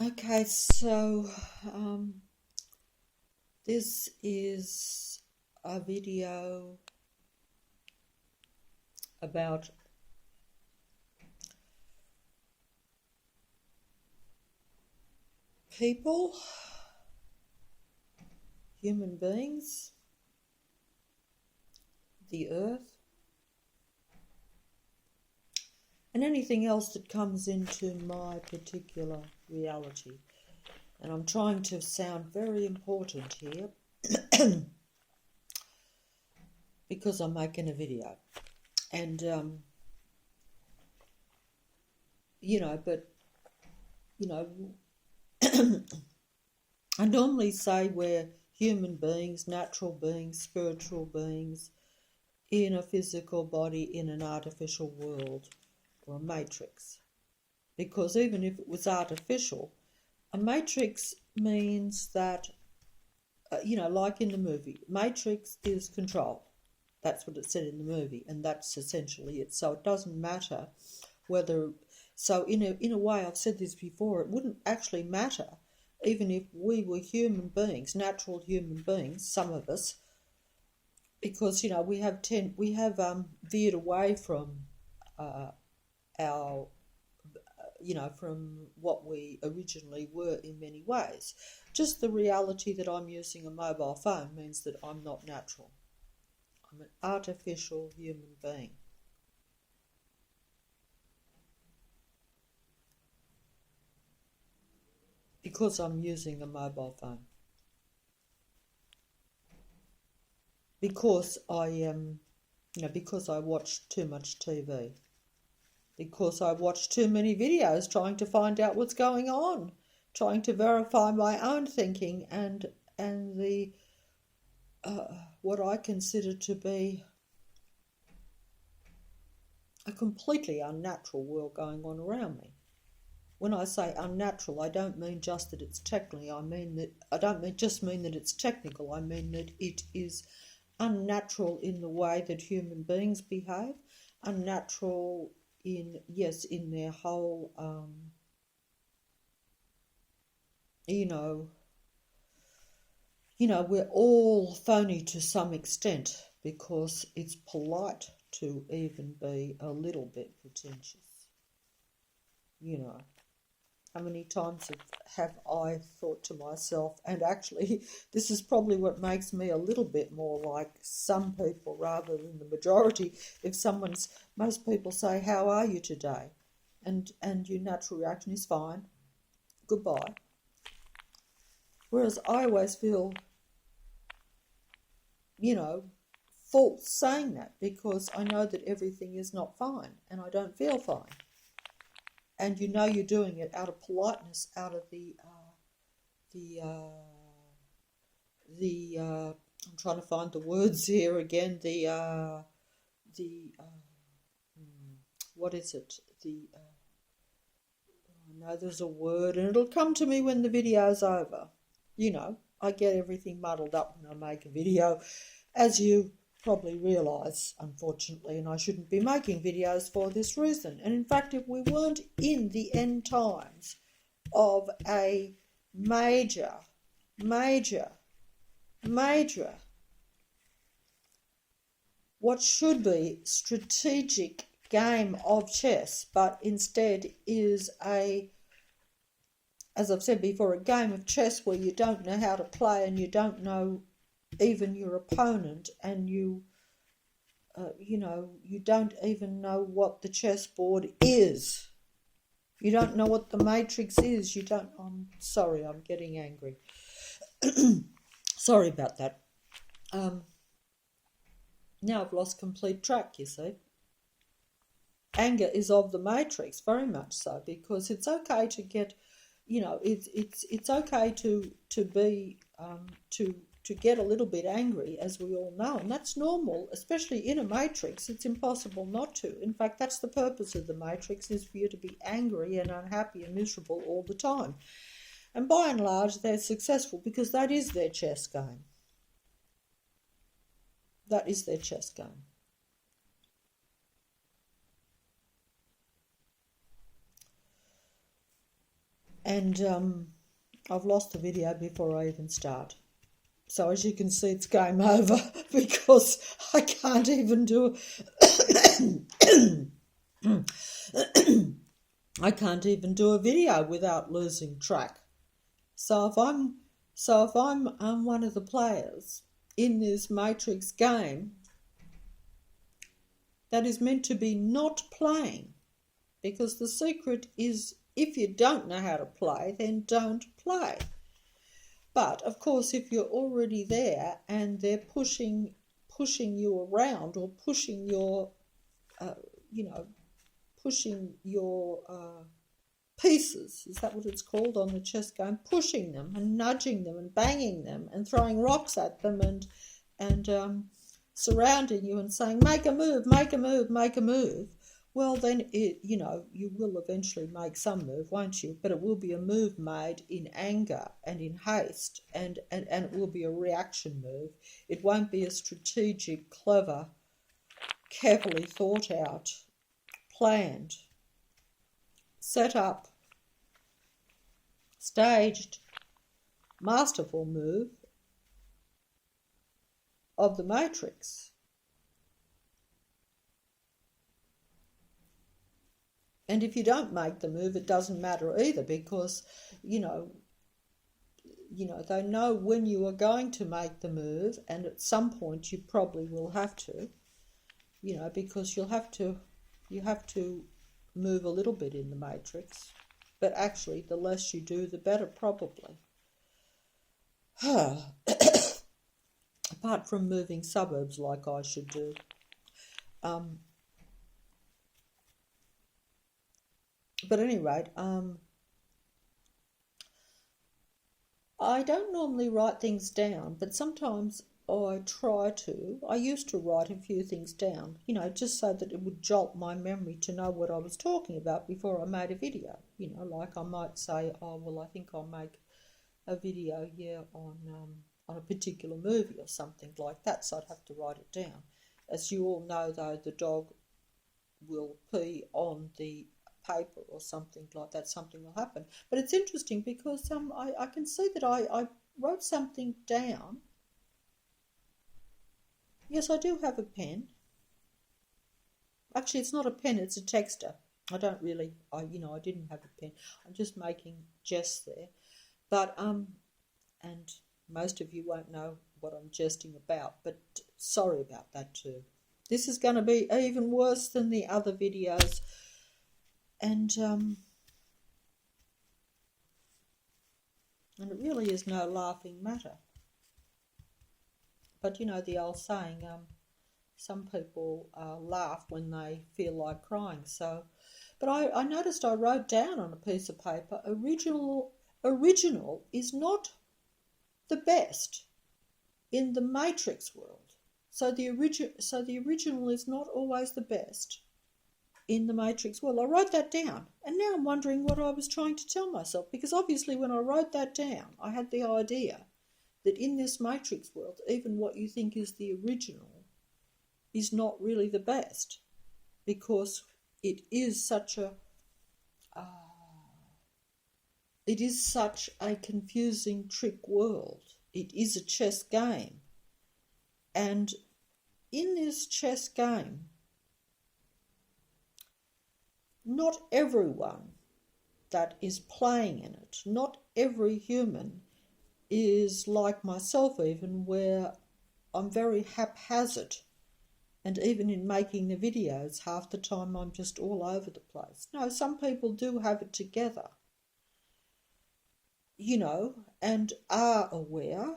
Okay, so this is a video about people, human beings, the earth, and anything else that comes into my particular reality. And I'm trying to sound very important here because I'm making a video. And, I normally say we're human beings, natural beings, spiritual beings in a physical body in an artificial world or a matrix. Because even if it was artificial, a matrix means that, like in the movie, matrix is control. That's what it said in the movie, and that's essentially it. So it doesn't matter whether... So in a way, I've said this before, it wouldn't actually matter even if we were human beings, natural human beings, some of us, because we have veered away from our from what we originally were in many ways. Just the reality that I'm using a mobile phone means that I'm not natural. I'm an artificial human being. Because I'm using a mobile phone. Because because I watch too much TV. Because I watch too many videos trying to find out what's going on, trying to verify my own thinking and the what I consider to be a completely unnatural world going on around me. When I say unnatural, I don't mean just that it's technically. I don't just mean that it's technical. I mean that it is unnatural in the way that human beings behave, unnatural in their whole we're all phony to some extent because it's polite to even be a little bit pretentious. How many times have I thought to myself, and actually this is probably what makes me a little bit more like some people rather than the majority. Most people say, "How are you today?" And your natural reaction is fine, goodbye. Whereas I always feel, false saying that because I know that everything is not fine and I don't feel fine. And you're doing it out of politeness, out of I'm trying to find the words here again. What is it? I know there's a word, and it'll come to me when the video's over. I get everything muddled up when I make a video, as you probably realise, unfortunately, and I shouldn't be making videos for this reason. And in fact, if we weren't in the end times of a major what should be strategic game of chess, but instead is as I've said before, a game of chess where you don't know how to play and you don't know even your opponent, and you don't even know what the chessboard is. You don't know what the matrix is. I'm sorry, I'm getting angry. Sorry about that. Now I've lost complete track, you see. Anger is of the matrix, very much so, because it's okay to get, it's okay to be to get a little bit angry, as we all know, and that's normal, especially in a matrix. It's impossible not to. In fact, that's the purpose of the matrix, is for you to be angry and unhappy and miserable all the time. And by and large, they're successful because that is their chess game. That is their chess game. And I've lost the video before I even start. So as you can see, it's game over because I can't even do I can't even do a video without losing track. So if I'm one of the players in this Matrix game that is meant to be not playing, because the secret is, if you don't know how to play, then don't play. But of course, if you're already there and they're pushing you around, or pushing your pieces, is that what it's called on the chess game? Pushing them and nudging them and banging them and throwing rocks at them and surrounding you and saying, make a move, make a move, make a move. Well, then you will eventually make some move, won't you? But it will be a move made in anger and in haste, and it will be a reaction move. It won't be a strategic, clever, carefully thought out, planned, set up, staged, masterful move of the Matrix. And if you don't make the move, it doesn't matter either, because, they know when you are going to make the move, and at some point you probably will have to, because you have to move a little bit in the Matrix, but actually the less you do, the better, probably. Apart from moving suburbs like I should do. But at any rate, I don't normally write things down, but sometimes I try to. I used to write a few things down, just so that it would jolt my memory to know what I was talking about before I made a video. Like I might say, oh, well, I think I'll make a video, on a particular movie or something like that, so I'd have to write it down. As you all know, though, the dog will pee on the paper or something like that, something will happen. But it's interesting because I can see that I wrote something down. Yes, I do have a pen. Actually, it's not a pen, it's a texter. I didn't have a pen. I'm just making jests there. But, and most of you won't know what I'm jesting about, but sorry about that too. This is going to be even worse than the other videos. And it really is no laughing matter. But the old saying, some people laugh when they feel like crying. So, but I noticed I wrote down on a piece of paper, original is not the best in the Matrix world. So the original is not always the best in the Matrix world. I wrote that down, and now I'm wondering what I was trying to tell myself, because obviously when I wrote that down, I had the idea that in this Matrix world, even what you think is the original is not really the best, because it is such a confusing trick world. It is a chess game, and in this chess game, not everyone that is playing in it, not every human is like myself, even, where I'm very haphazard, and even in making the videos, half the time I'm just all over the place. No, some people do have it together, and are aware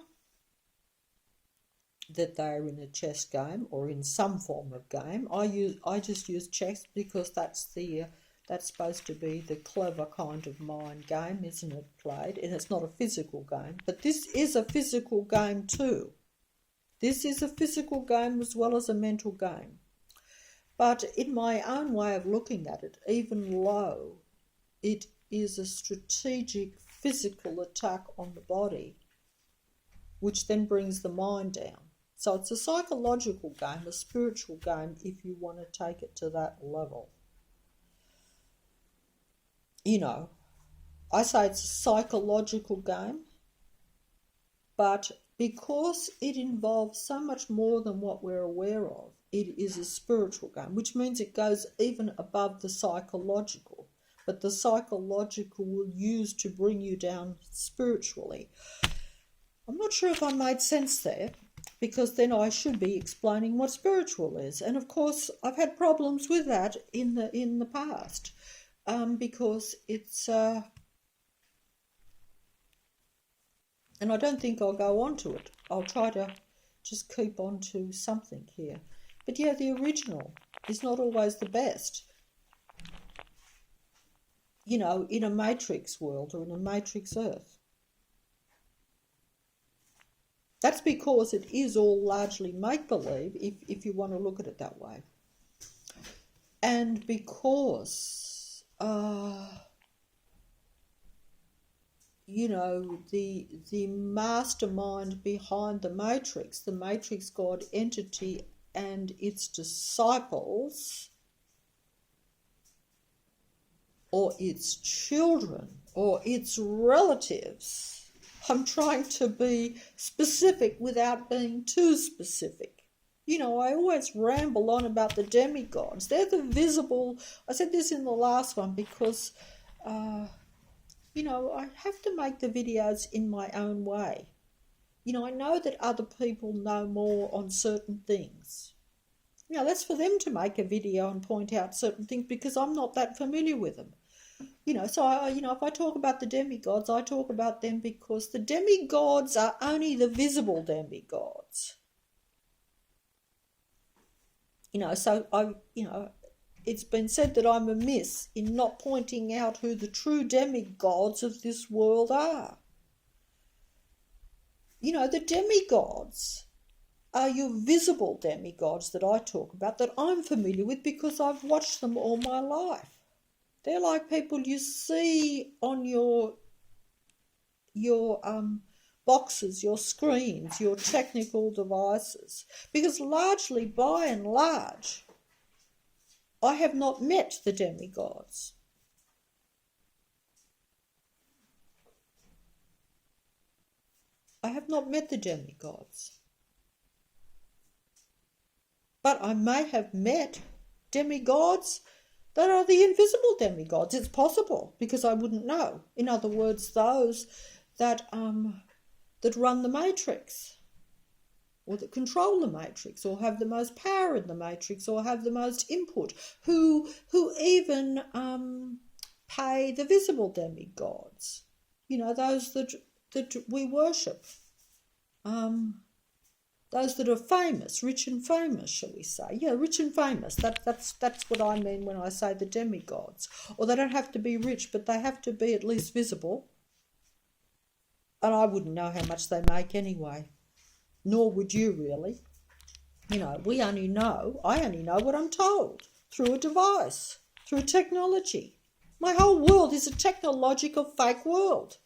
that they're in a chess game or in some form of game. I just use chess because that's supposed to be the clever kind of mind game, isn't it, played? And it's not a physical game, but this is a physical game too. This is a physical game as well as a mental game. But in my own way of looking at it, even low, it is a strategic physical attack on the body, which then brings the mind down. So it's a psychological game, a spiritual game, if you want to take it to that level. I say it's a psychological game, but because it involves so much more than what we're aware of, it is a spiritual game, which means it goes even above the psychological. But the psychological will use to bring you down spiritually. I'm not sure if I made sense there, because then I should be explaining what spiritual is. And of course, I've had problems with that in the past, because it's... and I don't think I'll go on to it. I'll try to just keep on to something here. But yeah, the original is not always the best. You know, in a matrix world or in a matrix earth. That's because it is all largely make-believe, if you want to look at it that way. And because... you know, the mastermind behind the Matrix God entity and its disciples, or its children, or its relatives. I'm trying to be specific without being too specific. You know, I always ramble on about the demigods. They're the visible... I said this in the last one because... you know, I have to make the videos in my own way. You know, I know that other people know more on certain things. You know, that's for them to make a video and point out certain things because I'm not that familiar with them. You know, so, you know, if I talk about the demigods, I talk about them because the demigods are only the visible demigods. You know, so it's been said that I'm amiss in not pointing out who the true demigods of this world are. You know, the demigods are your visible demigods that I talk about, that I'm familiar with because I've watched them all my life. They're like people you see on your boxes, your screens, your technical devices. Because largely, by and large, I have not met the demigods. I have not met the demigods. But I may have met demigods that are the invisible demigods. It's possible, because I wouldn't know. In other words, those that run the Matrix, or that control the Matrix, or have the most power in the Matrix, or have the most input, who even pay the visible demigods. You know, those that we worship. Those that are famous, rich and famous, shall we say. Yeah, rich and famous. That's what I mean when I say the demigods. Or they don't have to be rich, but they have to be at least visible. And I wouldn't know how much they make anyway. Nor would you really. You know, I only know what I'm told through a device, through technology. My whole world is a technological fake world.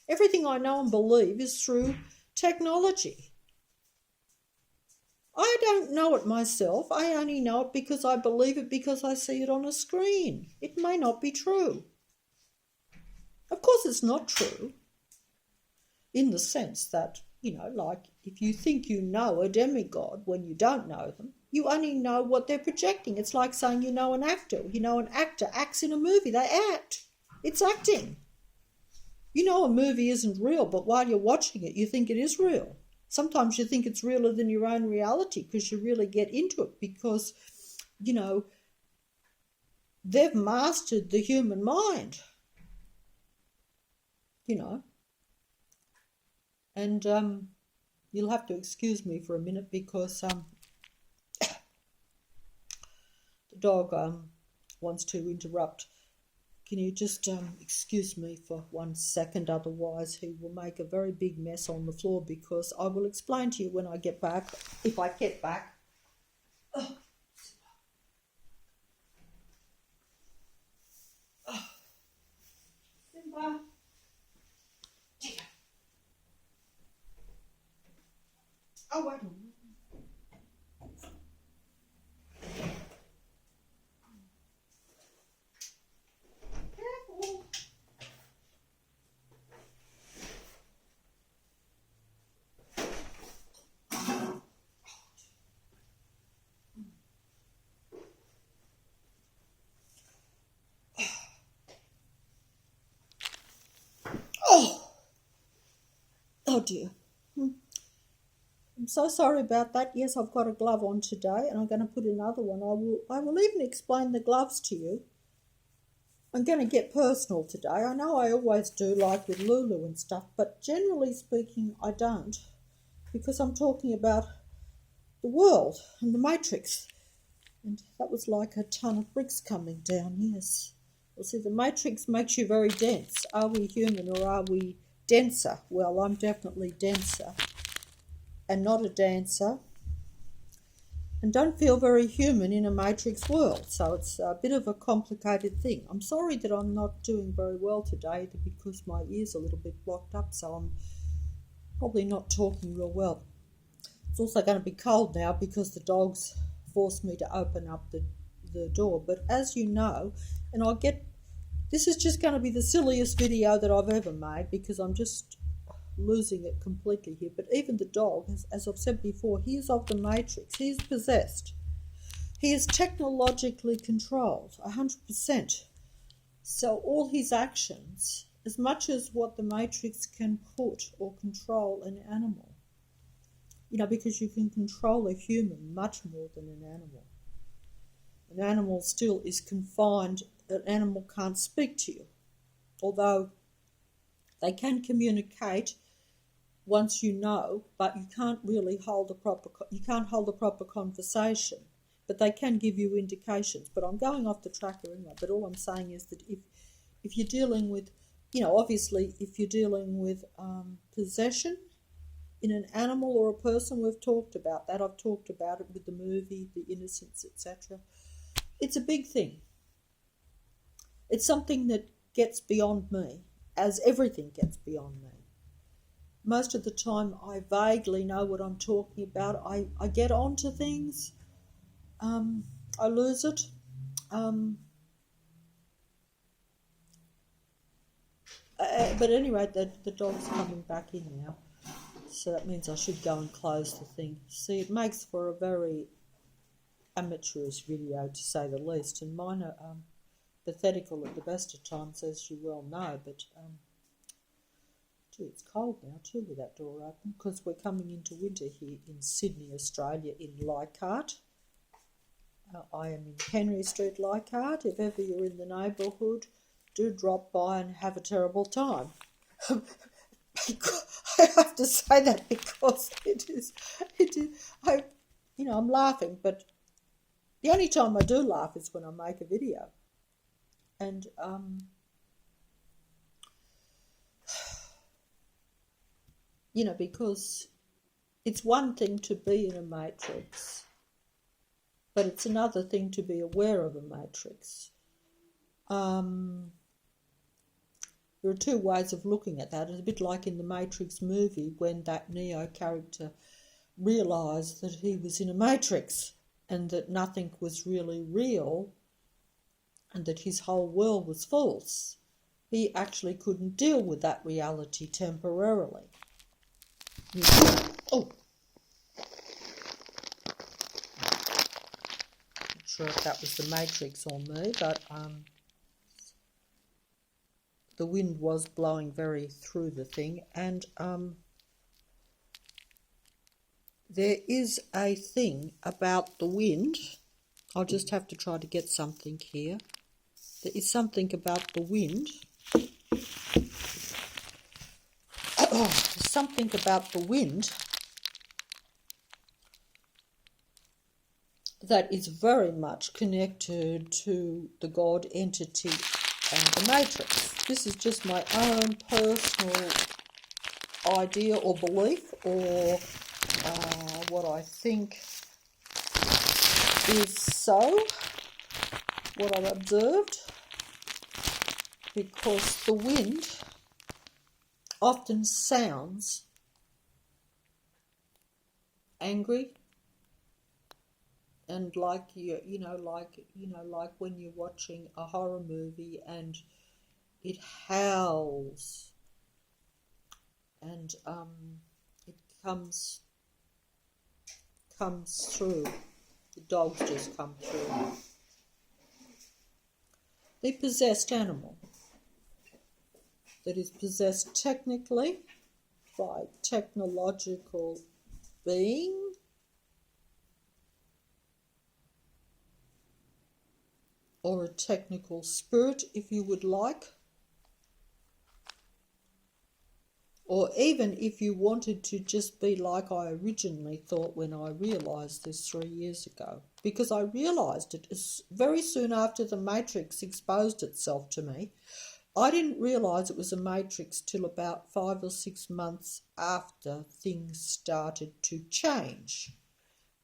Everything I know and believe is through technology. I don't know it myself. I only know it because I believe it because I see it on a screen. It may not be true. Of course it's not true, in the sense that, you know, like if you think you know a demigod when you don't know them, you only know what they're projecting. It's like saying you know an actor. You know an actor acts in a movie. They act. It's acting. You know a movie isn't real, but while you're watching it, you think it is real. Sometimes you think it's realer than your own reality because you really get into it because, you know, they've mastered the human mind, you know. And you'll have to excuse me for a minute because the dog wants to interrupt. Can you just excuse me for 1 second? Otherwise he will make a very big mess on the floor, because I will explain to you when I get back, if I get back. Oh. Oh. Simba. Oh, wait a minute. Oh dear. I'm so sorry about that. Yes, I've got a glove on today and I'm going to put another one. I will even explain the gloves to you. I'm going to get personal today. I know I always do, like with Lulu and stuff, but generally speaking, I don't, because I'm talking about the world and the matrix. And that was like a ton of bricks coming down, yes. Well, see, the matrix makes you very dense. Are we human or are we denser? Well, I'm definitely denser and not a dancer, and don't feel very human in a matrix world. So it's a bit of a complicated thing. I'm sorry that I'm not doing very well today because my ear's a little bit blocked up, so I'm probably not talking real well. It's also going to be cold now because the dogs forced me to open up the door. But as you know, and this is just going to be the silliest video that I've ever made because I'm just losing it completely here. But even the dog, as I've said before, he is of the matrix. He is possessed. He is technologically controlled, 100%. So all his actions, as much as what the matrix can put or control an animal, because you can control a human much more than an animal. An animal still is confined. An animal can't speak to you, although they can communicate once you know, but you can't really hold a proper conversation. But they can give you indications. But I'm going off the track here anyway. But all I'm saying is that if you're dealing with, obviously if you're dealing with possession in an animal or a person, we've talked about that. I've talked about it with the movie, The Innocents, etc. It's a big thing. It's something that gets beyond me, as everything gets beyond me. Most of the time I vaguely know what I'm talking about. I get onto things. I lose it. But anyway, the dog's coming back in now. So that means I should go and close the thing. See, it makes for a very amateurish video, to say the least. And mine are pathetical at the best of times, as you well know. But, it's cold now too with that door open, because we're coming into winter here in Sydney, Australia, in Leichhardt. I am in Henry Street, Leichhardt. If ever you're in the neighbourhood, do drop by and have a terrible time. I have to say that because it is. I'm laughing, but the only time I do laugh is when I make a video. And, because it's one thing to be in a matrix, but it's another thing to be aware of a matrix. There are two ways of looking at that. It's a bit like in the Matrix movie when that Neo character realised that he was in a matrix and that nothing was really real and that his whole world was false. He actually couldn't deal with that reality temporarily. Oh! Not sure if that was the Matrix or me, but the wind was blowing very through the thing, and there is a thing about the wind. I'll just have to try to get something here. There is something about the wind. There's something about the wind that is very much connected to the God entity and the matrix. This is just my own personal idea or belief, or what I think is so, what I've observed, because the wind often sounds angry and like like when you're watching a horror movie and it howls and it comes through. The dogs just come through. The possessed animal that is possessed technically by technological being, or a technical spirit, if you would like, or even if you wanted to just be like I originally thought when I realised this 3 years ago, because I realised it very soon after the Matrix exposed itself to me. I didn't realise it was a Matrix till about 5 or 6 months after things started to change,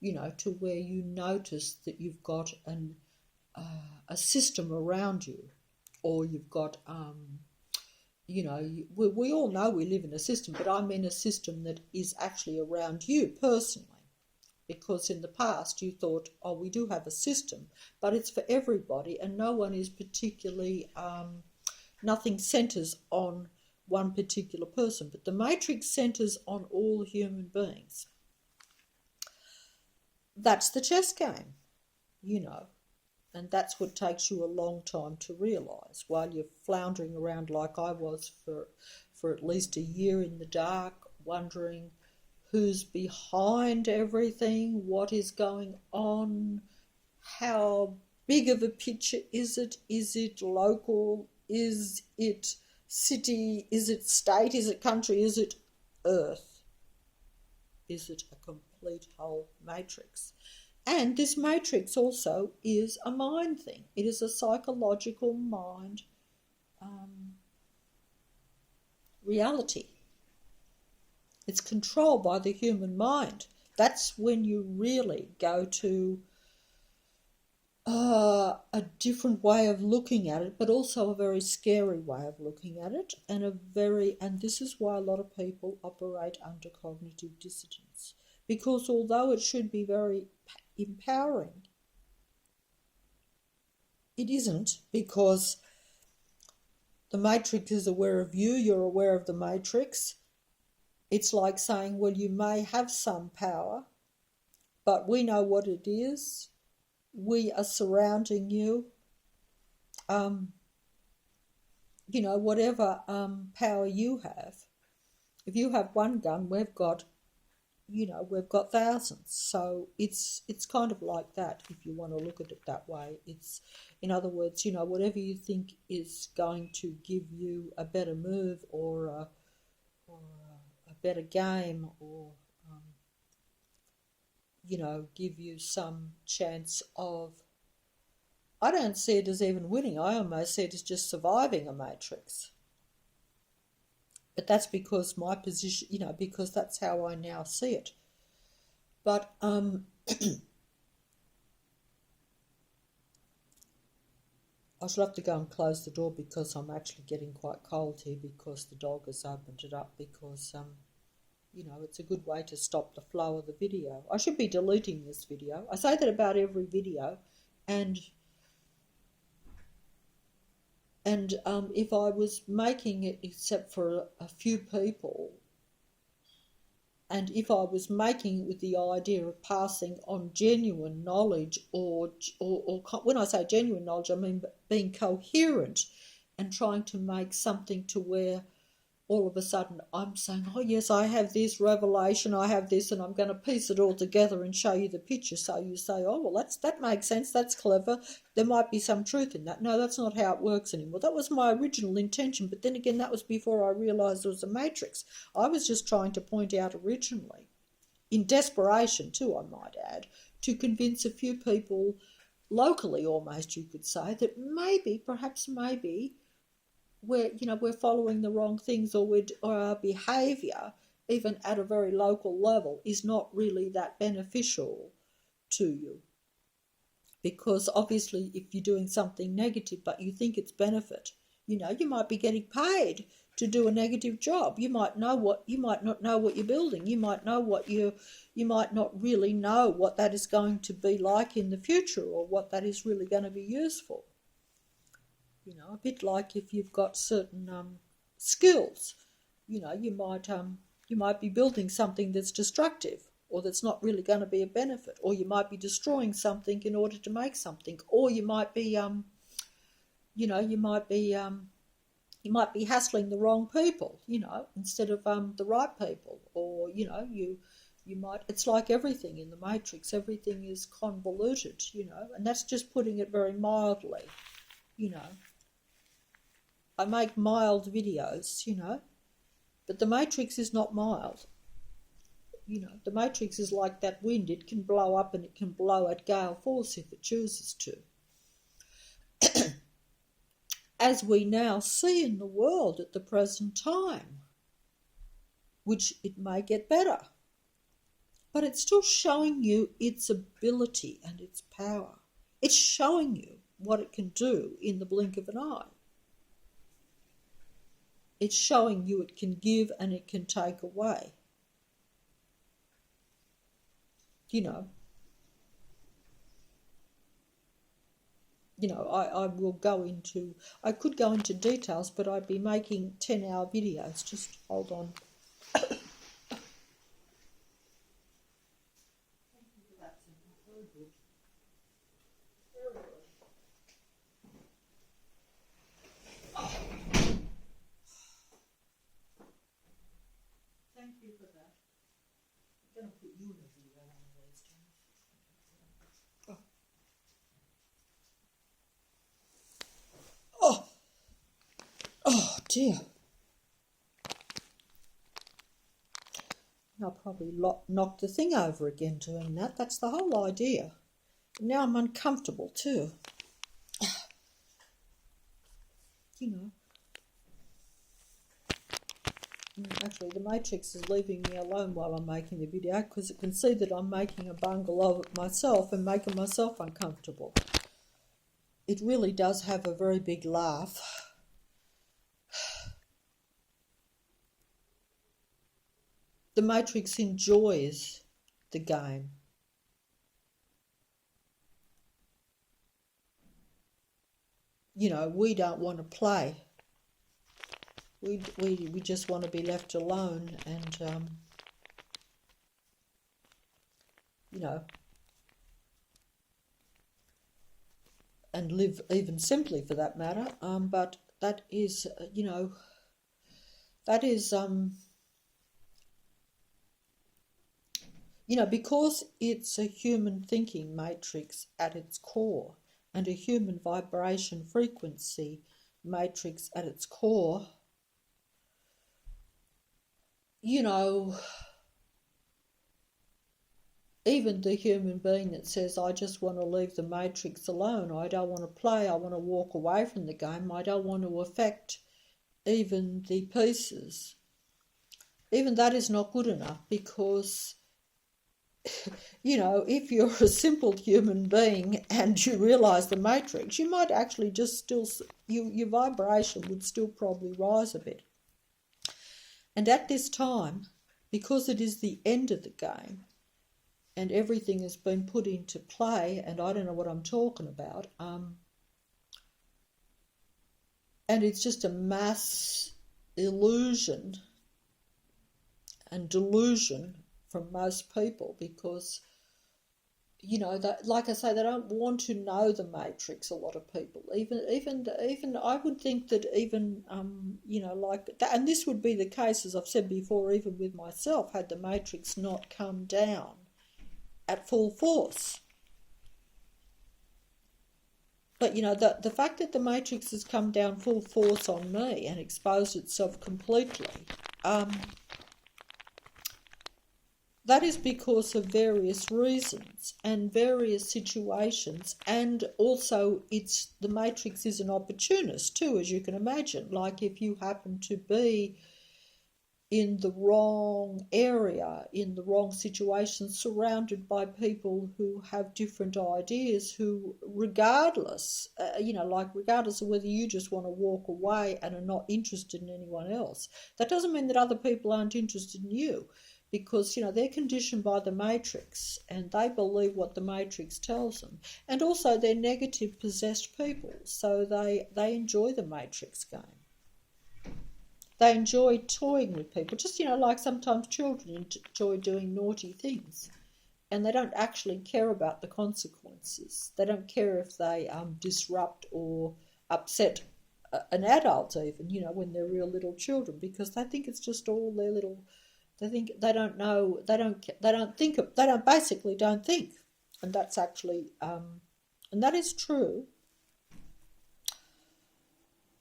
to where you notice that you've got a system around you, or you've got, we all know we live in a system, but I mean a system that is actually around you personally. Because in the past you thought, oh, we do have a system, but it's for everybody, and no one is particularly, nothing centres on one particular person. But the Matrix centres on all human beings. That's the chess game, and that's what takes you a long time to realise, while you're floundering around like I was for at least a year in the dark, wondering who's behind everything, what is going on, how big of a picture is it local, is it city, is it state, is it country, is it earth, is it a complete whole matrix? And this matrix also is a mind thing. It is a psychological mind reality. It's controlled by the human mind. That's when you really go to a different way of looking at it, but also a very scary way of looking at it, and this is why a lot of people operate under cognitive dissonance. Because although it should be very empowering, it isn't, because the matrix is aware of you, you're aware of the matrix. It's like saying, well, you may have some power, but we know what it is. We are surrounding you. Whatever power you have. If you have one gun, we've got thousands. So it's kind of like that, if you want to look at it that way. It's, in other words, whatever you think is going to give you a better move or a better game, or give you some chance of, I don't see it as even winning. I almost see it as just surviving a matrix. But that's because my position, because that's how I now see it. But I shall have to go and close the door, because I'm actually getting quite cold here, because the dog has opened it up, because it's a good way to stop the flow of the video. I should be deleting this video. I say that about every video, and if I was making it except for a few people, and if I was making it with the idea of passing on genuine knowledge, or when I say genuine knowledge, I mean being coherent and trying to make something to where all of a sudden I'm saying, oh yes, I have this revelation, I have this, and I'm going to piece it all together and show you the picture. So you say, oh, well, that makes sense, that's clever, there might be some truth in that. No, that's not how it works anymore. That was my original intention, but then again, that was before I realised it was a matrix. I was just trying to point out originally, in desperation too, I might add, to convince a few people, locally almost you could say, that perhaps maybe, we're following the wrong things, or our behaviour, even at a very local level, is not really that beneficial to you. Because obviously, if you're doing something negative but you think it's benefit, you might be getting paid to do a negative job. You might not know what you're building. You might not really know what that is going to be like in the future, or what that is really going to be used for. A bit like if you've got certain skills, you might be building something that's destructive, or that's not really going to be a benefit, or you might be destroying something in order to make something, or you might be You might be hassling the wrong people, instead of the right people, or you might. It's like everything in the Matrix. Everything is convoluted, and that's just putting it very mildly. I make mild videos, but the Matrix is not mild. The Matrix is like that wind. It can blow up and it can blow at gale force if it chooses to. As we now see in the world at the present time, which it may get better, but it's still showing you its ability and its power. It's showing you what it can do in the blink of an eye. It's showing you it can give and it can take away. I will go into, I could go into details, but I'd be making 10-hour videos. Just hold on. Thank you for that. I'm going to put you in a video one of these times. Oh dear. I'll probably knock the thing over again doing that. That's the whole idea. Now I'm uncomfortable too. Actually, the Matrix is leaving me alone while I'm making the video because it can see that I'm making a bungle of it myself and making myself uncomfortable. It really does have a very big laugh. The Matrix enjoys the game. We don't want to play. We just want to be left alone and, and live even simply for that matter. But that is, because it's a human thinking matrix at its core and a human vibration frequency matrix at its core, even the human being that says, I just want to leave the matrix alone, I don't want to play, I want to walk away from the game, I don't want to affect even the pieces, even that is not good enough, because if you're a simple human being and you realise the matrix, you might actually just still, your vibration would still probably rise a bit. And at this time, because it is the end of the game and everything has been put into play, and I don't know what I'm talking about, and it's just a mass illusion and delusion from most people, because that, like I say, they don't want to know the matrix. A lot of people, even I would think that even like that, and this would be the case, as I've said before, even with myself, had the matrix not come down at full force. But the fact that the matrix has come down full force on me and exposed itself completely, that is because of various reasons and various situations, and also the matrix is an opportunist too, as you can imagine. Like if you happen to be in the wrong area, in the wrong situation, surrounded by people who have different ideas, who regardless of whether you just want to walk away and are not interested in anyone else, that doesn't mean that other people aren't interested in you. Because, they're conditioned by the matrix and they believe what the matrix tells them. And also they're negative possessed people, so they enjoy the matrix game. They enjoy toying with people, just, like sometimes children enjoy doing naughty things. And they don't actually care about the consequences. They don't care if they disrupt or upset an adult even, when they're real little children, because they think it's just all their little. They think they don't know. They don't think. They don't basically don't think, and that's actually and that is true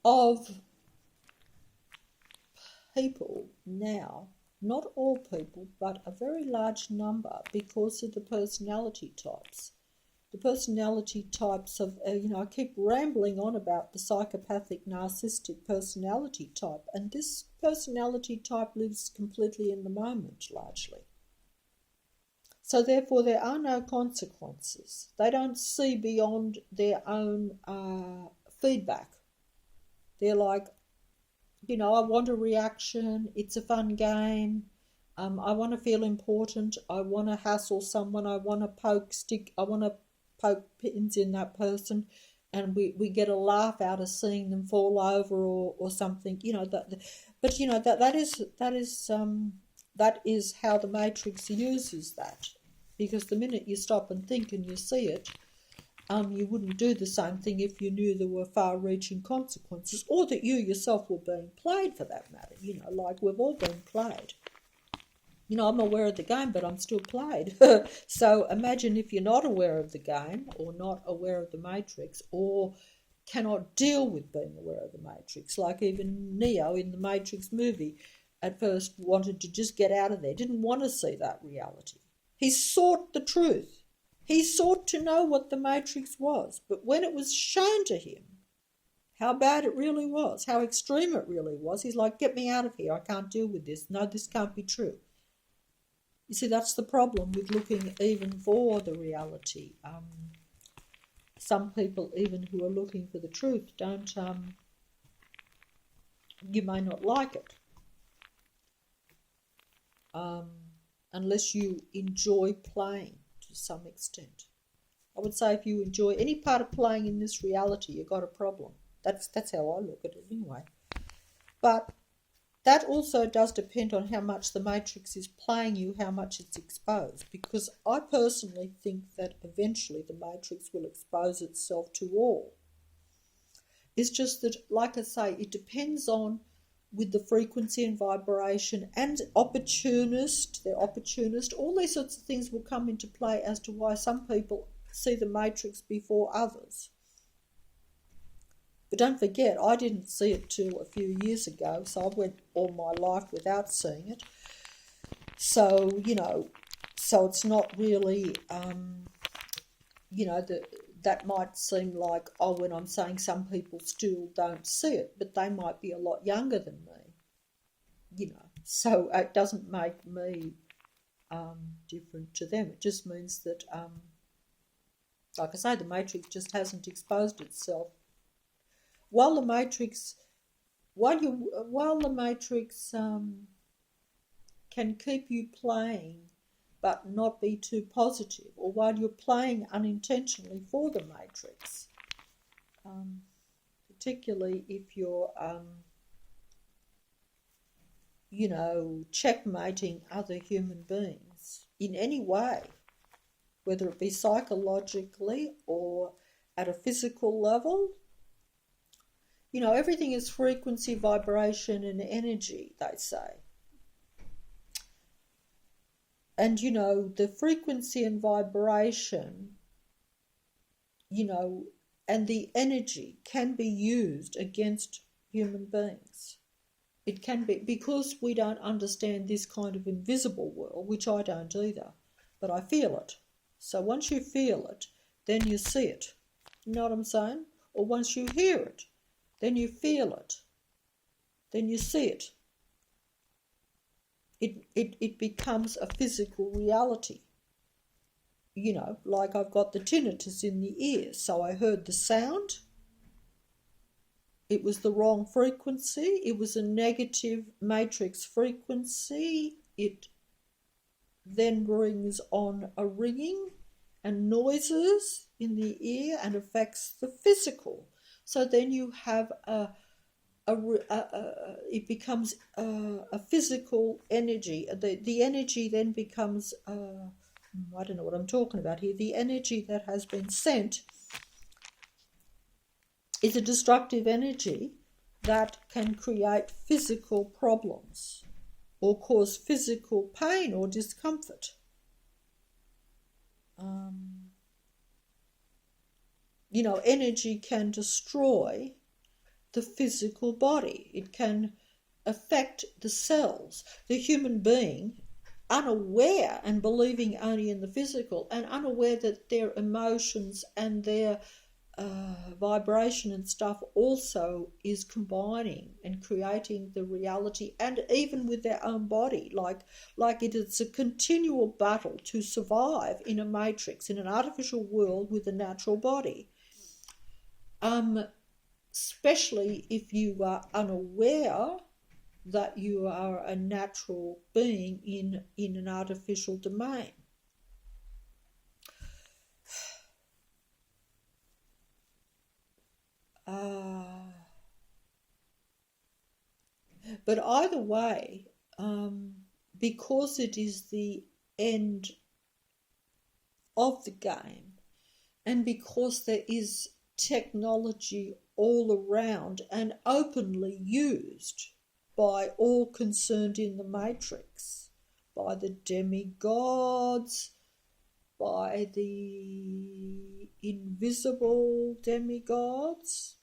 of people now. Not all people, but a very large number, because of the personality types. The personality types of, I keep rambling on about the psychopathic narcissistic personality type, and this personality type lives completely in the moment, largely. So therefore there are no consequences. They don't see beyond their own feedback. They're like, I want a reaction, it's a fun game, I want to feel important, I want to hassle someone, I want to poke pins in that person, and we get a laugh out of seeing them fall over or something, that is how the Matrix uses that, because the minute you stop and think and you see it, you wouldn't do the same thing if you knew there were far-reaching consequences, or that you yourself were being played, for that matter. Like we've all been played. I'm aware of the game, but I'm still played. So imagine if you're not aware of the game, or not aware of the Matrix, or cannot deal with being aware of the Matrix. Like even Neo in the Matrix movie at first wanted to just get out of there, didn't want to see that reality. He sought the truth. He sought to know what the Matrix was, but when it was shown to him how bad it really was, how extreme it really was, he's like, get me out of here, I can't deal with this. No, this can't be true. You see, that's the problem with looking even for the reality. Some people, even who are looking for the truth, don't, you may not like it. Unless you enjoy playing to some extent. I would say if you enjoy any part of playing in this reality, you've got a problem. That's how I look at it anyway. But that also does depend on how much the Matrix is playing you, how much it's exposed. Because I personally think that eventually the Matrix will expose itself to all. It's just that, like I say, it depends on with the frequency and vibration and opportunist, all these sorts of things will come into play as to why some people see the Matrix before others. But don't forget, I didn't see it till a few years ago, so I went all my life without seeing it. So, so it's not really, that might seem like, when I'm saying some people still don't see it, but they might be a lot younger than me, so it doesn't make me different to them. It just means that, like I say, the Matrix just hasn't exposed itself. While the Matrix can keep you playing but not be too positive, or while you're playing unintentionally for the Matrix, particularly if you're, checkmating other human beings in any way, whether it be psychologically or at a physical level. Everything is frequency, vibration, and energy, they say. And, the frequency and vibration, and the energy can be used against human beings. It can be, because we don't understand this kind of invisible world, which I don't either, but I feel it. So once you feel it, then you see it. You know what I'm saying? Or once you hear it, then you feel it. Then you see it. It becomes a physical reality. Like I've got the tinnitus in the ear, so I heard the sound. It was the wrong frequency. It was a negative matrix frequency. It then brings on a ringing and noises in the ear and affects the physical. So then you have it becomes a physical energy. The energy then becomes, I don't know what I'm talking about here. The energy that has been sent is a destructive energy, that can create physical problems or cause physical pain or discomfort. Energy can destroy the physical body. It can affect the cells. The human being, unaware and believing only in the physical and unaware that their emotions and their vibration and stuff also is combining and creating the reality, and even with their own body, like it's a continual battle to survive in a matrix, in an artificial world with a natural body. Especially if you are unaware that you are a natural being in an artificial domain. But either way, because it is the end of the game, and because there is technology all around and openly used by all concerned in the matrix, by the demigods, by the invisible demigods.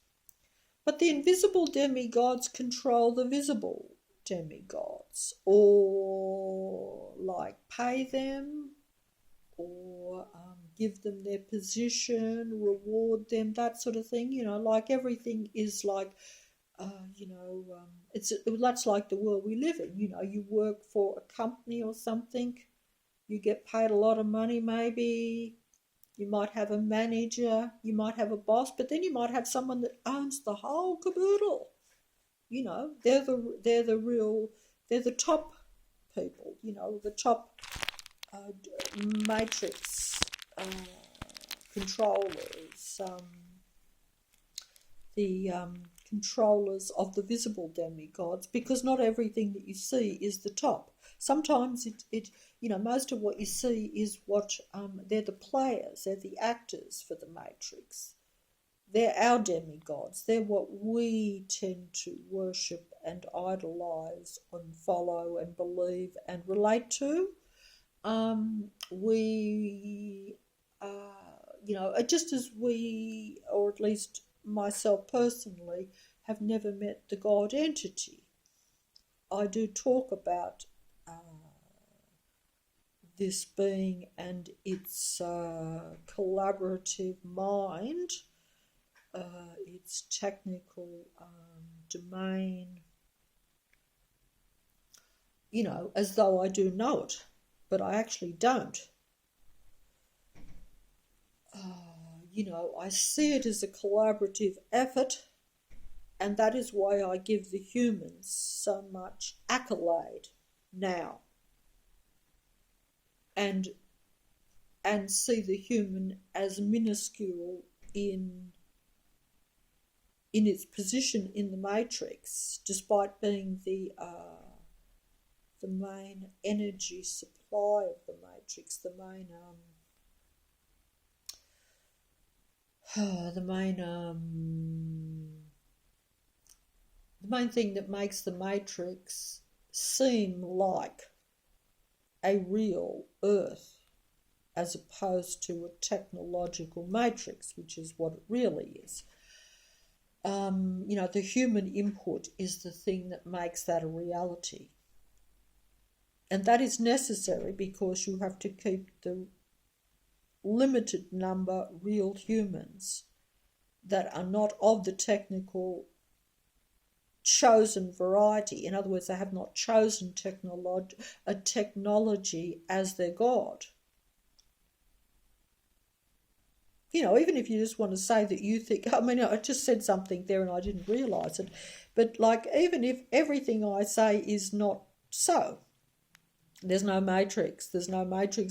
But the invisible demigods control the visible demigods, or pay them, or give them their position, reward them, that sort of thing. Everything is that's like the world we live in. You work for a company or something, you get paid a lot of money maybe, you might have a manager, you might have a boss, but then you might have someone that owns the whole caboodle. They're the top people, the top matrix controllers, the controllers of the visible demigods, because not everything that you see is the top. Sometimes most of what you see is what they're the players, they're the actors for the matrix. They're our demigods. They're what we tend to worship and idolize and follow and believe and relate to. Just as we, or at least myself personally, have never met the God entity, I do talk about this being and its collaborative mind, its technical domain, as though I do know it, but I actually don't. I see it as a collaborative effort, and that is why I give the humans so much accolade now, and see the human as minuscule in its position in the matrix, despite being the main energy supply of the matrix, the main thing that makes the matrix seem like a real Earth, as opposed to a technological matrix, which is what it really is. The human input is the thing that makes that a reality. And that is necessary because you have to keep the limited number real humans that are not of the technical chosen variety. In other words, they have not chosen a technology as their God. Even if you just want to say that you think, I just said something there and I didn't realise it, but even if everything I say is not so, there's no matrix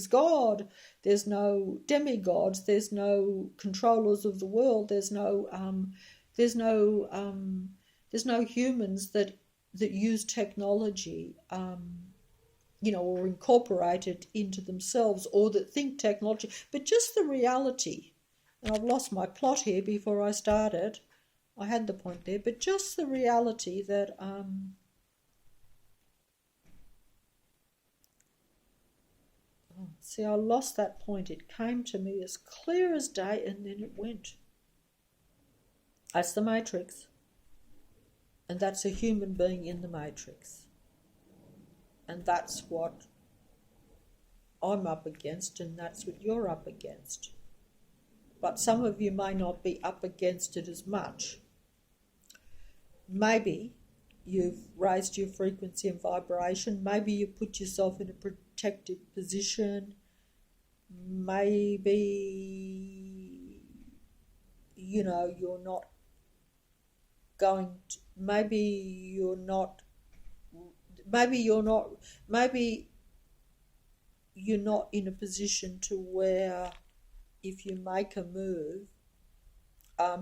God, there's no demigods, there's no controllers of the world, there's no humans that use technology, or incorporate it into themselves, or that think technology, but just the reality. And I've lost my plot here before I started. I had the point there, but just the reality that see, I lost that point. It came to me as clear as day and then it went. That's the Matrix. And that's a human being in the Matrix. And that's what I'm up against, and that's what you're up against. But some of you may not be up against it as much. Maybe you've raised your frequency and vibration. Maybe you put yourself in a protected position. Maybe, you're not going to, maybe you're not in a position to where if you make a move,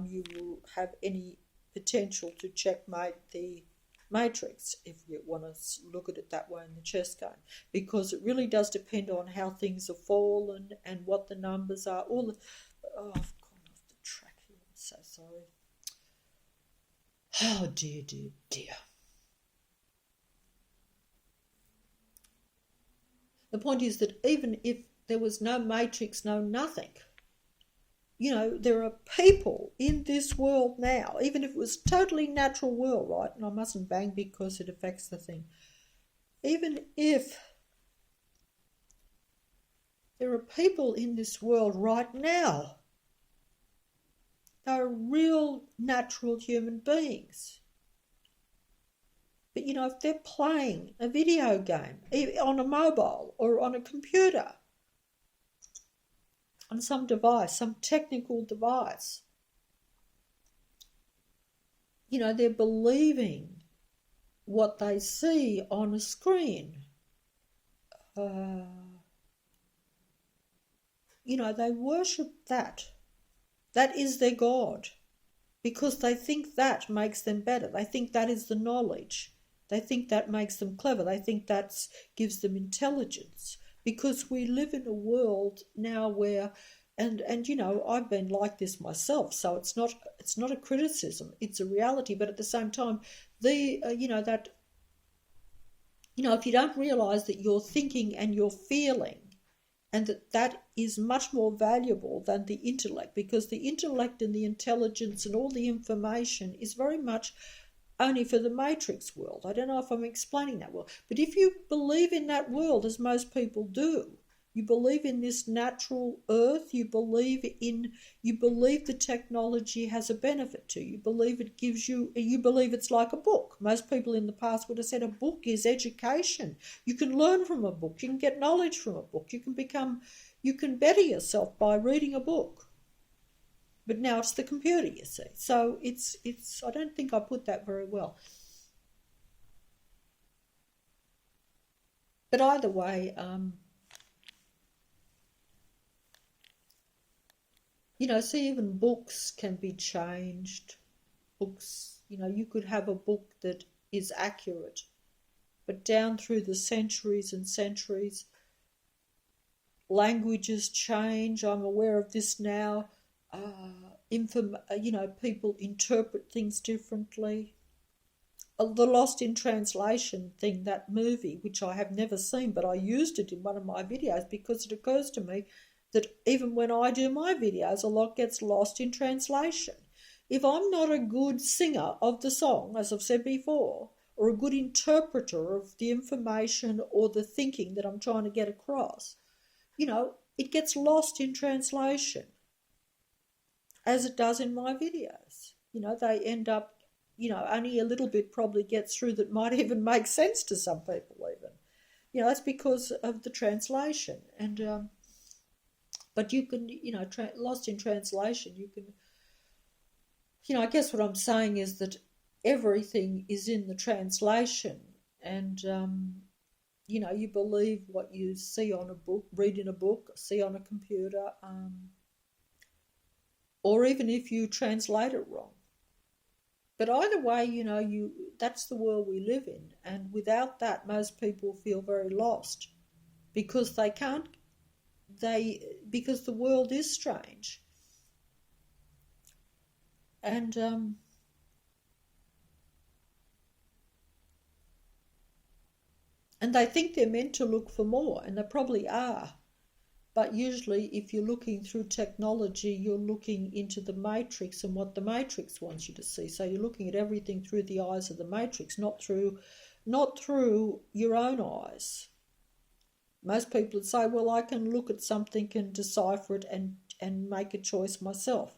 you will have any potential to checkmate the Matrix, if you want to look at it that way in the chess game, because it really does depend on how things have fallen and what the numbers are. I've gone off the track here. I'm so sorry. Oh dear, dear, dear. The point is that even if there was no Matrix, no nothing, there are people in this world now, even if it was totally natural world, right? And I mustn't bang because it affects the thing. Even if there are people in this world right now, they're real natural human beings. But, if they're playing a video game on a mobile or on a computer, on some device, some technical device, they're believing what they see on a screen. They worship that. That is their God, because they think that makes them better. They think that is the knowledge. They think that makes them clever. They think that gives them intelligence. Because we live in a world now where, and I've been like this myself, so it's not a criticism, it's a reality. But at the same time, if you don't realise that you're thinking and you're feeling, and that is much more valuable than the intellect, because the intellect and the intelligence and all the information is very much only for the Matrix world. I don't know if I'm explaining that well. But if you believe in that world, as most people do, you believe in this natural earth, you believe the technology has a benefit to you, you believe it's like a book. Most people in the past would have said a book is education. You can learn from a book, you can get knowledge from a book, you can better yourself by reading a book. But now it's the computer, you see. So it's. I don't think I put that very well. But either way, see, even books can be changed. Books, you could have a book that is accurate, but down through the centuries and centuries, languages change. I'm aware of this now. People interpret things differently. The Lost in Translation thing, that movie, which I have never seen, but I used it in one of my videos because it occurs to me that even when I do my videos, a lot gets lost in translation. If I'm not a good singer of the song, as I've said before, or a good interpreter of the information or the thinking that I'm trying to get across, it gets lost in translation, as it does in my videos. They end up, only a little bit probably gets through that might even make sense to some people even. That's because of the translation. And, but you can, lost in translation, you can, I guess what I'm saying is that everything is in the translation, and, you believe what you see on a book, read in a book, see on a computer, or even if you translate it wrong. But either way, that's the world we live in. And without that, most people feel very lost because because the world is strange. And And they think they're meant to look for more, and they probably are. But usually if you're looking through technology, you're looking into the matrix and what the matrix wants you to see. So you're looking at everything through the eyes of the matrix, not through your own eyes. Most people would say, well, I can look at something and decipher it and make a choice myself.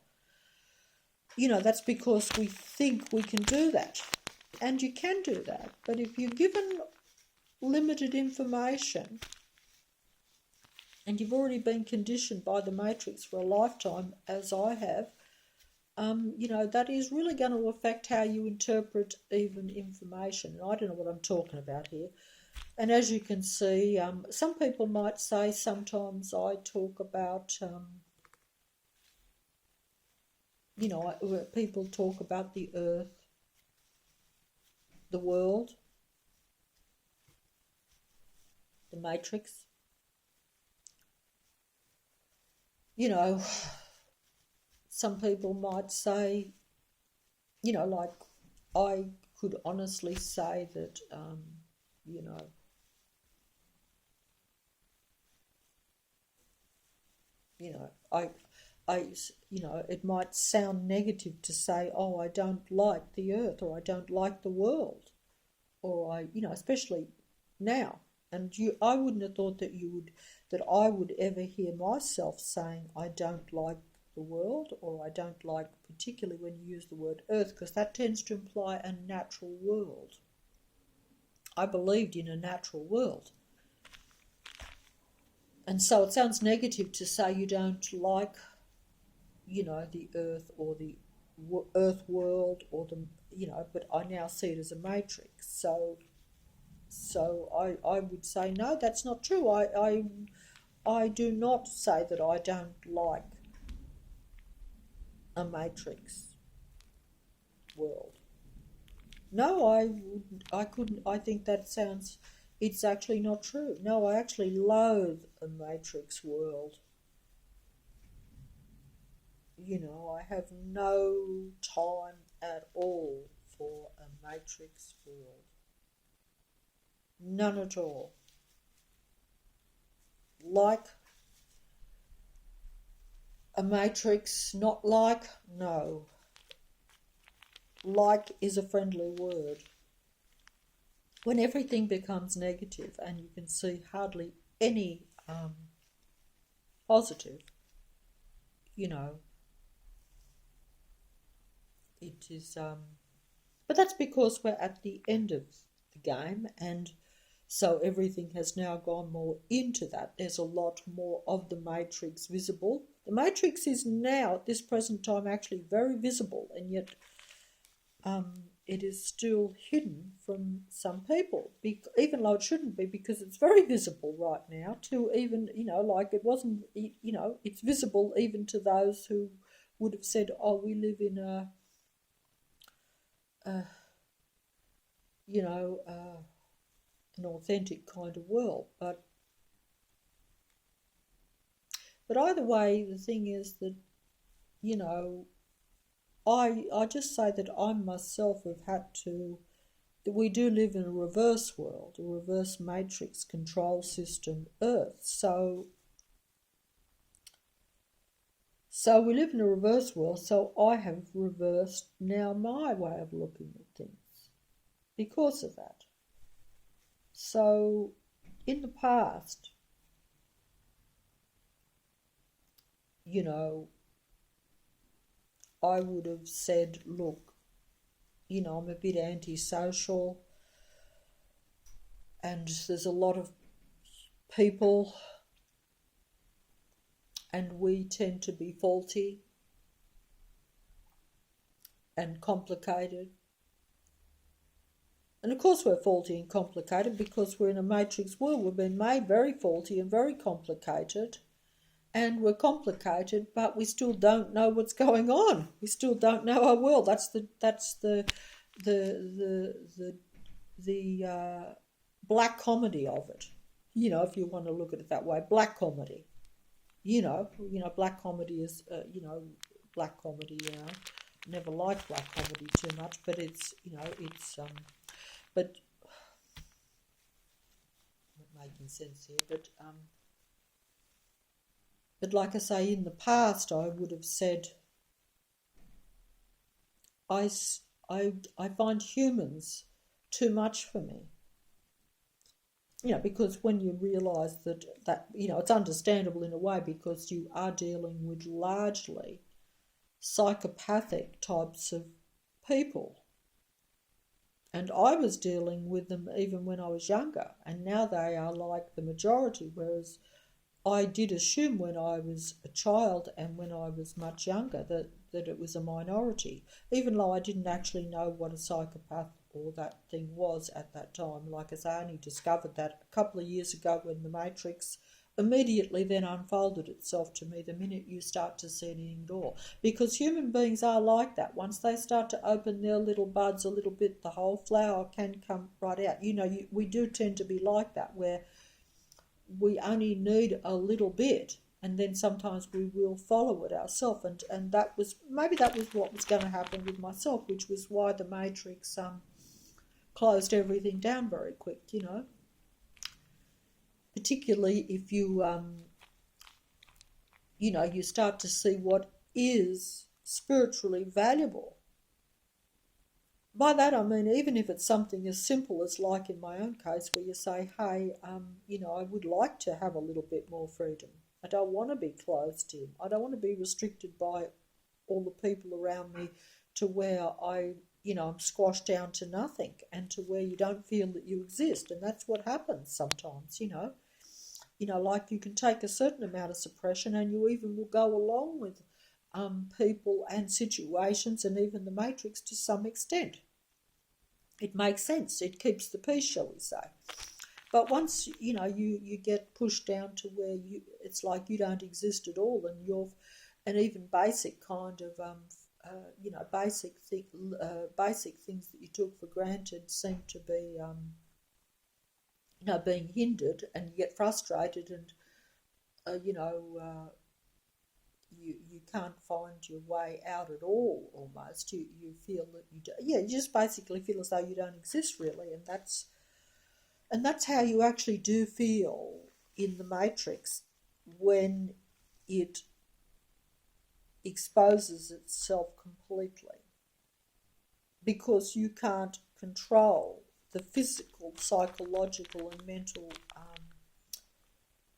That's because we think we can do that. And you can do that. But if you're given limited information and you've already been conditioned by the matrix for a lifetime, as I have, that is really going to affect how you interpret even information. And I don't know what I'm talking about here. And as you can see, some people might say sometimes I talk about, people talk about the earth, the world, the matrix. Some people might say, like I could honestly say that, it might sound negative to say, oh, I don't like the earth, or I don't like the world, or especially now. And I wouldn't have thought that I would ever hear myself saying I don't like the world, or I don't like, particularly when you use the word earth, because that tends to imply a natural world. I believed in a natural world. And so it sounds negative to say you don't like, the earth or the earth world, or but I now see it as a matrix. So I would say, no, that's not true. I do not say that I don't like a matrix world. No, I couldn't. I think it's actually not true. No, I actually loathe a matrix world. I have no time at all for a matrix world. None at all. Like a matrix, not like, no. Like is a friendly word. When everything becomes negative and you can see hardly any positive, it is, but that's because we're at the end of the game, and so everything has now gone more into that. There's a lot more of the matrix visible. The matrix is now, at this present time, actually very visible, and yet it is still hidden from some people, even though it shouldn't be, because it's very visible right now to even, like it wasn't, it's visible even to those who would have said, oh, we live in an authentic kind of world. But either way, the thing is that, I just say that I myself have had to, that we do live in a reverse world, a reverse matrix control system, Earth. So we live in a reverse world, so I have reversed now my way of looking at things because of that. So in the past, I would have said, look, I'm a bit antisocial, and there's a lot of people, and we tend to be faulty and complicated. And of course we're faulty and complicated because we're in a matrix world. We've been made very faulty and very complicated. And we're complicated, but we still don't know what's going on. We still don't know our world. That's the black comedy of it. If you want to look at it that way, black comedy. Black comedy is black comedy. Never liked black comedy too much, but it's but making sense here, but like I say, in the past I would have said, I find humans too much for me. Because when you realise that it's understandable in a way, because you are dealing with largely psychopathic types of people. And I was dealing with them even when I was younger, and now they are like the majority, whereas I did assume when I was a child and when I was much younger that it was a minority, even though I didn't actually know what a psychopath or that thing was at that time. Like I say, I only discovered that a couple of years ago when the Matrix immediately then unfolded itself to me the minute you start to see it indoor. Because human beings are like that. Once they start to open their little buds a little bit, the whole flower can come right out. We do tend to be like that, where we only need a little bit, and then sometimes we will follow it ourselves, and that was what was going to happen with myself, which was why the Matrix closed everything down very quick, particularly if you you start to see what is spiritually valuable. By that I mean, even if it's something as simple as, like in my own case, where you say, hey, I would like to have a little bit more freedom. I don't want to be closed in. I don't want to be restricted by all the people around me to where I'm squashed down to nothing, and to where you don't feel that you exist. And that's what happens sometimes, like you can take a certain amount of suppression, and you even will go along with people and situations and even the Matrix to some extent. It makes sense. It keeps the peace, shall we say. But once you get pushed down to where it's like you don't exist at all, and even basic kind of basic things that you took for granted seem to be being hindered, and you get frustrated, and you can't find your way out at all. Almost you feel that you just basically feel as though you don't exist really, and that's how you actually do feel in the Matrix when it exposes itself completely, because you can't control the physical, psychological and mental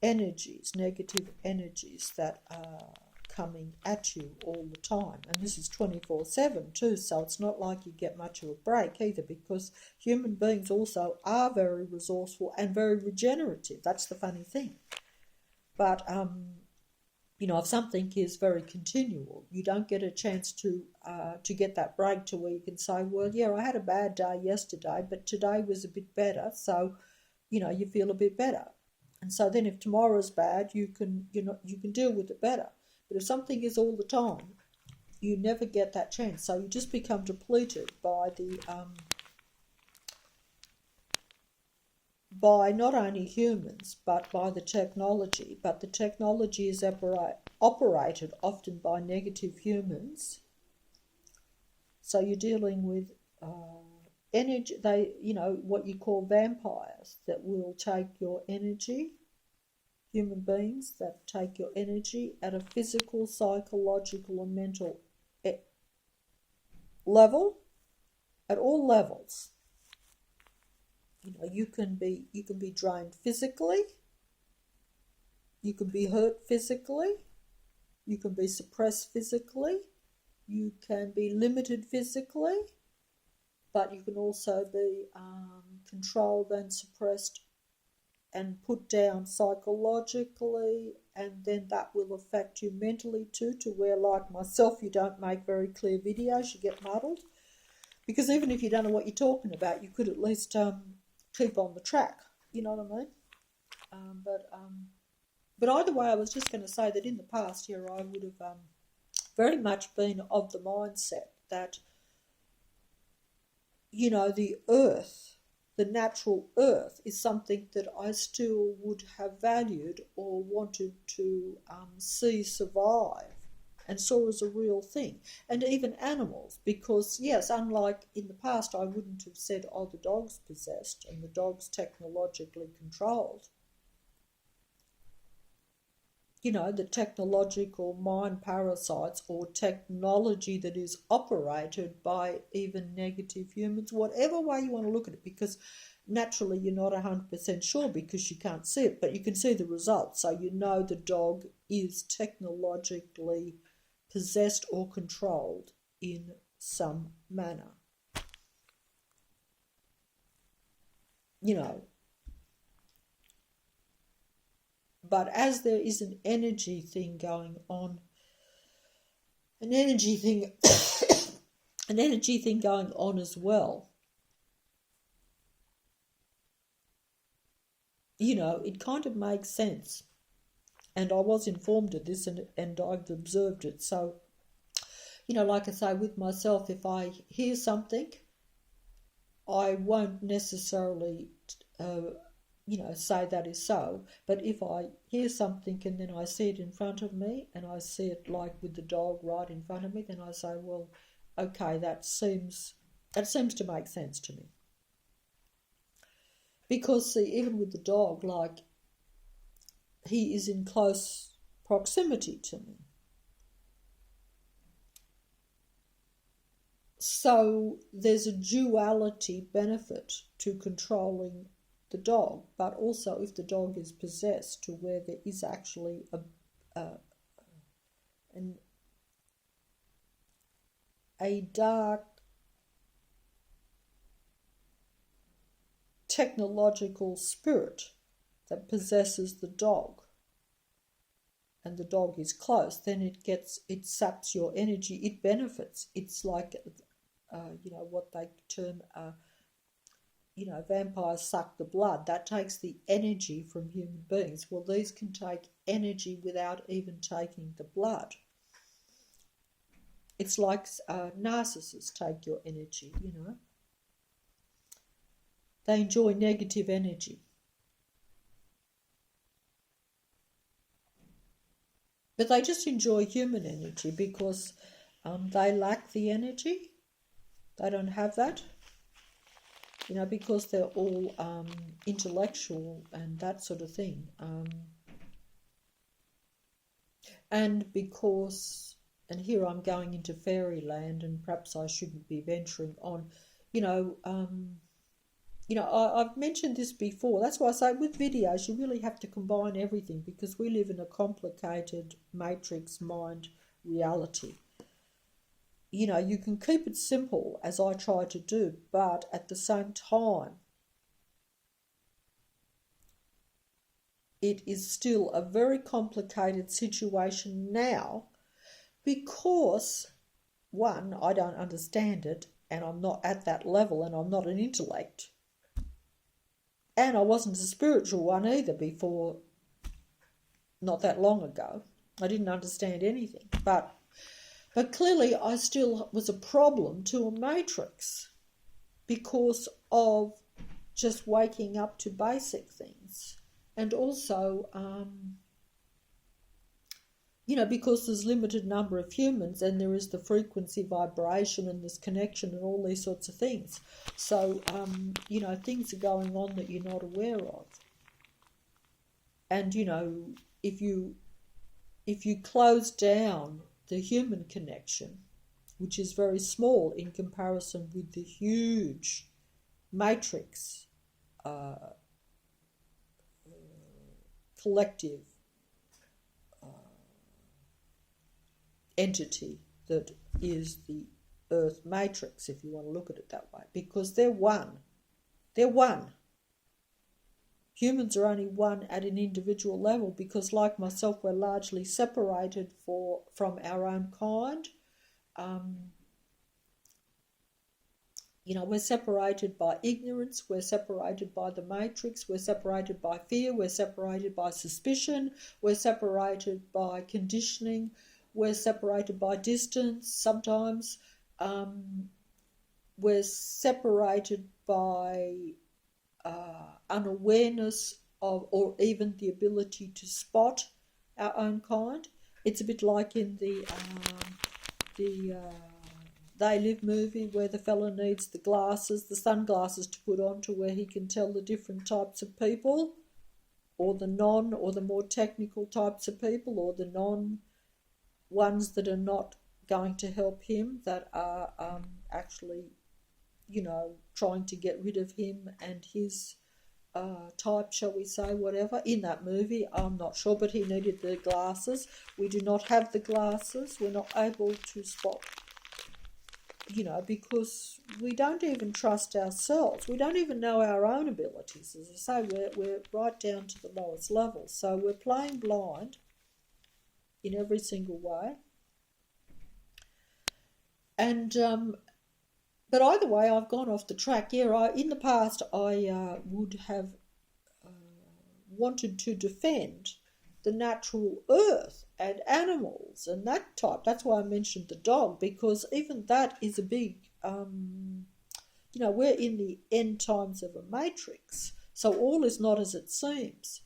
energies, negative energies that are coming at you all the time. And this is 24/7 too, so it's not like you get much of a break either, because human beings also are very resourceful and very regenerative. That's the funny thing. But if something is very continual, you don't get a chance to get that break to where you can say, well, yeah, I had a bad day yesterday, but today was a bit better, so you feel a bit better. And so then if tomorrow's bad, you can deal with it better. But if something is all the time, you never get that chance. So you just become depleted by by not only humans, but by the technology. But the technology is operated often by negative humans. So you're dealing with energy. What you call vampires, that will take your energy. Human beings that take your energy at a physical, psychological and mental level, at all levels. You can be drained physically, you can be hurt physically, you can be suppressed physically, you can be limited physically, but you can also be controlled and suppressed and put down psychologically, and then that will affect you mentally too, to where, like myself, you don't make very clear videos, you get muddled. Because even if you don't know what you're talking about, you could at least keep on the track, you know what I mean? But either way, I was just going to say that in the past year I would have very much been of the mindset that, the earth, the natural earth, is something that I still would have valued or wanted to see survive, and saw as a real thing. And even animals, because yes, unlike in the past, I wouldn't have said, oh, the dog's possessed and the dog's technologically controlled. the technological mind parasites or technology that is operated by even negative humans, whatever way you want to look at it, because naturally you're not 100% sure because you can't see it, but you can see the results. So the dog is technologically possessed or controlled in some manner. But as there is an energy thing going on, an energy thing going on as well, it kind of makes sense. And I was informed of this and I've observed it. So, like I say, with myself, if I hear something, I won't necessarily say that is so, but if I hear something and then I see it in front of me and I see it like with the dog right in front of me, then I say, well, okay, that seems to make sense to me. Because see, even with the dog, like, he is in close proximity to me. So there's a duality benefit to controlling the dog, but also if the dog is possessed, to where there is actually a dark technological spirit that possesses the dog, and the dog is close, then it saps your energy, it benefits. It's like what they term vampires suck the blood. That takes the energy from human beings. Well, these can take energy without even taking the blood. It's like narcissists take your energy, They enjoy negative energy. But they just enjoy human energy because they lack the energy. They don't have that. Because they're all intellectual and that sort of thing. And because, and here I'm going into fairyland and perhaps I shouldn't be venturing on, I've mentioned this before. That's why I say with videos, you really have to combine everything because we live in a complicated matrix mind reality. You can keep it simple, as I try to do, but at the same time, it is still a very complicated situation now because, one, I don't understand it and I'm not at that level and I'm not an intellect. And I wasn't a spiritual one either before not that long ago. I didn't understand anything, but clearly I still was a problem to a matrix because of just waking up to basic things. And also, because there's limited number of humans and there is the frequency vibration and this connection and all these sorts of things. So, things are going on that you're not aware of. And, if you close down the human connection, which is very small in comparison with the huge matrix collective entity that is the Earth matrix, if you want to look at it that way, because they're one. They're one. Humans are only one at an individual level because, like myself, we're largely separated from our own kind. We're separated by ignorance, we're separated by the matrix, we're separated by fear, we're separated by suspicion, we're separated by conditioning, we're separated by distance sometimes, we're separated by unawareness of, or even the ability to spot our own kind. It's a bit like in the They Live movie where the fella needs the sunglasses to put on to where he can tell the different types of people, or the non or the more technical types of people, or the non ones that are not going to help him, that are actually, trying to get rid of him and his type, shall we say, whatever, in that movie. I'm not sure, but he needed the glasses. We do not have the glasses. We're not able to spot, because we don't even trust ourselves. We don't even know our own abilities. As I say, we're right down to the lowest level. So we're playing blind in every single way. And but either way, I've gone off the track. Yeah, in the past, I would have wanted to defend the natural earth and animals and that type. That's why I mentioned the dog, because even that is a big, we're in the end times of a matrix. So all is not as it seems.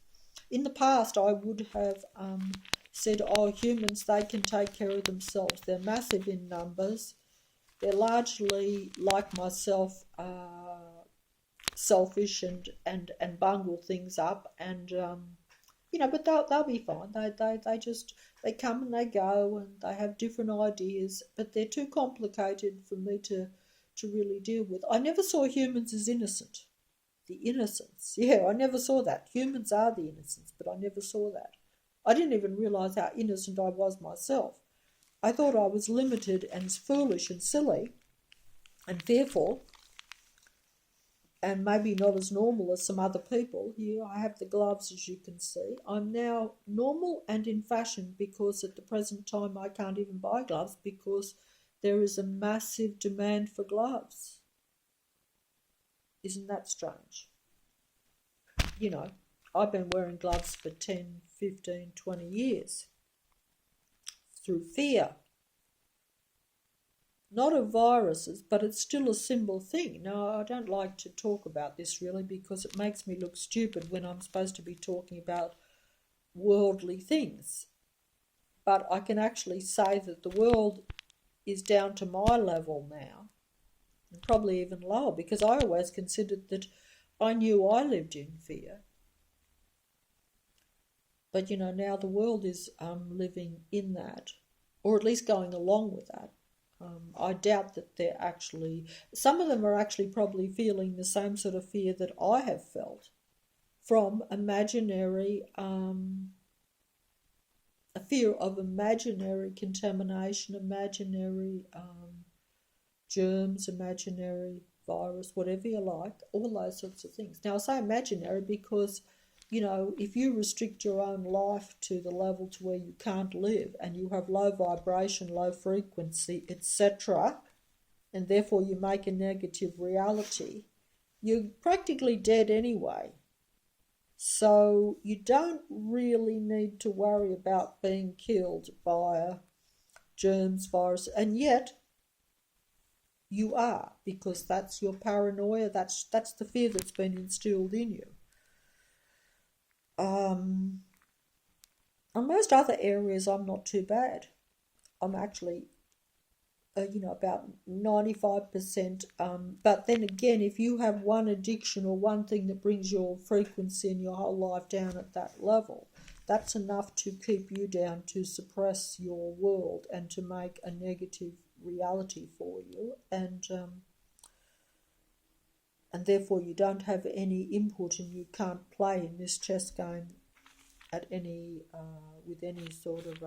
In the past, I would have said, oh, humans, they can take care of themselves. They're massive in numbers. They're largely, like myself, selfish and bungle things up, and but they'll be fine. They come and they go, and they have different ideas, but they're too complicated for me to really deal with. I never saw humans as innocent. The innocence, I never saw that. Humans are the innocents, but I never saw that. I didn't even realise how innocent I was myself. I thought I was limited and foolish and silly and fearful, and maybe not as normal as some other people. Here I have the gloves, as you can see. I'm now normal and in fashion, because at the present time I can't even buy gloves because there is a massive demand for gloves. Isn't that strange? I've been wearing gloves for 10, 15, 20 years through fear. Not of viruses, but it's still a symbol thing. Now, I don't like to talk about this really, because it makes me look stupid when I'm supposed to be talking about worldly things. But I can actually say that the world is down to my level now, and probably even lower, because I always considered that I knew I lived in fear. But, now the world is living in that, or at least going along with that. I doubt that they're actually, some of them are actually probably feeling the same sort of fear that I have felt from imaginary, a fear of imaginary contamination, imaginary germs, imaginary virus, whatever you like, all those sorts of things. Now, I say imaginary because, if you restrict your own life to the level to where you can't live, and you have low vibration, low frequency, etc., and therefore you make a negative reality, you're practically dead anyway. So you don't really need to worry about being killed by germs, virus, and yet you are, because that's your paranoia, that's the fear that's been instilled in you. On most other areas, I'm not too bad. I'm actually, about 95%. But then again, if you have one addiction or one thing that brings your frequency and your whole life down at that level, that's enough to keep you down, to suppress your world and to make a negative reality for you. And therefore you don't have any input, and you can't play in this chess game at any with any sort of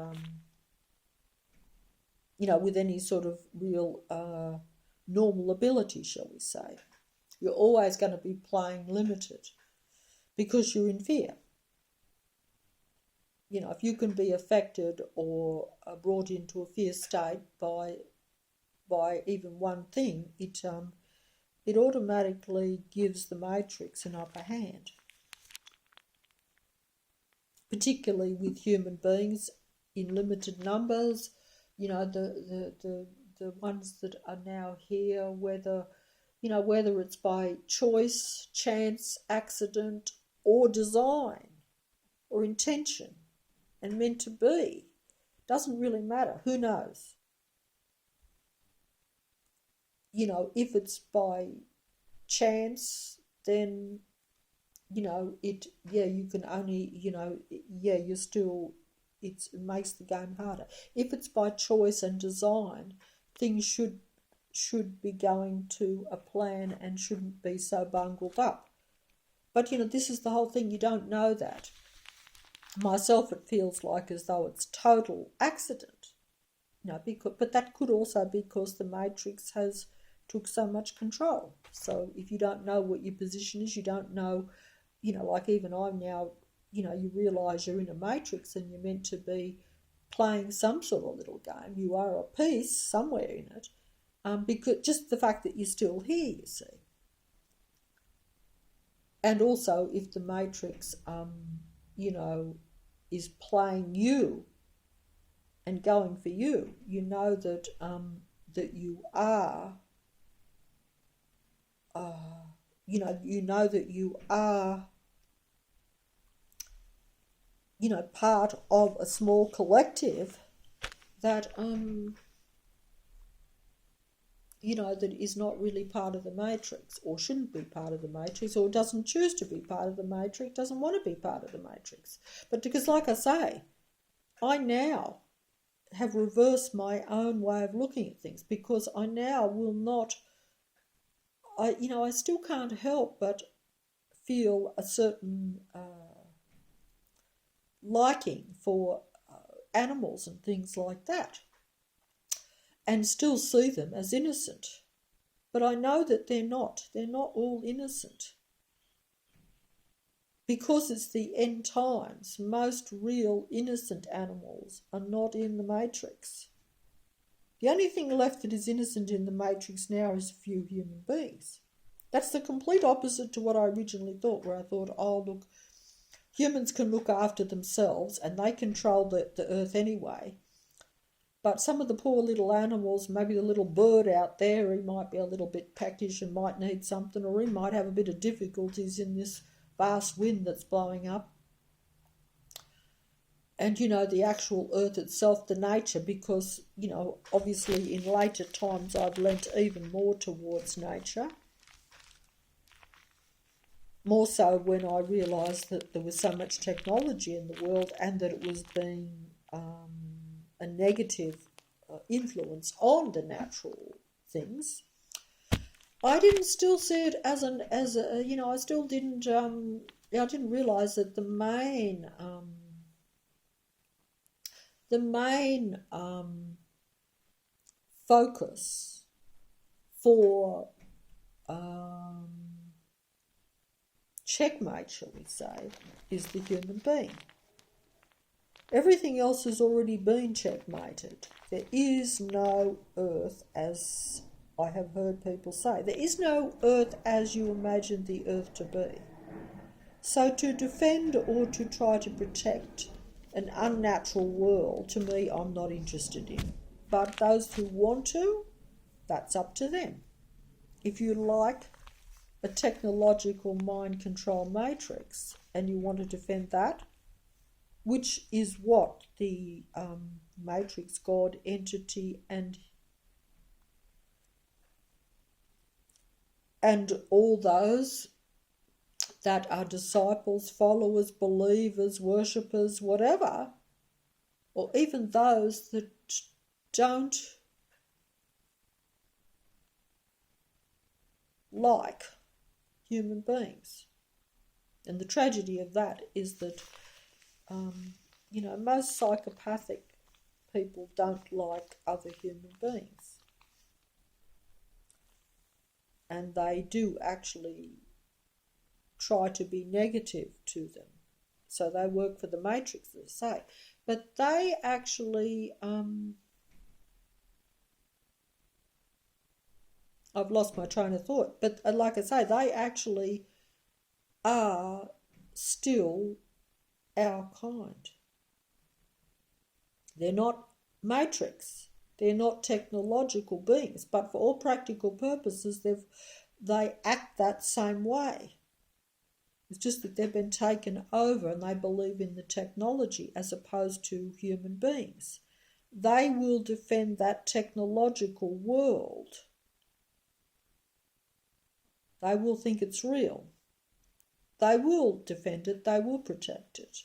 with any sort of real normal ability, shall we say. You're always going to be playing limited because you're in fear. If you can be affected or brought into a fear state by even one thing, it automatically gives the matrix an upper hand, particularly with human beings in limited numbers. The ones that are now here, whether it's by choice, chance, accident, or design, or intention, and meant to be, doesn't really matter. Who knows? If it's by chance, then you can only, you're still, it makes the game harder. If it's by choice and design, things should be going to a plan and shouldn't be so bungled up. But, this is the whole thing. You don't know that. Myself, it feels like as though it's total accident. But that could also be because the Matrix has took so much control. So if you don't know what your position is, you don't know, like even I'm now, you realise you're in a Matrix and you're meant to be playing some sort of little game. You are a piece somewhere in it, because just the fact that you're still here, you see. And also if the Matrix, is playing you and going for you, you know that that you are, that you are, part of a small collective that that is not really part of the Matrix, or shouldn't be part of the Matrix, or doesn't choose to be part of the Matrix, doesn't want to be part of the Matrix. But because, like I say, I now have reversed my own way of looking at things, because I now will not, I still can't help but feel a certain liking for animals and things like that, and still see them as innocent. But I know that they're not all innocent. Because it's the end times, most real innocent animals are not in the Matrix. The only thing left that is innocent in the Matrix now is a few human beings. That's the complete opposite to what I originally thought, where I thought, oh, look, humans can look after themselves and they control the earth anyway. But some of the poor little animals, maybe the little bird out there, he might be a little bit peckish and might need something, or he might have a bit of difficulties in this vast wind that's blowing up. And, the actual earth itself, the nature, because, obviously in later times I've lent even more towards nature. More so when I realised that there was so much technology in the world and that it was being a negative influence on the natural things. I didn't still see it as I still didn't, I didn't realise that the main focus for checkmate, shall we say, is the human being. Everything else has already been checkmated. There is no earth, as I have heard people say. There is no earth as you imagine the earth to be. So to defend or to try to protect an unnatural world, to me, I'm not interested in. But those who want to, that's up to them. If you like a technological mind control matrix and you want to defend that, which is what the matrix, God, entity, and all those that are disciples, followers, believers, worshippers, whatever, or even those that don't like human beings. And the tragedy of that is that most psychopathic people don't like other human beings. And they do actually try to be negative to them. So they work for the matrix, as I say. But they actually, I've lost my train of thought, but like I say, they actually are still our kind. They're not matrix, they're not technological beings, but for all practical purposes they act that same way. It's just that they've been taken over and they believe in the technology as opposed to human beings. They will defend that technological world. They will think it's real. they will defend it, they will protect it.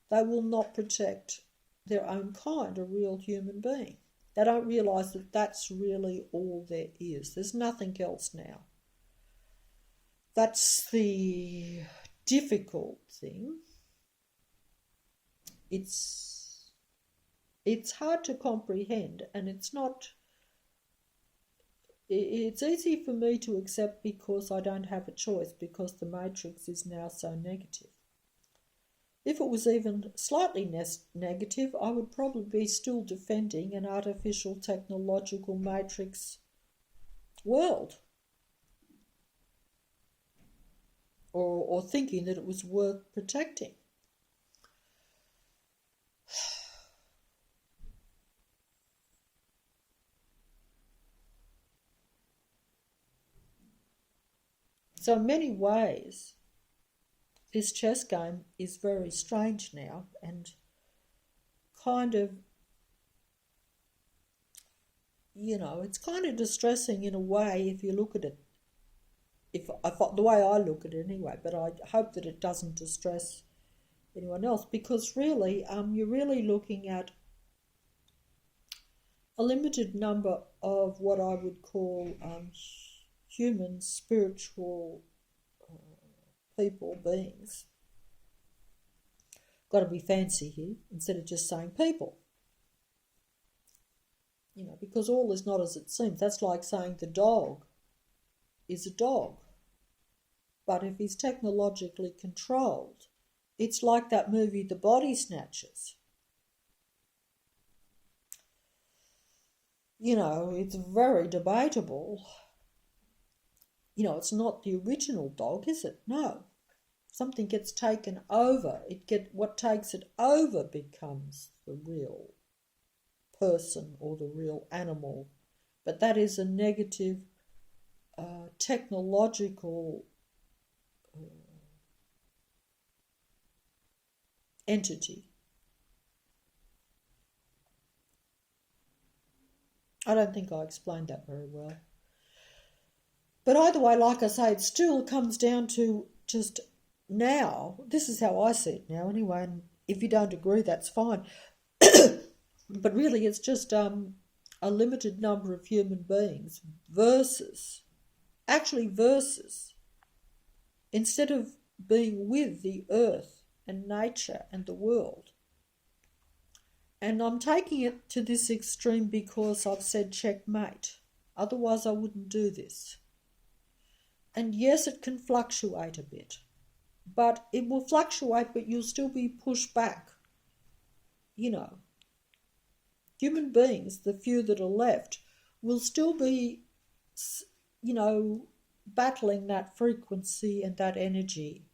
They will not protect their own kind, a real human being. They don't realise that that's really all there is. There's nothing else now. That's the difficult thing. It's hard to comprehend, and it's easy for me to accept because I don't have a choice, because the matrix is now so negative. If it was even slightly negative, I would probably be still defending an artificial technological matrix world, or thinking that it was worth protecting. So in many ways, this chess game is very strange now, and kind of, it's kind of distressing in a way if you look at it. The way I look at it anyway, but I hope that it doesn't distress anyone else, because really, you're really looking at a limited number of what I would call human, spiritual people, beings. Got to be fancy here instead of just saying people. Because all is not as it seems. That's like saying the dog is a dog. But if he's technologically controlled, it's like that movie, The Body Snatchers. It's very debatable. It's not the original dog, is it? No. Something gets taken over. What takes it over becomes the real person or the real animal. But that is a negative technological entity. I don't think I explained that very well. But either way, like I say, it still comes down to just now. This is how I see it now anyway, and if you don't agree, that's fine. But really, it's just a limited number of human beings versus, instead of being with the earth and nature and the world. And I'm taking it to this extreme because I've said checkmate. Otherwise, I wouldn't do this. And yes, it can fluctuate a bit. But it will fluctuate, but you'll still be pushed back. Human beings, the few that are left, will still be, battling that frequency and that energy.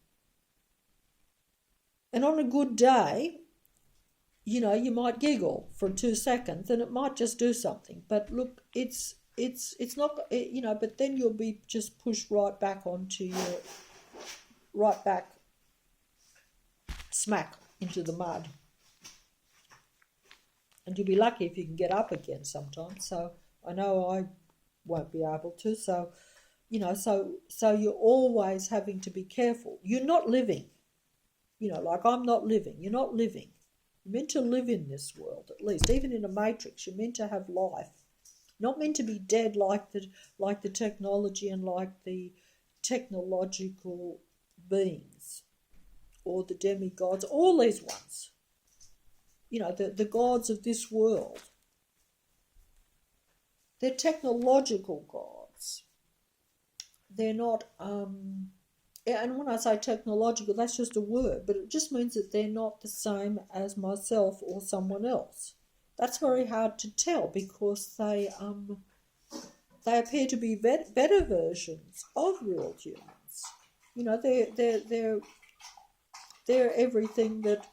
And on a good day, you might giggle for 2 seconds and it might just do something. But look, it's not, but then you'll be just pushed right back smack into the mud. And you'll be lucky if you can get up again sometimes. So I know I won't be able to. So, so you're always having to be careful. You're not living. Like I'm not living. You're not living. You're meant to live in this world, at least. Even in a matrix, you're meant to have life. Not meant to be dead like the technology and like the technological beings or the demigods, all these ones. The gods of this world. They're technological gods. They're not, and when I say technological, that's just a word, but it just means that they're not the same as myself or someone else. That's very hard to tell because they appear to be better versions of real humans. They're everything that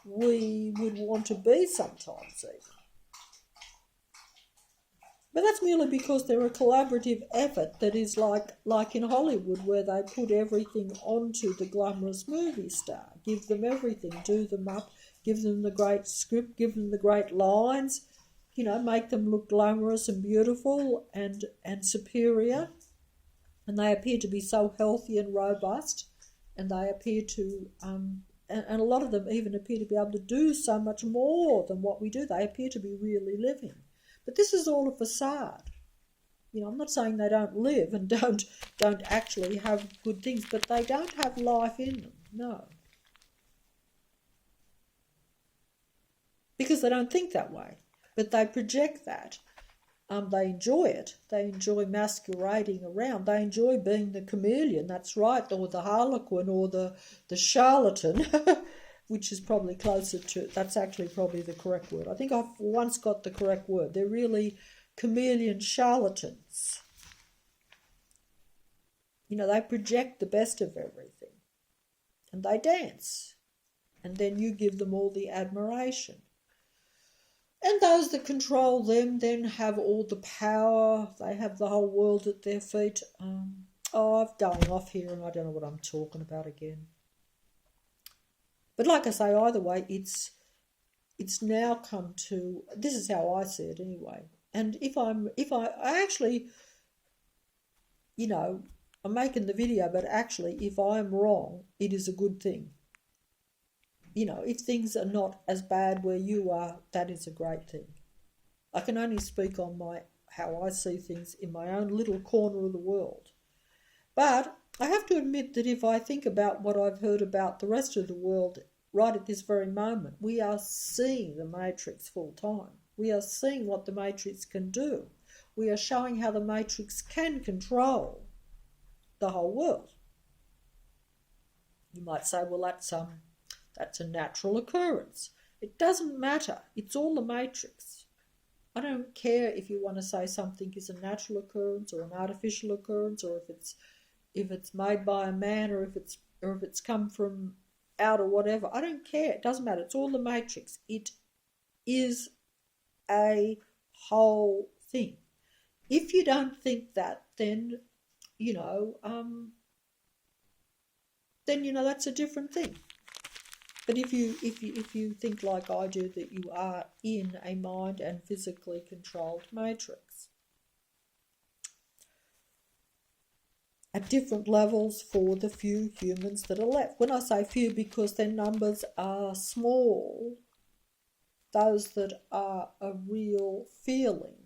we would want to be sometimes even. But that's merely because they're a collaborative effort that is like in Hollywood, where they put everything onto the glamorous movie star, give them everything, do them up, give them the great script, give them the great lines, make them look glamorous and beautiful and superior. And they appear to be so healthy and robust and they appear to, and a lot of them even appear to be able to do so much more than what we do. They appear to be really living. But this is all a facade. I'm not saying they don't live and don't actually have good things, but they don't have life in them, no. Because they don't think that way, but they project that. They enjoy it. They enjoy masquerading around. They enjoy being the chameleon, that's right, or the harlequin, or the charlatan, which is probably closer to, that's actually probably the correct word. I think I've once got the correct word. They're really chameleon charlatans. They project the best of everything. And they dance. And then you give them all the admiration. And those that control them then have all the power. They have the whole world at their feet. I'm going off here and I don't know what I'm talking about again. But like I say, either way, it's now come to, this is how I see it anyway. And if I actually, I'm making the video, but actually if I'm wrong, it is a good thing. If things are not as bad where you are, that is a great thing. I can only speak on how I see things in my own little corner of the world. But I have to admit that if I think about what I've heard about the rest of the world right at this very moment, we are seeing the Matrix full time. We are seeing what the Matrix can do. We are showing how the Matrix can control the whole world. You might say, well, that's a natural occurrence. It doesn't matter. It's all the Matrix. I don't care if you want to say something is a natural occurrence or an artificial occurrence, or if it's made by a man, or if it's come from out or whatever. I don't care. It doesn't matter. It's all the Matrix. It is a whole thing. If you don't think that, then that's a different thing. But if you think like I do, that you are in a mind and physically controlled matrix at different levels for the few humans that are left. When I say few, because their numbers are small, those that are a real feeling,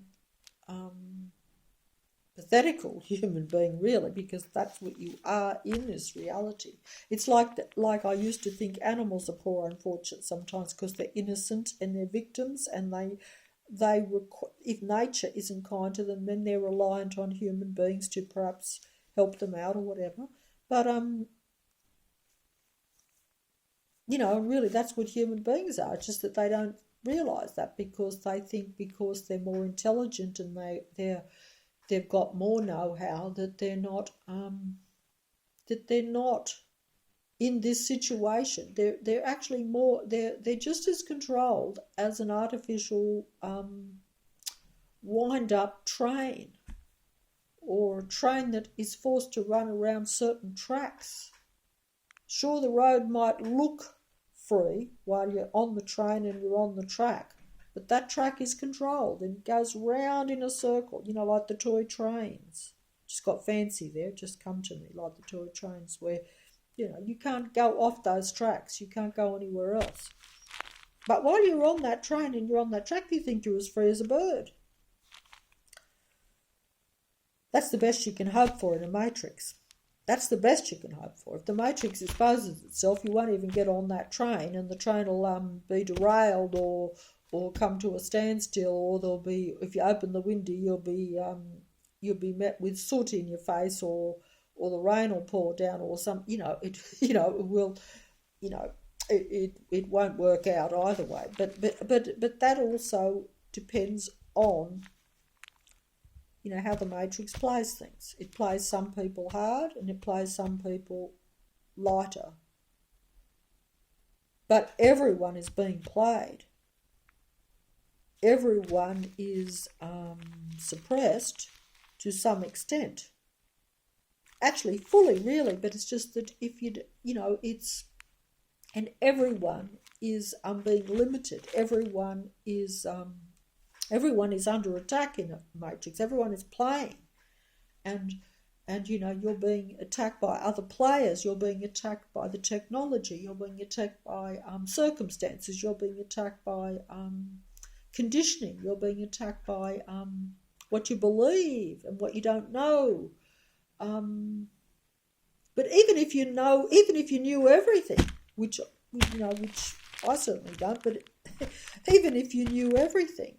pathetical human being, really, because that's what you are in this reality. It's like I used to think animals are poor unfortunate sometimes because they're innocent and they're victims, and if nature isn't kind to them, then they're reliant on human beings to perhaps help them out or whatever. But really that's what human beings are. It's just that they don't realise that, because they think because they're more intelligent and they've got more know-how, that they're not in this situation. They're actually more, they're just as controlled as an artificial wind-up train, or a train that is forced to run around certain tracks. Sure, the road might look free while you're on the train and you're on the track, but that track is controlled and goes round in a circle, like the toy trains. Just got fancy there, just come to me, like the toy trains where, you can't go off those tracks, you can't go anywhere else. But while you're on that train and you're on that track, you think you're as free as a bird. That's the best you can hope for in a matrix. That's the best you can hope for. If the matrix exposes itself, you won't even get on that train, and the train will be derailed or come to a standstill, or there'll be, if you open the window, you'll be met with soot in your face, or the rain will pour down, or it won't work out either way. But that also depends on how the matrix plays things. It plays some people hard and it plays some people lighter. But everyone is being played. Everyone is suppressed to some extent. Actually, fully, really, but it's just that if and everyone is being limited. Everyone is under attack in a matrix. Everyone is playing. And And, you're being attacked by other players, you're being attacked by the technology, you're being attacked by circumstances, you're being attacked by conditioning, you're being attacked by what you believe and what you don't know. But even if you knew everything, which I certainly don't, but even if you knew everything,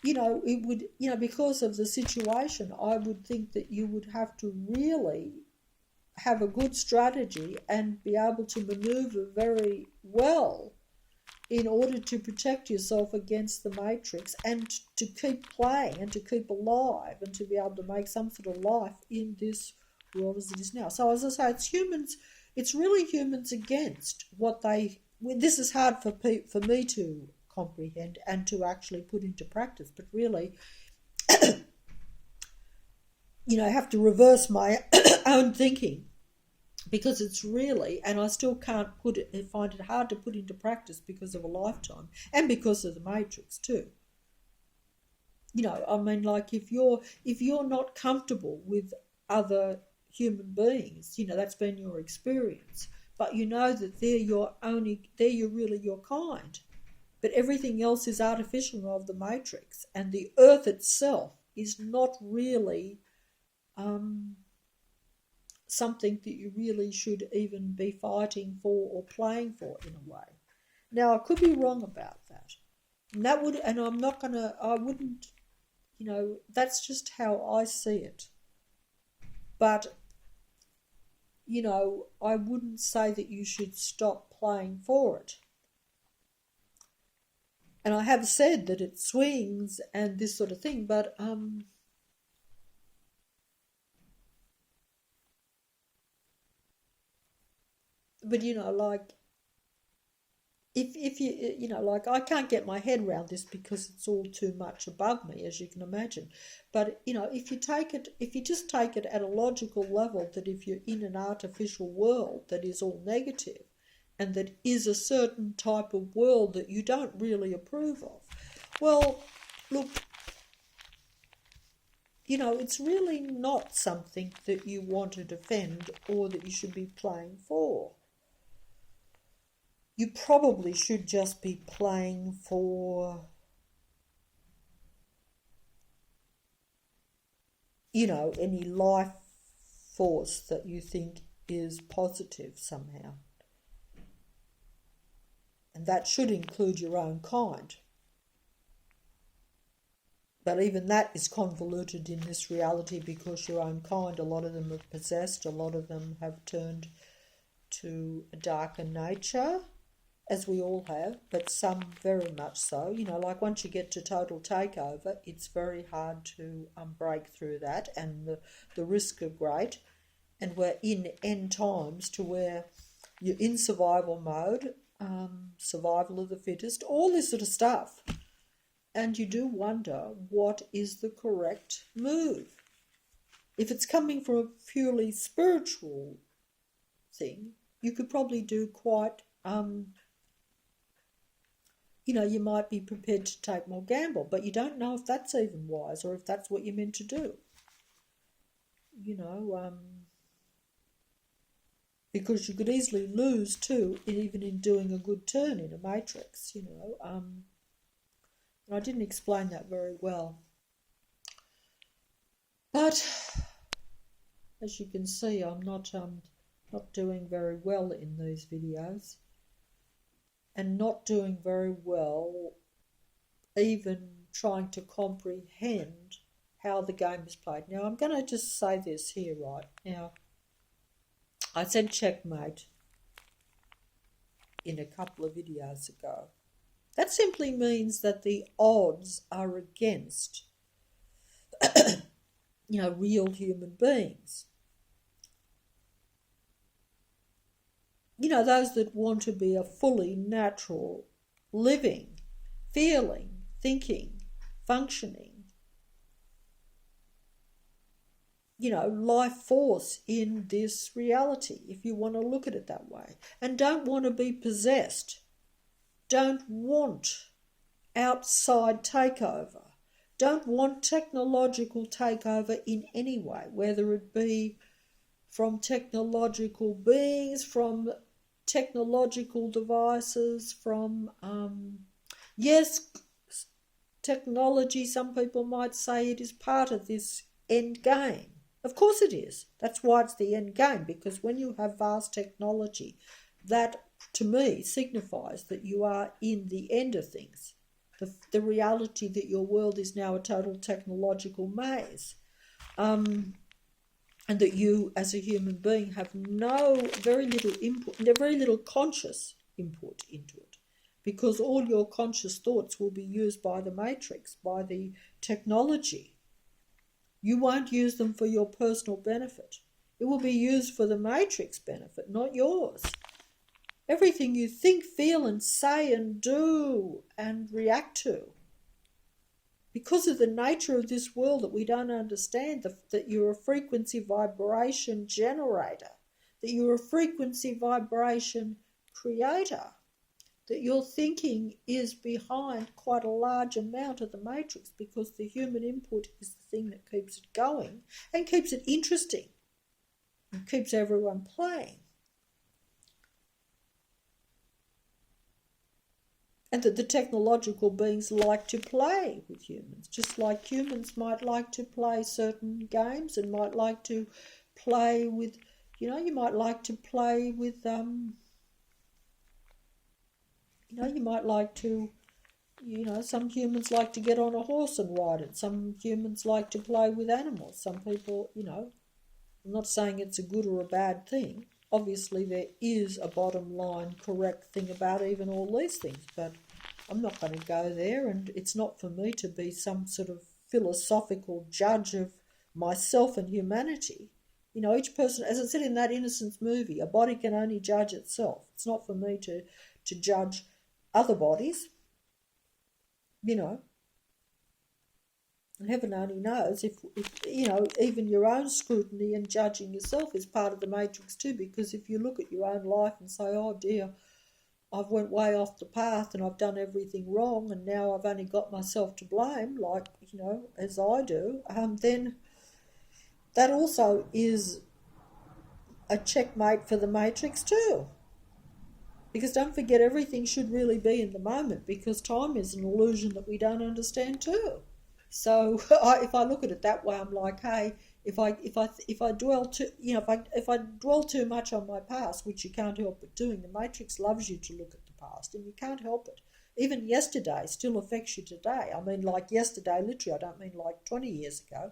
it would, because of the situation, I would think that you would have to really have a good strategy and be able to maneuver very well in order to protect yourself against the matrix and to keep playing and to keep alive and to be able to make some sort of life in this world as it is now. So as I say, it's really humans against what this is hard for me to comprehend and to actually put into practice, but really I have to reverse my own thinking, because it's really, and I still can't find it hard to put into practice because of a lifetime and because of the matrix too. Like if you're not comfortable with other human beings, that's been your experience, but that they're really your kind. But everything else is artificial of the matrix, and the earth itself is not really something that you really should even be fighting for or playing for in a way. Now, I could be wrong about that. That's just how I see it. But, I wouldn't say that you should stop playing for it. And I have said that it swings and this sort of thing, but like if you like, I can't get my head around this because it's all too much above me, as you can imagine. But if you just take it at a logical level, that if you're in an artificial world that is all negative, and that is a certain type of world that you don't really approve of, well, look, it's really not something that you want to defend or that you should be playing for. You probably should just be playing for, any life force that you think is positive somehow. And that should include your own kind. But even that is convoluted in this reality, because your own kind, a lot of them are possessed, a lot of them have turned to a darker nature, as we all have, but some very much so. Like once you get to total takeover, it's very hard to break through that, and the risks are great. And we're in end times to where you're in survival mode, survival of the fittest, all this sort of stuff. And you do wonder, what is the correct move? If it's coming from a purely spiritual thing, you could probably do quite, you might be prepared to take more gamble, but you don't know if that's even wise or if that's what you're meant to do. Because you could easily lose too, even in doing a good turn in a matrix, And I didn't explain that very well. But as you can see, I'm not doing very well in these videos, and not doing very well even trying to comprehend how the game is played. Now, I'm going to just say this here right now. I said checkmate in a couple of videos ago. That simply means that the odds are against, real human beings. Those that want to be a fully natural, living, feeling, thinking, functioning, life force in this reality, if you want to look at it that way, and don't want to be possessed, don't want outside takeover, don't want technological takeover in any way, whether it be from technological beings, from technological devices, from, yes, technology, some people might say it is part of this end game. Of course it is. That's why it's the end game, because when you have vast technology, that to me signifies that you are in the end of things. The reality that your world is now a total technological maze. And that you as a human being have very little input, very little conscious input into it, because all your conscious thoughts will be used by the matrix, by the technology. You won't use them for your personal benefit. It will be used for the matrix benefit, not yours. Everything you think, feel and say and do and react to, because of the nature of this world that we don't understand, that you're a frequency vibration generator, that you're a frequency vibration creator, that your thinking is behind quite a large amount of the matrix, because the human input is the thing that keeps it going and keeps it interesting and keeps everyone playing. And that the technological beings like to play with humans, just like humans might like to play certain games and might like to play with, you might like to play with, you might like to, some humans like to get on a horse and ride it. Some humans like to play with animals. Some people, I'm not saying it's a good or a bad thing. Obviously, there is a bottom line correct thing about even all these things, but I'm not going to go there, and it's not for me to be some sort of philosophical judge of myself and humanity. Each person, as I said in that Innocence movie, a body can only judge itself. It's not for me to judge other bodies, And heaven only knows if even your own scrutiny and judging yourself is part of the matrix too, because if you look at your own life and say, oh dear, I've went way off the path and I've done everything wrong and now I've only got myself to blame, like, as I do, then that also is a checkmate for the matrix too. Because don't forget, everything should really be in the moment, because time is an illusion that we don't understand too. So if I look at it that way, I'm like, hey, if I dwell too much on my past, which you can't help but doing, the matrix loves you to look at the past, and you can't help it. Even yesterday still affects you today. I mean, like yesterday, literally. I don't mean like 20 years ago,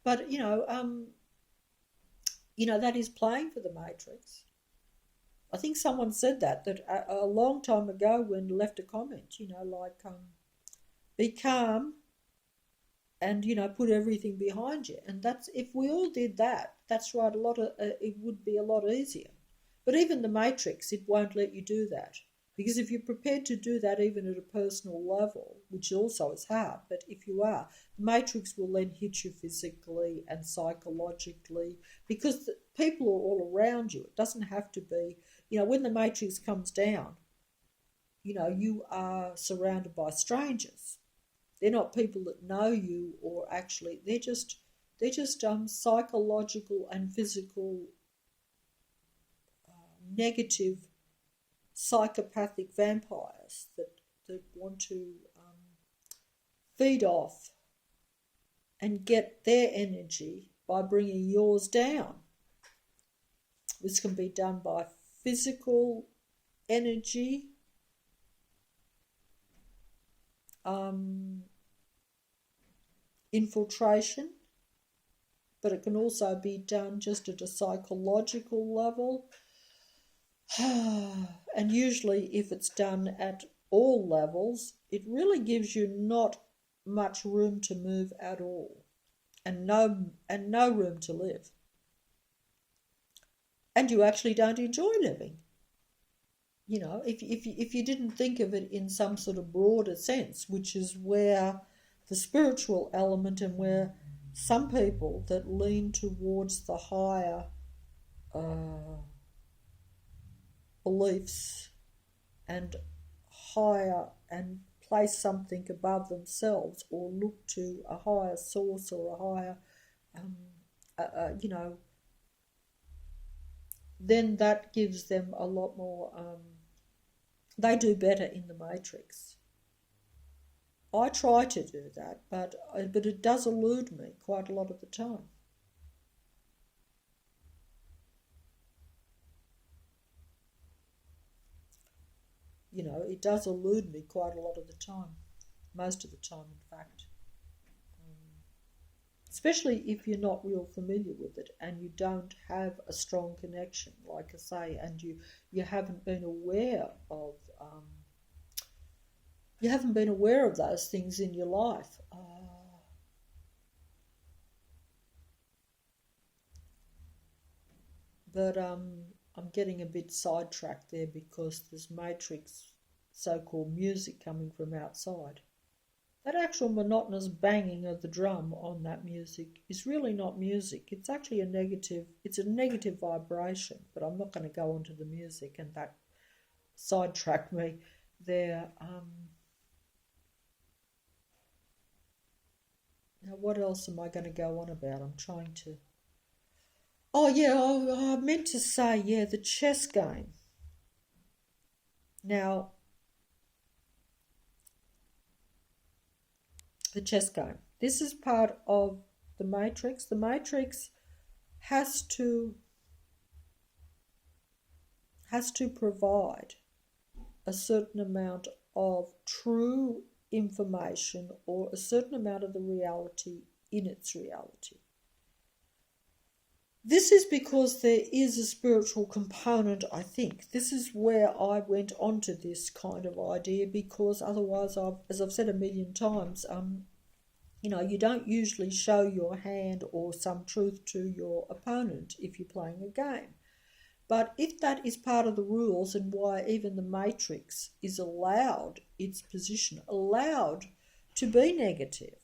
but that is playing for the matrix. I think someone said that a long time ago when left a comment. Be calm. And put everything behind you, and that's, if we all did that, that's right. It would be a lot easier. But even the matrix, it won't let you do that, because if you're prepared to do that, even at a personal level, which also is hard, but if you are, the matrix will then hit you physically and psychologically, because the people are all around you. It doesn't have to be, when the matrix comes down, you are surrounded by strangers. They're not people that know you, or actually, they're just psychological and physical, negative, psychopathic vampires that want to feed off and get their energy by bringing yours down. This can be done by physical energy, infiltration, but it can also be done just at a psychological level. And usually, if it's done at all levels, it really gives you not much room to move at all, and no room to live. And you actually don't enjoy living. If you didn't think of it in some sort of broader sense, which is where the spiritual element, and where some people that lean towards the higher beliefs and higher and place something above themselves or look to a higher source or a higher, you know, then that gives them a lot more, they do better in the matrix. I try to do that, but it does elude me quite a lot of the time. You know, it does elude me quite a lot of the time, most of the time, in fact. Especially if you're not real familiar with it and you don't have a strong connection, like I say, and you haven't been aware of those things in your life. But I'm getting a bit sidetracked there because there's matrix, so-called music coming from outside. That actual monotonous banging of the drum on that music is really not music. It's actually a negative vibration, but I'm not going to go on to the music and that sidetracked me there. Now, what else am I going to go on about? I'm trying to... Oh, yeah, I meant to say, yeah, the chess game. Now, the chess game. This is part of the matrix. The matrix has to provide a certain amount of true information or a certain amount of the reality in its reality. This is because there is a spiritual component, I think. This is where I went on to this kind of idea, because otherwise, as I've said a million times, you know, you don't usually show your hand or some truth to your opponent if you're playing a game. But if that is part of the rules, and why even the matrix is allowed, its position allowed to be negative,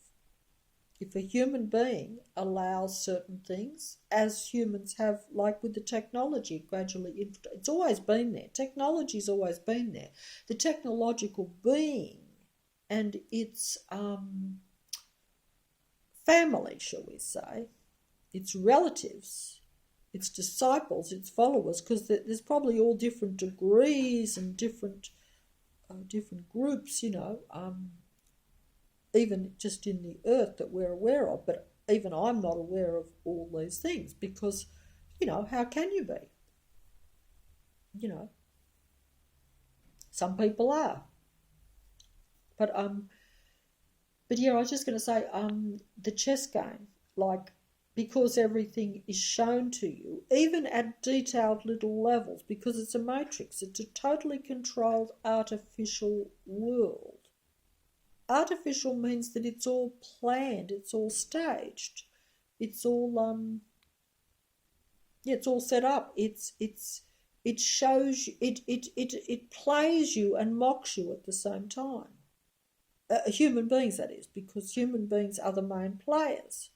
if a human being allows certain things, as humans have, like with the technology, gradually, it's always been there. Technology's always been there. The technological being and its family, shall we say, its relatives, its disciples, its followers, because there's probably all different degrees and different groups, you know, even just in the earth that we're aware of. But even I'm not aware of all these things because, you know, how can you be? You know, some people are. But yeah, I was just going to say, the chess game, like, because everything is shown to you, even at detailed little levels, because it's a matrix, it's a totally controlled artificial world. Artificial means that it's all planned, it's all staged, it's all it's all set up. It shows you, it plays you and mocks you at the same time. Human beings, that is, because human beings are the main players.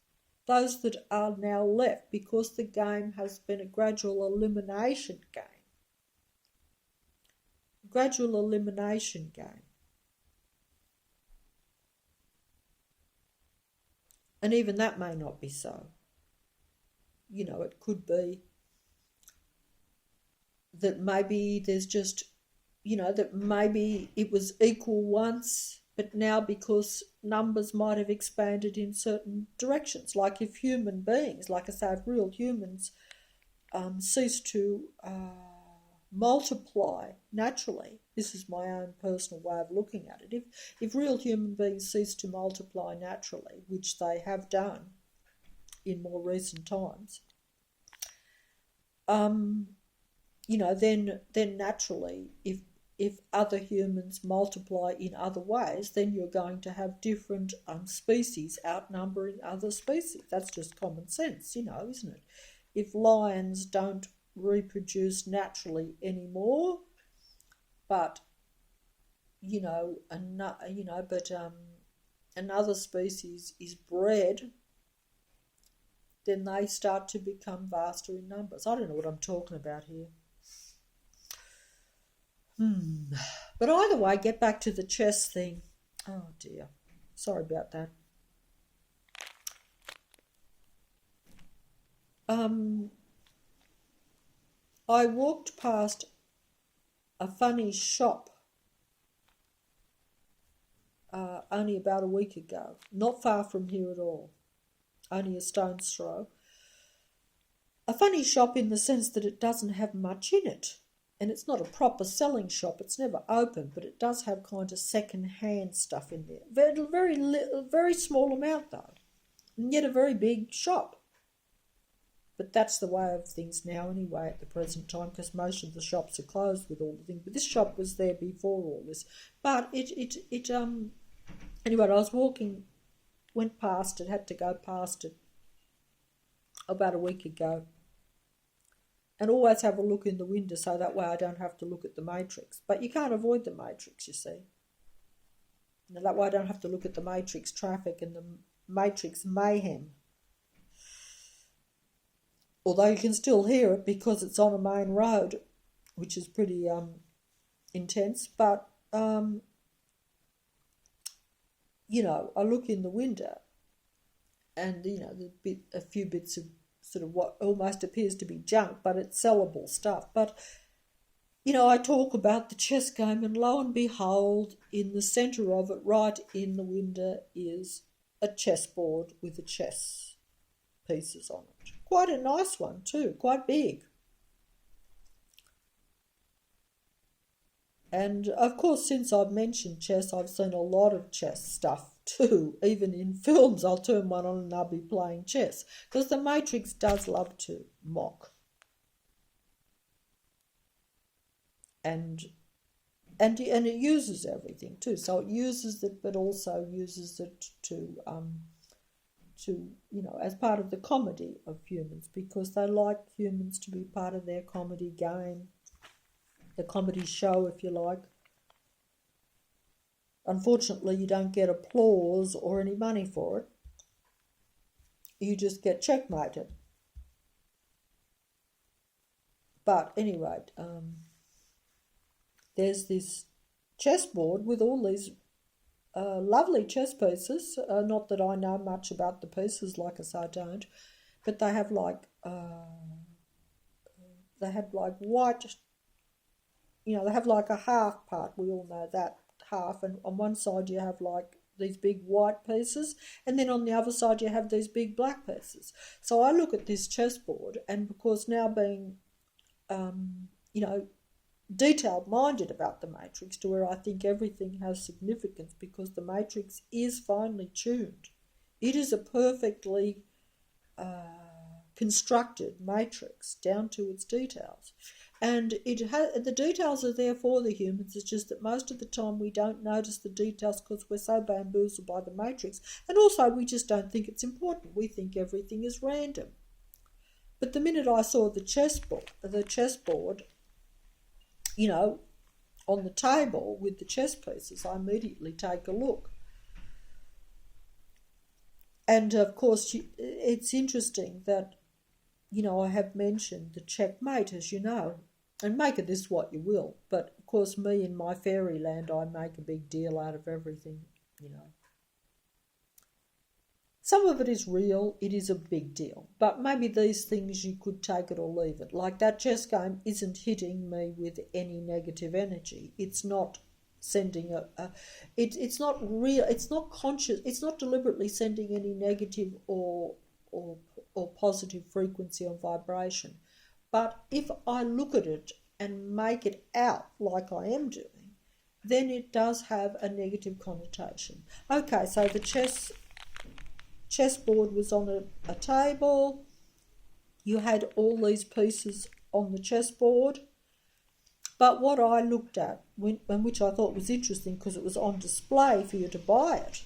Those that are now left, because the game has been a gradual elimination game. Gradual elimination game. And even that may not be so. You know, it could be that maybe there's just, you know, that maybe it was equal once, but now because numbers might have expanded in certain directions. Like if human beings, like I say, if real humans cease to multiply naturally, this is my own personal way of looking at it, if real human beings cease to multiply naturally, which they have done in more recent times, you know, then naturally, if other humans multiply in other ways, then you're going to have different species outnumbering other species. That's just common sense, you know, isn't it? If lions don't reproduce naturally anymore, but another species is bred, then they start to become vaster in numbers. I don't know what I'm talking about here. But either way, get back to the chess thing. Oh dear. Sorry about that. I walked past a funny shop only about a week ago, not far from here at all, only a stone's throw. A funny shop in the sense that it doesn't have much in it. And it's not a proper selling shop, it's never open, but it does have kind of second-hand stuff in there. Very little, very small amount though, and yet a very big shop. But that's the way of things now anyway at the present time, because most of the shops are closed with all the things. But this shop was there before all this. But anyway, I was went past it, had to go past it about a week ago. And always have a look in the window so that way I don't have to look at the matrix. But you can't avoid the matrix, you see. And that way I don't have to look at the matrix traffic and the matrix mayhem. Although you can still hear it because it's on a main road, which is pretty intense. But, I look in the window and, a few bits of sort of what almost appears to be junk, but it's sellable stuff. But, I talk about the chess game, and lo and behold, in the centre of it, right in the window, is a chessboard with the chess pieces on it. Quite a nice one too, quite big. And of course, since I've mentioned chess, I've seen a lot of chess stuff too. Even in films, I'll turn one on and I'll be playing chess, because the Matrix does love to mock. And it uses everything too. So it uses it, but also uses it to as part of the comedy of humans, because they like humans to be part of their comedy game, the comedy show, if you like. Unfortunately, you don't get applause or any money for it. You just get checkmated. But anyway, there's this chessboard with all these lovely chess pieces. Not that I know much about the pieces, like I say, I don't. But they have white. They have like a half part. We all know that half, and on one side you have like these big white pieces, and then on the other side you have these big black pieces. So I look at this chessboard, and because now being, detailed-minded about the Matrix, to where I think everything has significance, because the Matrix is finely tuned. It is a perfectly constructed matrix down to its details. And the details are there for the humans. It's just that most of the time we don't notice the details because we're so bamboozled by the matrix. And also we just don't think it's important. We think everything is random. But the minute I saw the chessboard, on the table with the chess pieces, I immediately take a look. And of course, it's interesting that, I have mentioned the checkmate, as you know, and make of this what you will. But of course, me in my fairyland, I make a big deal out of everything, Some of it is real, it is a big deal. But maybe these things you could take it or leave it. Like that chess game isn't hitting me with any negative energy. It's not sending it's not real, it's not conscious, it's not deliberately sending any negative or positive frequency or vibration. But if I look at it and make it out like I am doing, then it does have a negative connotation. Okay, so the chessboard was on a table. You had all these pieces on the chessboard. But what I looked at, and which I thought was interesting because it was on display for you to buy it,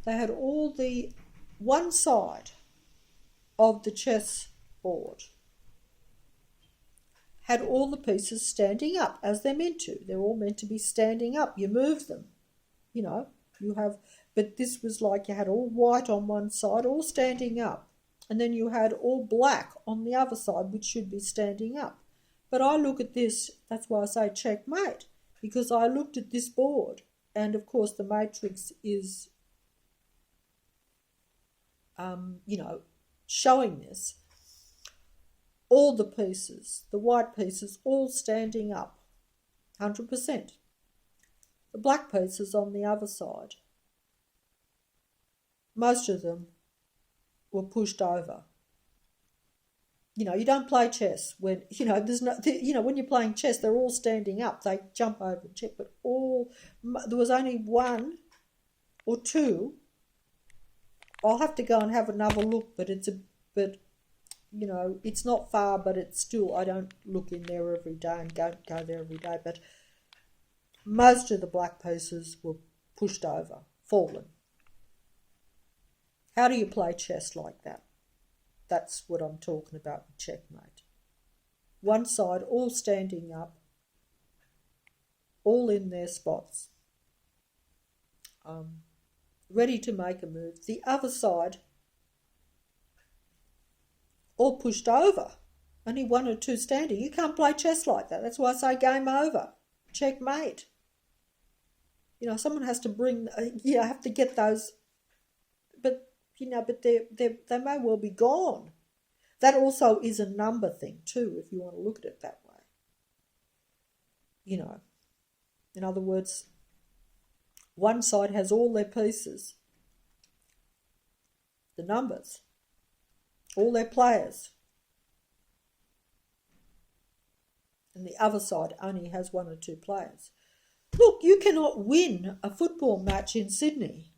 they had all the one side of the chessboard had all the pieces standing up, as they're meant to. They're all meant to be standing up. You move them, but this was like you had all white on one side, all standing up, and then you had all black on the other side, which should be standing up. But I look at this, that's why I say checkmate, because I looked at this board And of course the matrix is, showing this. All the pieces, the white pieces, all standing up, 100%. The black pieces on the other side, most of them were pushed over. You don't play chess when, there's no, when you're playing chess, they're all standing up. They jump over and check, but there was only one or two. I'll have to go and have another look, but it's not far, but it's still, I don't look in there every day and go there every day, but most of the black pieces were pushed over, fallen. How do you play chess like that? That's what I'm talking about with checkmate. One side all standing up, all in their spots, ready to make a move. The other side all pushed over, only one or two standing. You can't play chess like that. That's why I say game over, checkmate. Someone has to bring, have to get those, but they may well be gone. That also is a number thing too, if you want to look at it that way. In other words, one side has all their pieces, the numbers, all their players, and the other side only has one or two players. Look, you cannot win a football match in Sydney.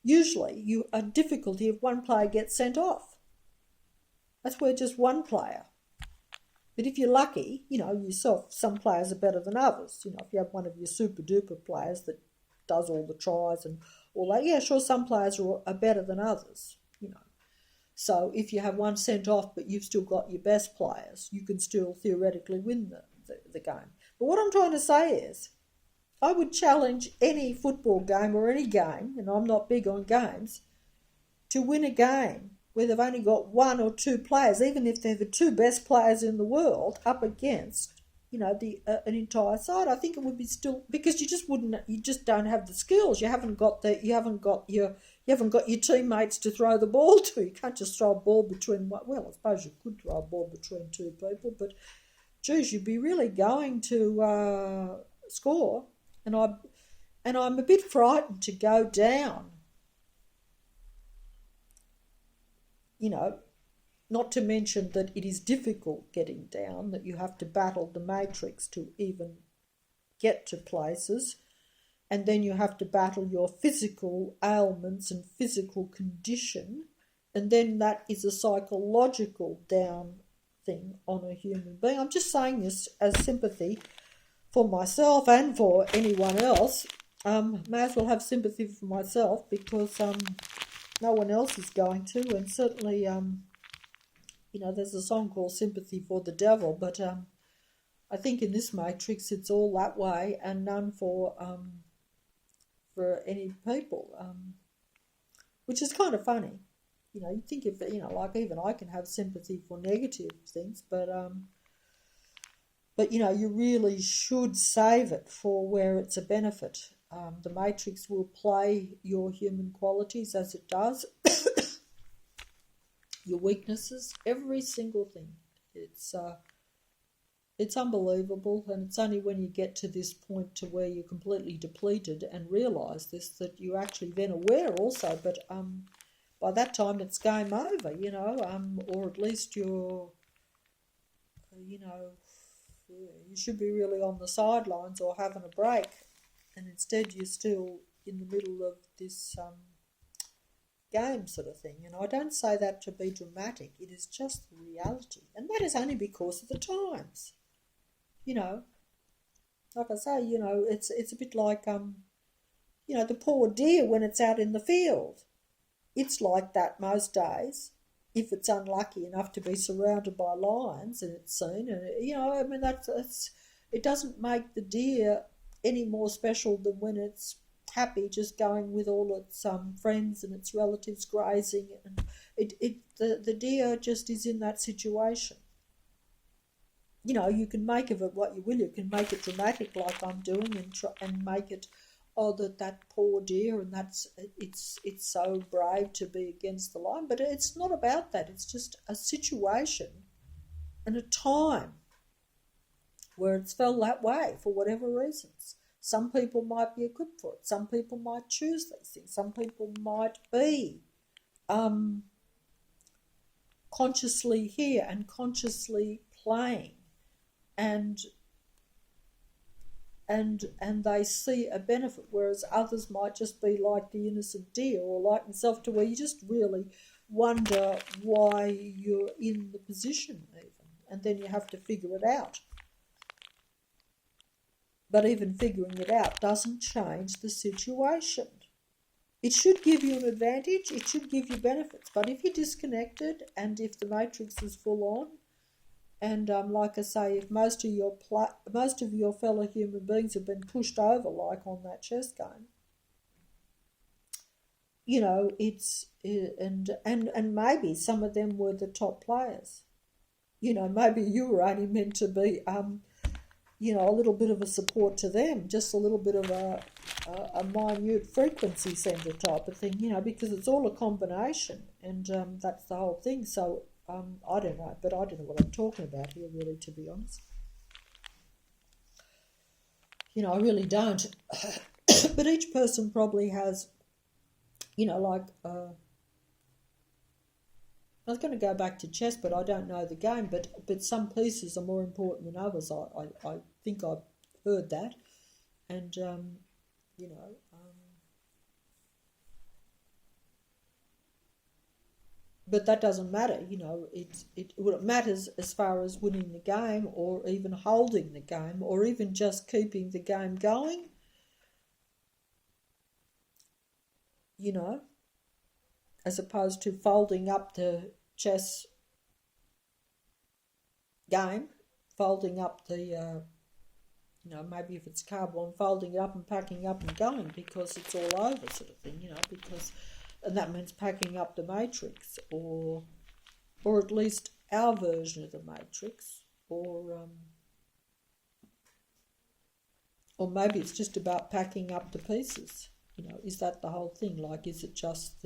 Usually you a difficulty if one player gets sent off. That's where just one player. But if you're lucky, some players are better than others. If you have one of your super duper players that does all the tries and all that, yeah, sure, some players are better than others, So if you have one sent off but you've still got your best players, you can still theoretically win the game. But what I'm trying to say is, I would challenge any football game or any game, and I'm not big on games, to win a game where they've only got one or two players, even if they're the two best players in the world, up against, an entire side. I think it would be still, because you just don't have the skills. You haven't got your teammates to throw the ball to. You can't just throw a ball between, well, I suppose you could throw a ball between two people, but geez, you'd be really going to score. And I'm a bit frightened to go down. Not to mention that it is difficult getting down, that you have to battle the matrix to even get to places, and then you have to battle your physical ailments and physical condition, and then that is a psychological down thing on a human being. I'm just saying this as sympathy for myself and for anyone else. May as well have sympathy for myself, because no one else is going to, and certainly there's a song called Sympathy for the Devil, but I think in this matrix it's all that way and none for any people, which is kind of funny. You think if like even I can have sympathy for negative things, but you really should save it for where it's a benefit. The matrix will play your human qualities as it does, your weaknesses, every single thing. It's unbelievable, and it's only when you get to this point to where you're completely depleted and realise this that you're actually then aware also. But by that time it's game over, or at least you're, you should be really on the sidelines or having a break, and instead you're still in the middle of this game sort of thing. And I don't say that to be dramatic, it is just the reality, and that is only because of the times. Like I say, it's a bit like the poor deer when it's out in the field. It's like that most days, if it's unlucky enough to be surrounded by lions and it's seen, and that's it doesn't make the deer any more special than when it's happy just going with all its friends and its relatives grazing, and the deer just is in that situation. You can make of it what you will. You can make it dramatic like I'm doing and make it oh, that poor dear, and it's so brave to be against the line. But it's not about that. It's just a situation and a time where it's felt that way for whatever reasons. Some people might be equipped for it. Some people might choose these things. Some people might be consciously here and consciously playing, and they see a benefit, whereas others might just be like the innocent deer, or like myself, to where you just really wonder why you're in the position even, and then you have to figure it out. But even figuring it out doesn't change the situation. It should give you an advantage, it should give you benefits, but if you're disconnected and if the matrix is full on, and like I say, if most of your fellow human beings have been pushed over, like on that chess game, you know, it's and maybe some of them were the top players. You know, maybe you were only meant to be, you know, a little bit of a support to them, just a little bit of a minute frequency center type of thing, you know, because it's all a combination, and that's the whole thing. So I don't know, but I don't know what I'm talking about here, really, to be honest. You know, I really don't. But each person probably has, you know, like, I was going to go back to chess, but I don't know the game, but some pieces are more important than others. I think I've heard that. And, you know, but that doesn't matter, you know. It matters as far as winning the game, or even holding the game, or even just keeping the game going, you know, as opposed to folding up the chess game, folding up the, you know, maybe if it's card one, folding it up and packing up and going because it's all over, sort of thing, you know, because, and that means packing up the matrix, or at least our version of the matrix, or maybe it's just about packing up the pieces, you know. Is that the whole thing? Like, is it just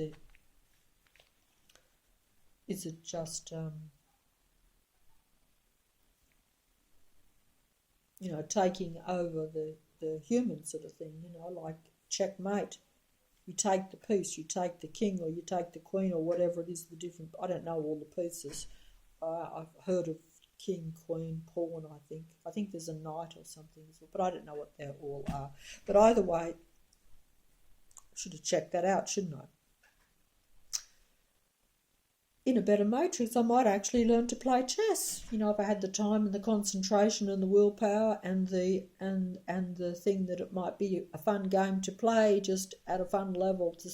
you know, taking over the human sort of thing, you know, like checkmate. You take the piece, you take the king, or you take the queen, or whatever it is, the different, I don't know all the pieces. I've heard of king, queen, pawn, I think. I think there's a knight or something as well, but I don't know what they all are. But either way, I should have checked that out, shouldn't I? In a better matrix, I might actually learn to play chess. You know, if I had the time and the concentration and the willpower and the thing that it might be a fun game to play, just at a fun level, to,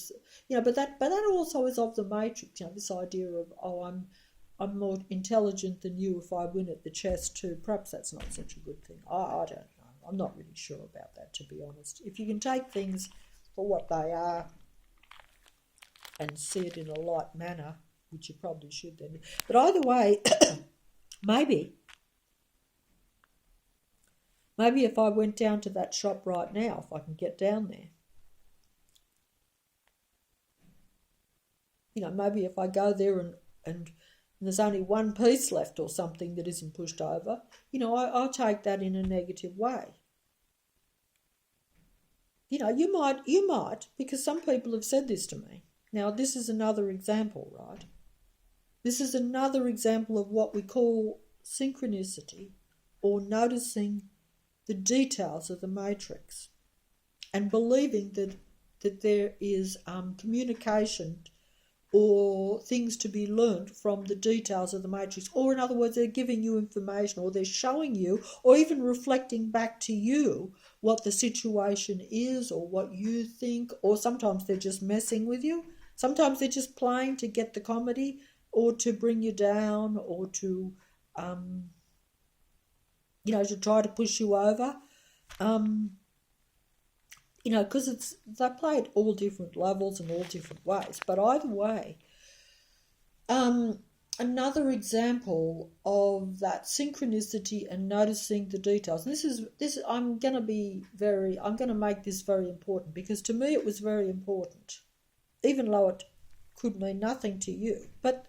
you know. But that also is of the matrix. You know, this idea of, oh, I'm more intelligent than you if I win at the chess too. Perhaps that's not such a good thing. I don't know. I'm not really sure about that, to be honest. If you can take things for what they are and see it in a light manner, which you probably should then. But either way, maybe if I went down to that shop right now, if I can get down there, you know, maybe if I go there and there's only one piece left or something that isn't pushed over, you know, I'll take that in a negative way. You know, you might, because some people have said this to me. Now, this is another example, right? This is another example of what we call synchronicity, or noticing the details of the matrix and believing that there is communication or things to be learnt from the details of the matrix. Or in other words, they're giving you information, or they're showing you, or even reflecting back to you what the situation is, or what you think. Or sometimes they're just messing with you. Sometimes they're just playing to get the comedy, or to bring you down, or to, you know, to try to push you over. You know, because they play at all different levels and all different ways. But either way, another example of that synchronicity and noticing the details. And this I'm going to make this very important, because to me it was very important, even though it could mean nothing to you. But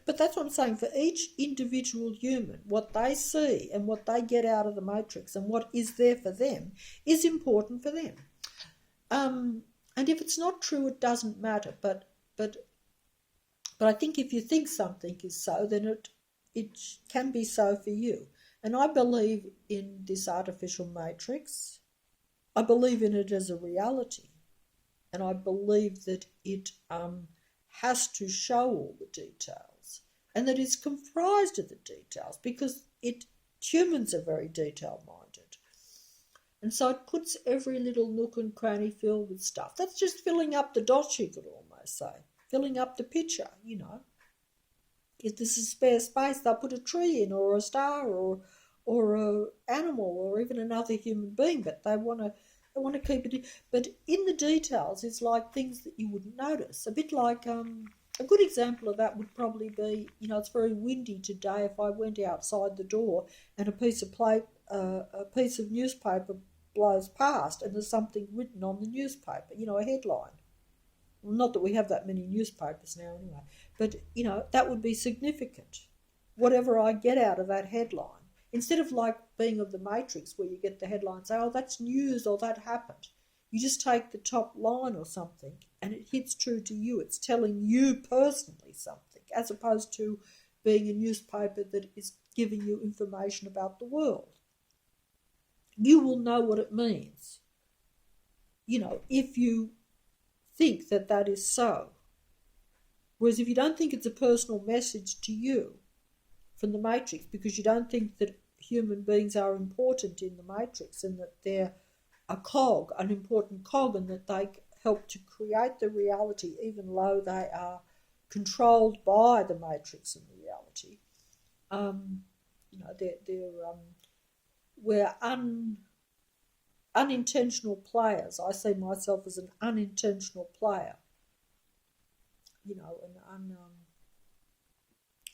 that's what I'm saying. For each individual human, what they see and what they get out of the matrix and what is there for them is important for them. And if it's not true, it doesn't matter. But I think if you think something is so, then it can be so for you. And I believe in this artificial matrix. I believe in it as a reality. And I believe that it has to show all the details, and that it's comprised of the details, because humans are very detail-minded. And so it puts every little nook and cranny filled with stuff. That's just filling up the dots, you could almost say. Filling up the picture, If there's a spare space, they'll put a tree in, or a star, or an animal, or even another human being, but they want to keep it in. But in the details, it's like things that you wouldn't notice. A bit like a good example of that would probably be, it's very windy today. If I went outside the door and a piece of newspaper blows past, and there's something written on the newspaper, a headline. Well, not that we have that many newspapers now anyway, but, that would be significant. Whatever I get out of that headline, instead of like being of the Matrix where you get the headline, say, oh, that's news or that happened. You just take the top line or something and it hits true to you. It's telling you personally something, as opposed to being a newspaper that is giving you information about the world. You will know what it means, if you think that is so. Whereas if you don't think it's a personal message to you from the Matrix, because you don't think that human beings are important in the Matrix and that they're an important cog, and that they help to create the reality even though they are controlled by the Matrix and the reality, we're unintentional players. I see myself as an unintentional player, an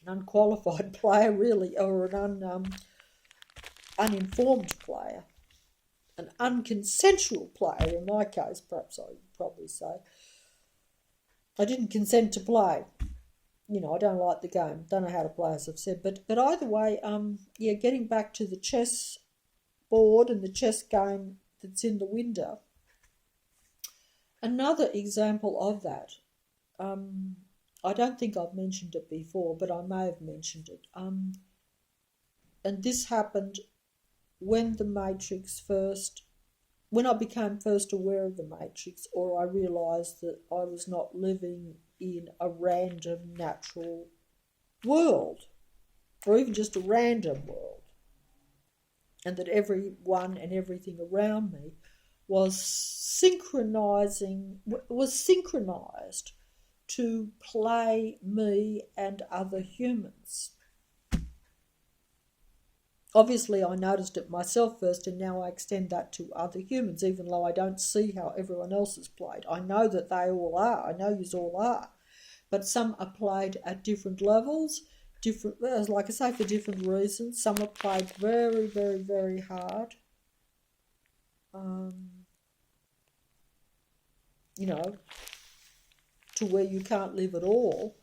unqualified player really, or an uninformed player, an unconsensual player in my case, perhaps I would probably say. I didn't consent to play. I don't like the game, don't know how to play, as I've said. But either way, getting back to the chess board and the chess game that's in the window. Another example of that, I don't think I've mentioned it before, but I may have mentioned it. And this happened when I became first aware of the Matrix, or I realised that I was not living in a random natural world, or even just a random world, and that everyone and everything around me was synchronised to play me and other humans. Obviously, I noticed it myself first, and now I extend that to other humans, even though I don't see how everyone else is played. I know that they all are. I know yous all are. But some are played at different levels, like I say, for different reasons. Some are played very, very, very hard. To where you can't live at all.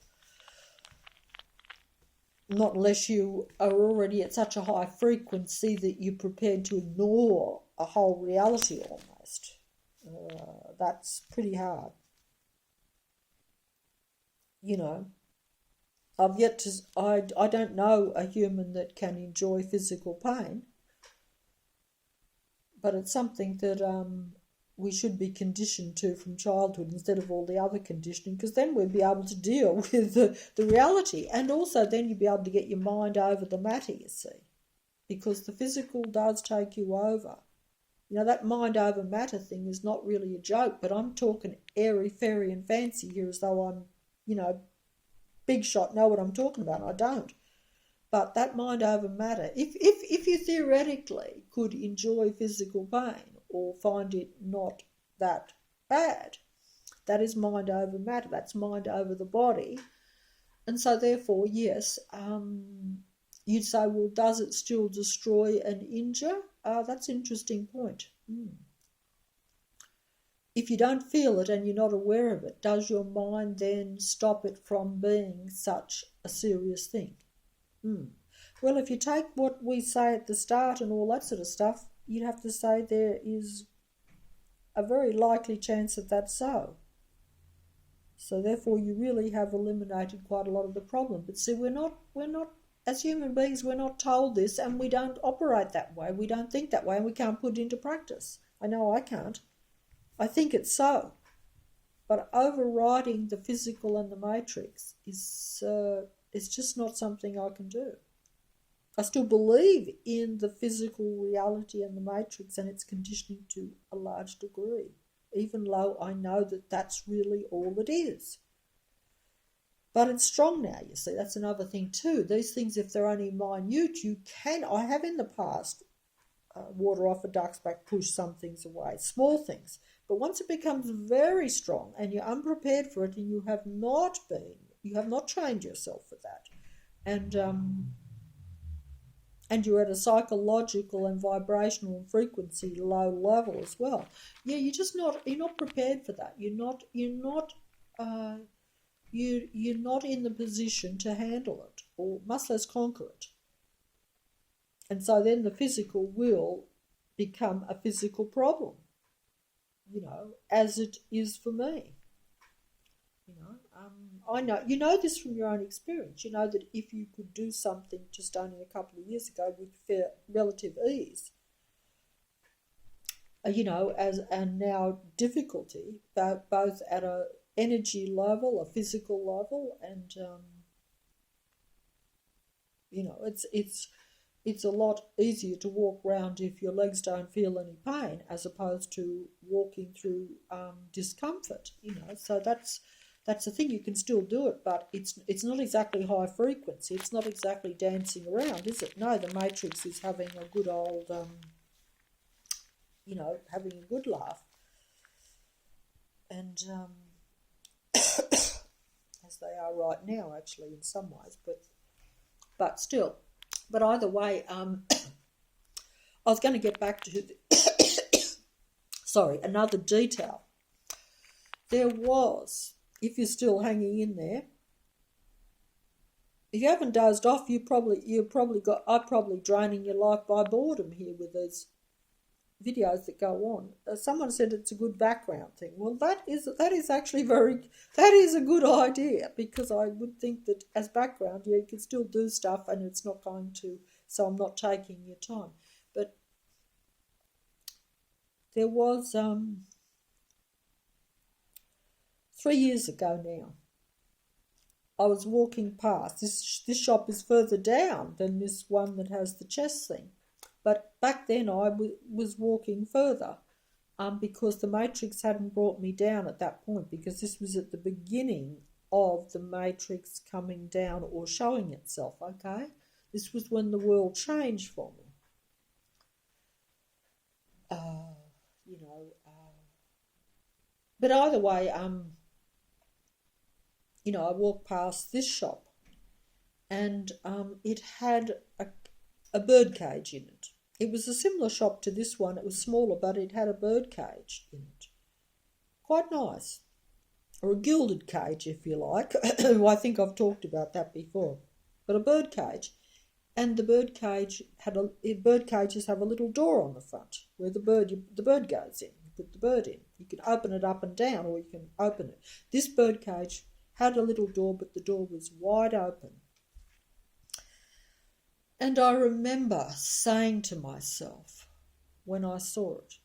Not unless you are already at such a high frequency that you're prepared to ignore a whole reality almost. That's pretty hard. I don't know a human that can enjoy physical pain, but it's something that we should be conditioned to from childhood instead of all the other conditioning, because then we'd be able to deal with the reality. And also then you'd be able to get your mind over the matter, you see, because the physical does take you over. That mind over matter thing is not really a joke, but I'm talking airy, fairy and fancy here as though I'm, big shot, know what I'm talking about. I don't. But that mind over matter, if you theoretically could enjoy physical pain or find it not that bad, that is mind over matter. That's mind over the body. And so therefore, yes, you'd say, well, does it still destroy and injure? That's an interesting point. If you don't feel it and you're not aware of it, does your mind then stop it from being such a serious thing? Well, if you take what we say at the start and all that sort of stuff, you'd have to say there is a very likely chance that that's so. So therefore you really have eliminated quite a lot of the problem. But see, we're not, as human beings, we're not told this, and we don't operate that way. We don't think that way, and we can't put it into practice. I know I can't. I think it's so. But overriding the physical and the matrix is just not something I can do. I still believe in the physical reality and the matrix and its conditioning to a large degree, even though I know that that's really all it is. But it's strong now, you see. That's another thing too. These things, if they're only minute, I have in the past, water off a duck's back, push some things away, small things. But once it becomes very strong and you're unprepared for it and you have not trained yourself for that, and you're at a psychological and vibrational and frequency low level as well. Yeah, you're not prepared for that. You're not in the position to handle it, or much less conquer it. And so then the physical will become a physical problem, as it is for me. I know, you know this from your own experience. You know that if you could do something just only a couple of years ago with relative ease, and now difficulty, both at a energy level, a physical level, and it's a lot easier to walk around if your legs don't feel any pain, as opposed to walking through discomfort. So that's the thing. You can still do it, but it's not exactly high frequency. It's not exactly dancing around, is it? No, the matrix is having a good old, having a good laugh. And as they are right now, actually, in some ways, but still. But either way, I was going to get back to another detail. There was, if you're still hanging in there, if you haven't dozed off, I'm probably draining your life by boredom here with these videos that go on. Someone said it's a good background thing. Well, that is actually that is a good idea, because I would think that as background, you can still do stuff and it's not going to, so I'm not taking your time. But there was 3 years ago now, I was walking past. This shop is further down than this one that has the chess thing. But back then I was walking further because the matrix hadn't brought me down at that point, because this was at the beginning of the matrix coming down or showing itself, okay? This was when the world changed for me. But either way, I walked past this shop, and it had a bird cage in it. It was a similar shop to this one. It was smaller, but it had a bird cage in it. Quite nice. Or a gilded cage, if you like. I think I've talked about that before. But a bird cage. And the bird cage bird cages have a little door on the front where the bird goes in. You put the bird in. You can open it up and down, or you can open it. This bird cage had a little door, but the door was wide open. And I remember saying to myself when I saw it,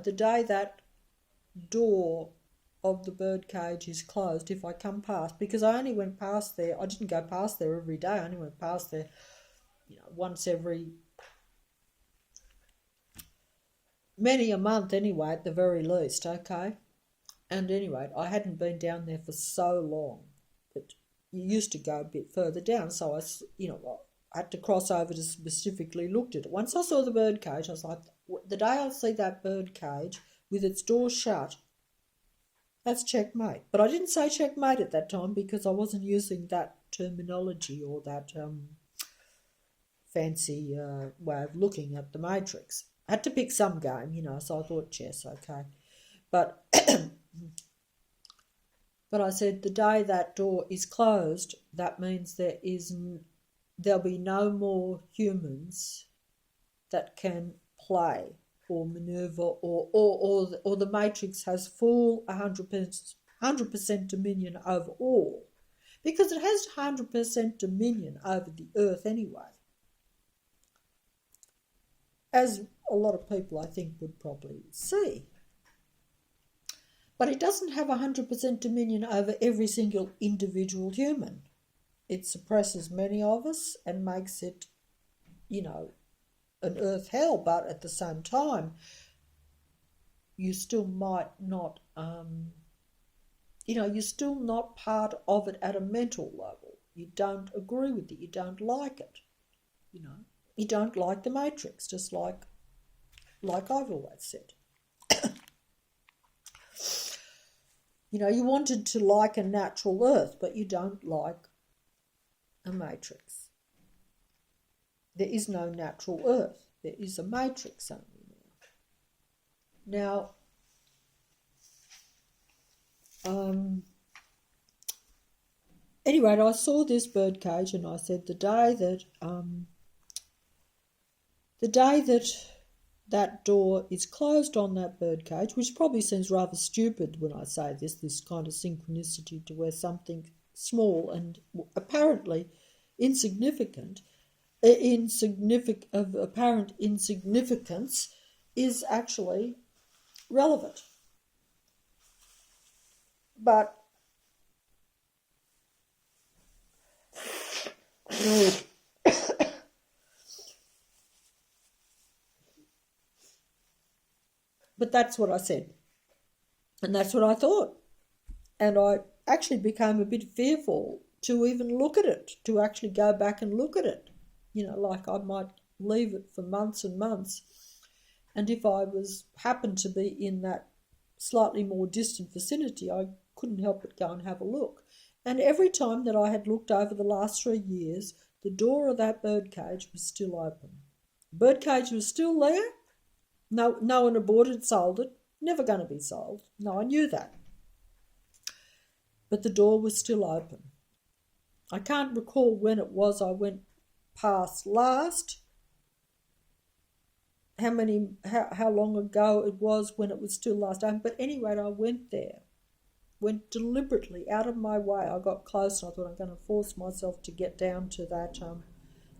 the day that door of the bird cage is closed, if I come past, because I only went past there, I didn't go past there every day, I only went past there, once every many a month anyway, at the very least, okay? And anyway, I hadn't been down there for so long, but you used to go a bit further down, so I had to cross over to specifically look at it. Once I saw the bird cage, I was like, the day I see that bird cage with its door shut, That's checkmate. But I didn't say checkmate at that time because I wasn't using that terminology or that fancy way of looking at the matrix. I had to pick some game, so I thought chess, okay. But but I said the day that door is closed, that means there'll be no more humans that can play or maneuver or the matrix has full 100% dominion over all, because it has 100% dominion over the earth anyway, as a lot of people I think would probably see. But it doesn't have 100% dominion over every single individual human. It suppresses many of us and makes it, an earth hell, but at the same time, you still might not, you're still not part of it at a mental level. You don't agree with it. You don't like it. You don't like the matrix, just like I've always said. You wanted to like a natural earth, but you don't like a matrix. There is no natural earth. There is a matrix only now. Anyway, I saw this bird cage and I said the day that door is closed on that bird cage, which probably seems rather stupid when I say this kind of synchronicity to where something small and apparently of apparent insignificance is actually relevant. But that's what I said. And that's what I thought. And I actually became a bit fearful to even look at it, to actually go back and look at it. Like I might leave it for months and months. And if I happened to be in that slightly more distant vicinity, I couldn't help but go and have a look. And every time that I had looked over the last 3 years, the door of that birdcage was still open. The birdcage was still there. No one aboard had sold it. Never going to be sold. No, I knew that. But the door was still open. I can't recall when it was I went past last, how long ago it was when it was still last open. But anyway, I went there. Went deliberately out of my way. I got close and I thought I'm going to force myself to get down to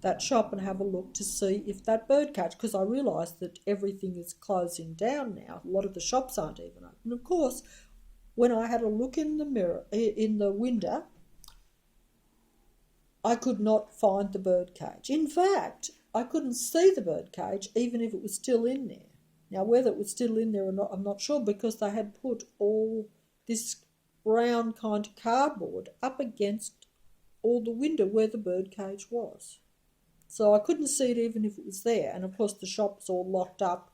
that shop and have a look to see if that birdcage, because I realised that everything is closing down now. A lot of the shops aren't even open. And of course, when I had a look in the window, I could not find the birdcage. In fact, I couldn't see the birdcage even if it was still in there. Now, whether it was still in there or not, I'm not sure, because they had put all this brown kind of cardboard up against all the window where the birdcage was. So I couldn't see it even if it was there. And of course the shop's all locked up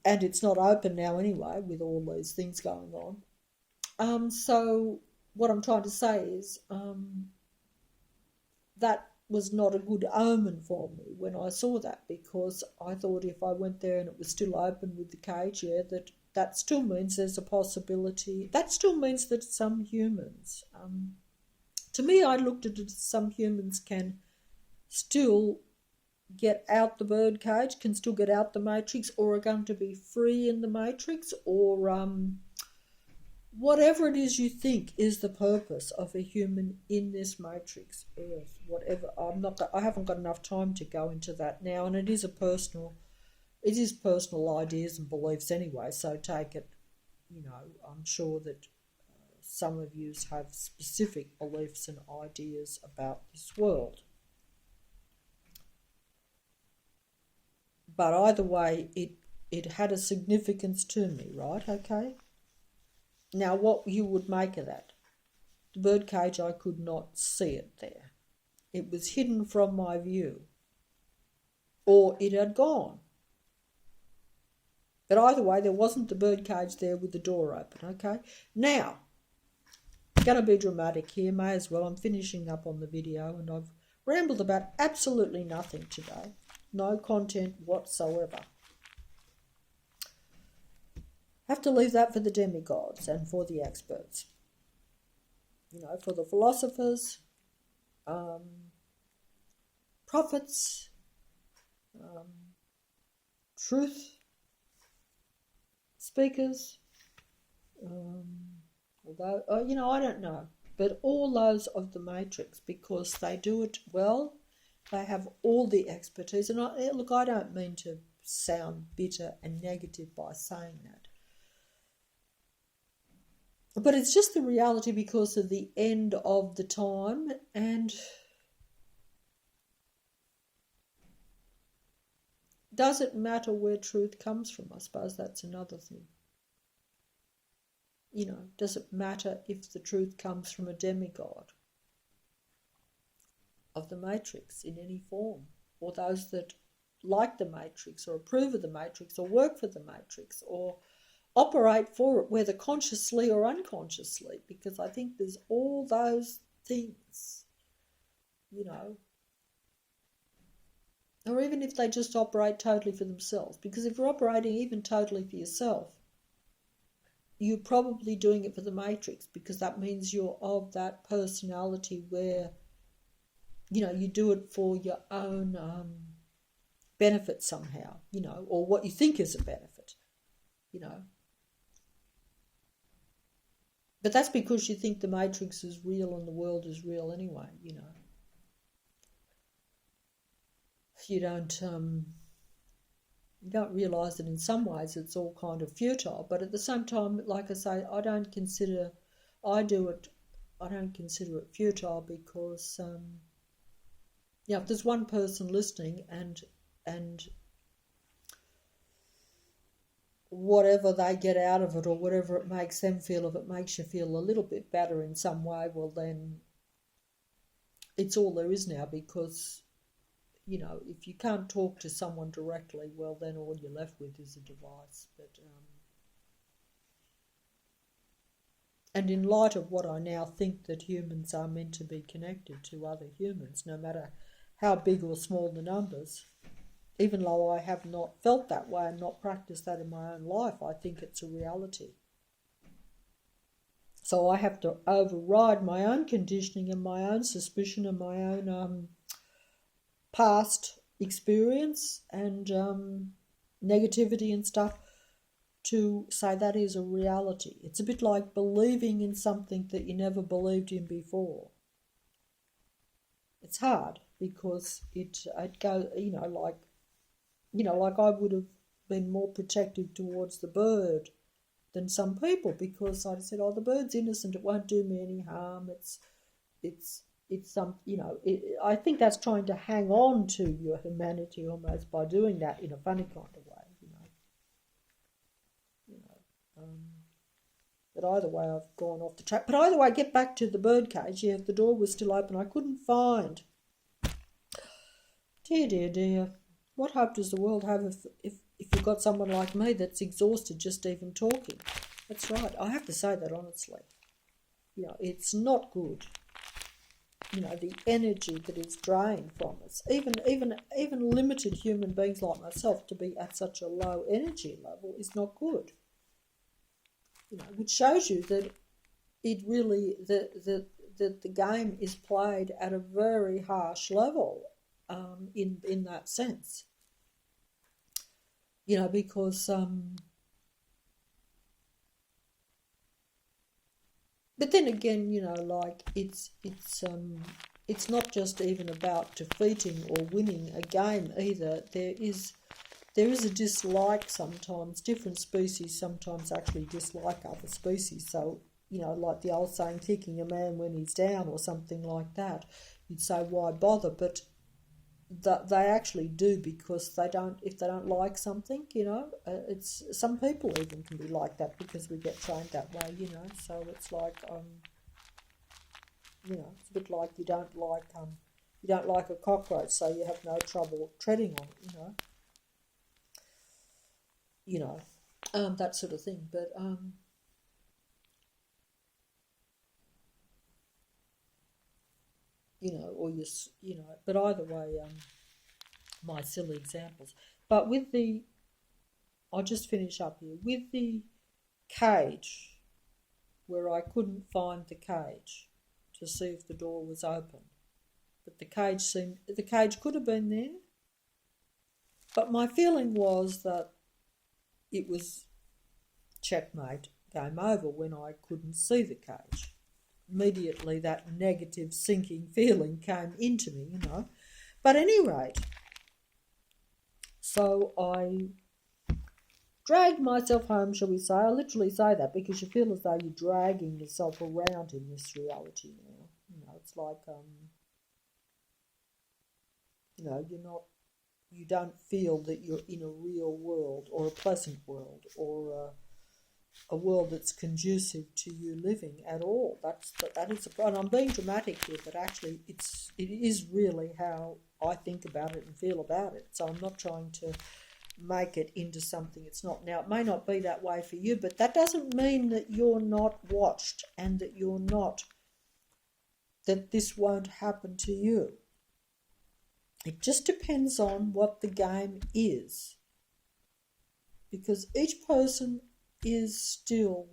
and it's not open now anyway with all these things going on. So what I'm trying to say is that was not a good omen for me when I saw that, because I thought if I went there and it was still open with the cage, that still means there's a possibility. That still means that some humans, to me, I looked at it as some humans can still get out the birdcage, can still get out the matrix, or are going to be free in the matrix, or whatever it is you think is the purpose of a human in this matrix earth, whatever. I haven't got enough time to go into that now, and it is personal ideas and beliefs anyway, so take it, I'm sure that some of you have specific beliefs and ideas about this world. But either way, it had a significance to me, right? Okay. Now, what you would make of that? The birdcage, I could not see it there. It was hidden from my view. Or it had gone. But either way, there wasn't the birdcage there with the door open, okay? Now, going to be dramatic here, may as well. I'm finishing up on the video and I've rambled about absolutely nothing today. No content whatsoever. Have to leave that for the demigods and for the experts. You know, for the philosophers, prophets, truth speakers, although, you know, I don't know, but all those of the Matrix, because they do it well, they have all the expertise. And look, I don't mean to sound bitter and negative by saying that, but it's just the reality because of the end of the time. And does it matter where truth comes from? I suppose that's another thing. You know, does it matter if the truth comes from a demigod of the Matrix in any form, or those that like the Matrix or approve of the Matrix or work for the Matrix or operate for it, whether consciously or unconsciously? Because I think there's all those things, you know. Or even if they just operate totally for themselves. Because if you're operating even totally for yourself, you're probably doing it for the Matrix, because that means you're of that personality where, you know, you do it for your own benefit somehow, you know, or what you think is a benefit, you know. But that's because you think the Matrix is real and the world is real anyway, you know. You don't realise that in some ways it's all kind of futile, but at the same time, like I say, I don't consider it futile, because yeah, if there's one person listening and whatever they get out of it, or whatever it makes them feel, if it makes you feel a little bit better in some way, well then it's all there is now. Because, you know, if you can't talk to someone directly, well then all you're left with is a device. But and in light of what I now think, that humans are meant to be connected to other humans, no matter how big or small the numbers, even though I have not felt that way and not practiced that in my own life, I think it's a reality. So I have to override my own conditioning and my own suspicion and my own past experience and negativity and stuff to say that is a reality. It's a bit like believing in something that you never believed in before. It's hard because it goes, like I would have been more protective towards the bird than some people, because I said, oh, the bird's innocent, it won't do me any harm, it's some, I think that's trying to hang on to your humanity almost by doing that in a funny kind of way, but either way I've gone off the track. But either way, get back to the bird cage. Yeah, the door was still open. I couldn't find. Dear. What hope does the world have if you've got someone like me that's exhausted just even talking? That's right. I have to say that honestly. It's not good. The energy that is drained from us. Even limited human beings like myself, to be at such a low energy level is not good. Which shows you that it really that the game is played at a very harsh level, in that sense. Because but then again, it's not just even about defeating or winning a game either. There is a dislike sometimes. Different species sometimes actually dislike other species. So, like the old saying, kicking a man when he's down or something like that. You'd say, why bother? But they actually do, because if they don't like something, it's some people even can be like that because we get trained that way, So it's like, it's a bit like you don't like a cockroach, so you have no trouble treading on it, that sort of thing. But or but either way, my silly examples. But I'll just finish up here with the cage, where I couldn't find the cage to see if the door was open, but the cage could have been there, but my feeling was that it was checkmate, game over, when I couldn't see the cage. Immediately that negative sinking feeling came into me, But at any rate, so I dragged myself home, shall we say. I literally say that because you feel as though you're dragging yourself around in this reality now. It's like, you don't feel that you're in a real world or a pleasant world or a world that's conducive to you living at all. That is and I'm being dramatic here, but actually it is really how I think about it and feel about it. So I'm not trying to make it into something it's not. Now, it may not be that way for you, but that doesn't mean that you're not watched and that this won't happen to you. It just depends on what the game is, because each person is still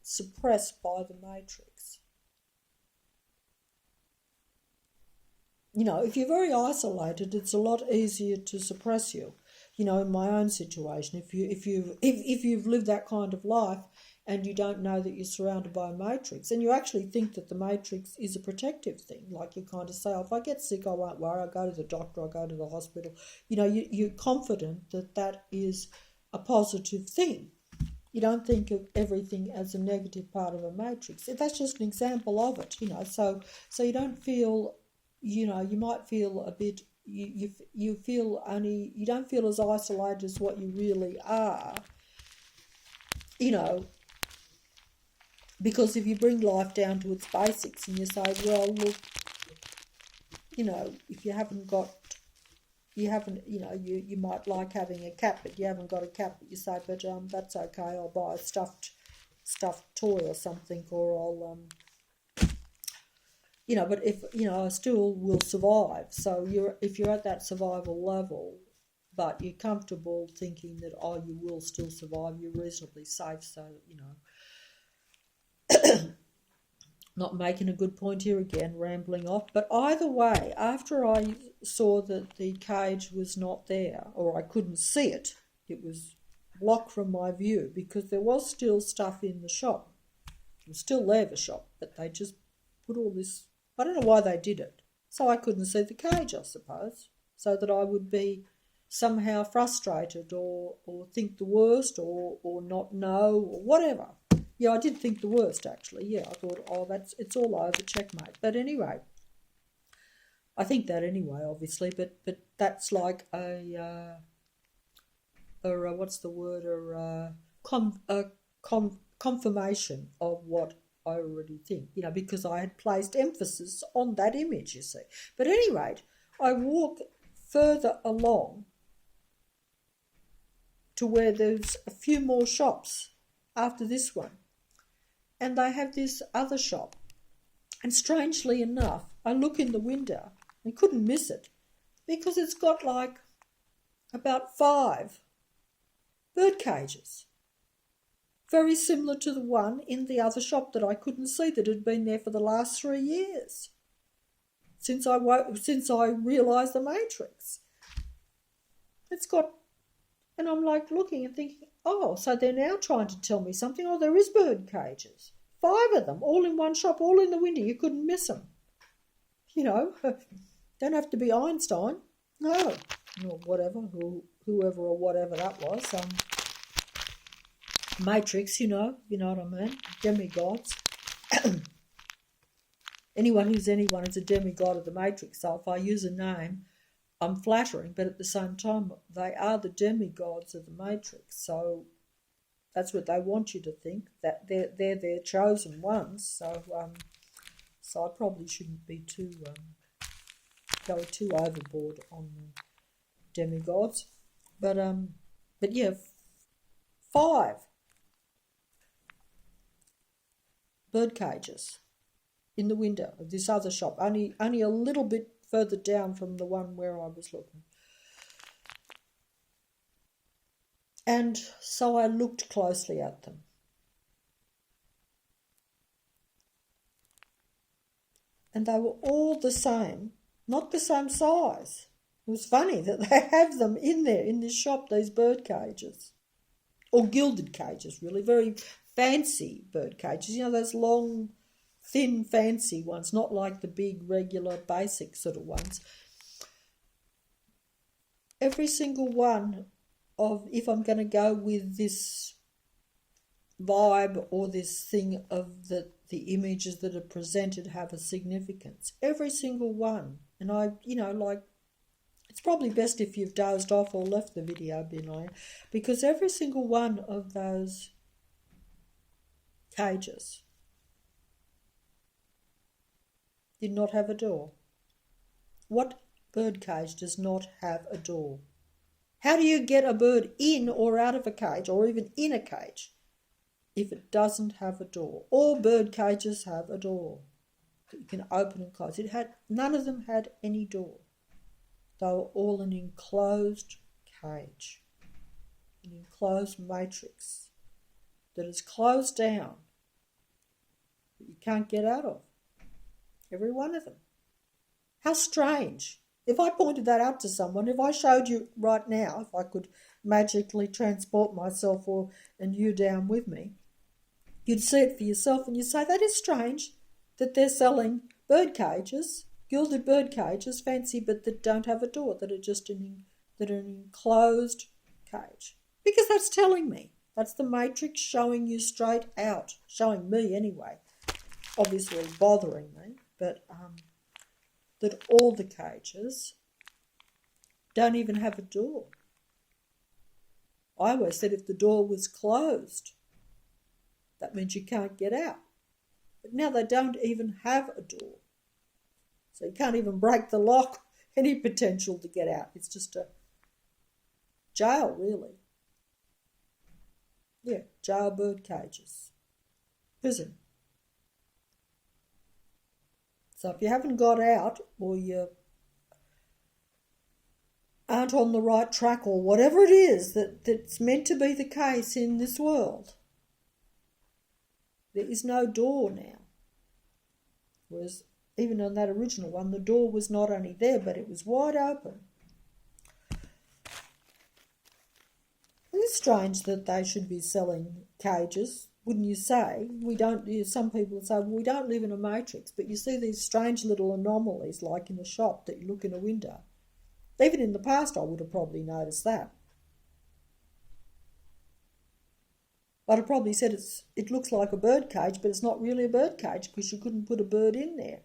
suppressed by the matrix. If you're very isolated, it's a lot easier to suppress you. In my own situation, if you've lived that kind of life and you don't know that you're surrounded by a matrix, and you actually think that the matrix is a protective thing, like you kind of say, oh, if I get sick, I won't worry, I'll go to the doctor, I'll go to the hospital. You're confident that is a positive thing. You don't think of everything as a negative part of a matrix. That's just an example of it, So you don't feel, you might feel a bit, you feel only, you don't feel as isolated as what you really are, because if you bring life down to its basics and you say, well, look, if you might like having a cat, but you haven't got a cat, but you say, but that's okay, I'll buy a stuffed toy or something, or I'll but if I still will survive. So if you're at that survival level, but you're comfortable thinking that you will still survive, you're reasonably safe. So not making a good point here again, rambling off. But either way, after I saw that the cage was not there, or I couldn't see it, it was blocked from my view because there was still stuff in the shop. It was still there, the shop, but they just put all this, I don't know why they did it. So I couldn't see the cage, I suppose, so that I would be somehow frustrated or think the worst or not know or whatever. Yeah, I did think the worst, actually. Yeah, I thought, it's all over, checkmate. But anyway, I think that anyway, obviously. But that's like what's the word? Confirmation of what I already think. Because I had placed emphasis on that image, you see. But at any rate, I walk further along to where there's a few more shops after this one. And they have this other shop. And strangely enough, I look in the window and couldn't miss it because it's got like about 5 bird cages. Very similar to the one in the other shop that I couldn't see, that had been there for the last 3 years since I realised the matrix. It's got, and I'm like looking and thinking, oh, so they're now trying to tell me something. Oh, there is bird cages. 5 of them, all in one shop, all in the window. You couldn't miss them. Don't have to be Einstein. No, or whatever, whoever or whatever that was. Matrix, you know what I mean? Demigods. Anyone who's anyone is a demigod of the Matrix. So if I use a name, I'm flattering, but at the same time, they are the demigods of the Matrix. So that's what they want you to think, that they're their chosen ones. So I probably shouldn't be go too overboard on the demigods. But yeah, 5 bird cages in the window of this other shop, only a little bit further down from the one where I was looking. And so I looked closely at them. And they were all the same, not the same size. It was funny that they have them in there, in this shop, these bird cages. Or gilded cages, really, very fancy bird cages. You know, those long, thin, fancy ones, not like the big, regular, basic sort of ones. Every single one of, if I'm going to go with this vibe or this thing of the images that are presented have a significance. Every single one. And I, like, it's probably best if you've dozed off or left the video being because every single one of those cages did not have a door. What bird cage does not have a door? How do you get a bird in or out of a cage, or even in a cage, if it doesn't have a door? All bird cages have a door that you can open and close. None of them had any door. They were all an enclosed cage, an enclosed matrix that is closed down, that you can't get out of. Every one of them. How strange. If I pointed that out to someone, if I showed you right now, if I could magically transport myself and you down with me, you'd see it for yourself and you'd say, that is strange that they're selling bird cages, gilded bird cages, fancy, but that don't have a door, that are just an enclosed cage. Because that's telling me. That's the matrix showing you straight out, showing me anyway, obviously bothering me, but that all the cages don't even have a door. I always said if the door was closed, that means you can't get out. But now they don't even have a door. So you can't even break the lock, any potential to get out. It's just a jail, really. Yeah, jail bird cages. Prison. So if you haven't got out, or you aren't on the right track, or whatever it is that's meant to be the case in this world, there is no door now. Whereas even on that original one, the door was not only there, but it was wide open. It's strange that they should be selling cages, wouldn't you say? Some people say, well, we don't live in a matrix, but you see these strange little anomalies like in a shop that you look in a window. Even in the past I would have probably noticed that. I'd have probably said it looks like a bird cage, but it's not really a bird cage because you couldn't put a bird in there.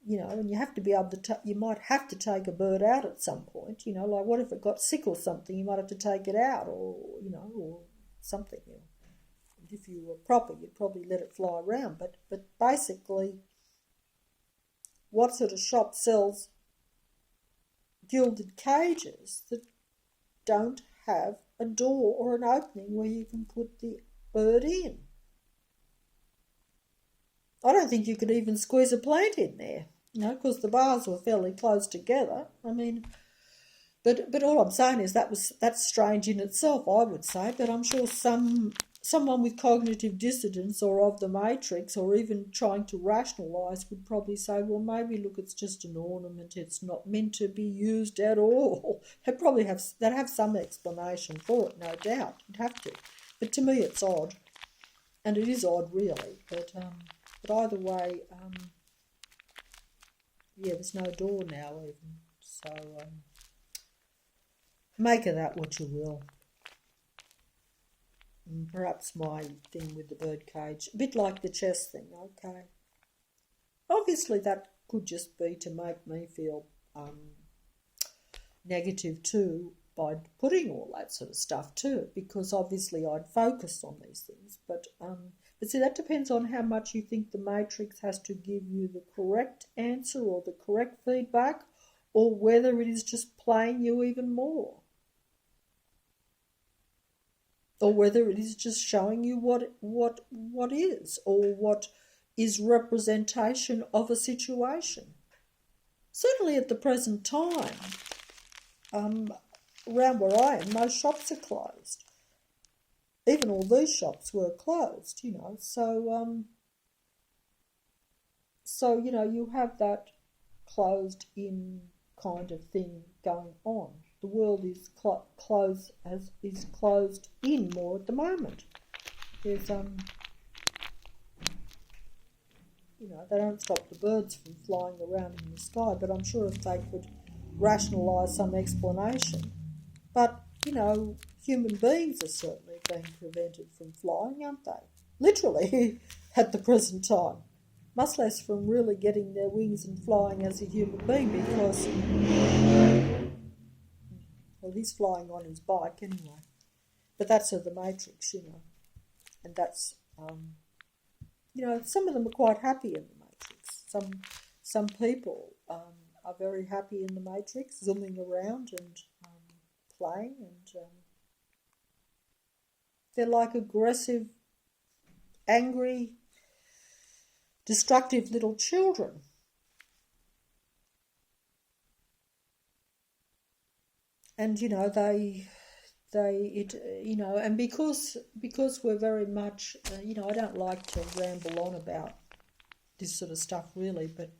And you have to be able to, you might have to take a bird out at some point, like what if it got sick or something, you might have to take it out or something. If you were proper, you'd probably let it fly around. But basically, what sort of shop sells gilded cages that don't have a door or an opening where you can put the bird in? I don't think you could even squeeze a plant in there, because the bars were fairly close together. But all I'm saying is that's strange in itself, I would say. But I'm sure someone with cognitive dissonance or of the matrix, or even trying to rationalise, would probably say, well, maybe look, it's just an ornament. It's not meant to be used at all. They'd have some explanation for it, no doubt. You'd have to. But to me, it's odd, and it is odd, really. But either way, there's no door now even. So make of that what you will. And perhaps my thing with the bird cage, a bit like the chess thing, okay. Obviously that could just be to make me feel negative too, by putting all that sort of stuff to it, because obviously I'd focus on these things. But see, that depends on how much you think the matrix has to give you the correct answer or the correct feedback, or whether it is just playing you even more. or whether it is just showing you what is, or what is representation of a situation. Certainly at the present time, around where I am, most shops are closed. Even all these shops were closed, So, you have that closed in kind of thing going on. The world is closed in more at the moment. There's they don't stop the birds from flying around in the sky, but I'm sure if they could rationalise some explanation. But, human beings are certainly being prevented from flying, aren't they? Literally, at the present time. Much less from really getting their wings and flying as a human being, because, well, he's flying on his bike anyway. But that's of the Matrix, and that's, some of them are quite happy in the Matrix. Some people are very happy in the Matrix, zooming around and playing, and they're like aggressive, angry, destructive little children. And and because we're very much, I don't like to ramble on about this sort of stuff really, but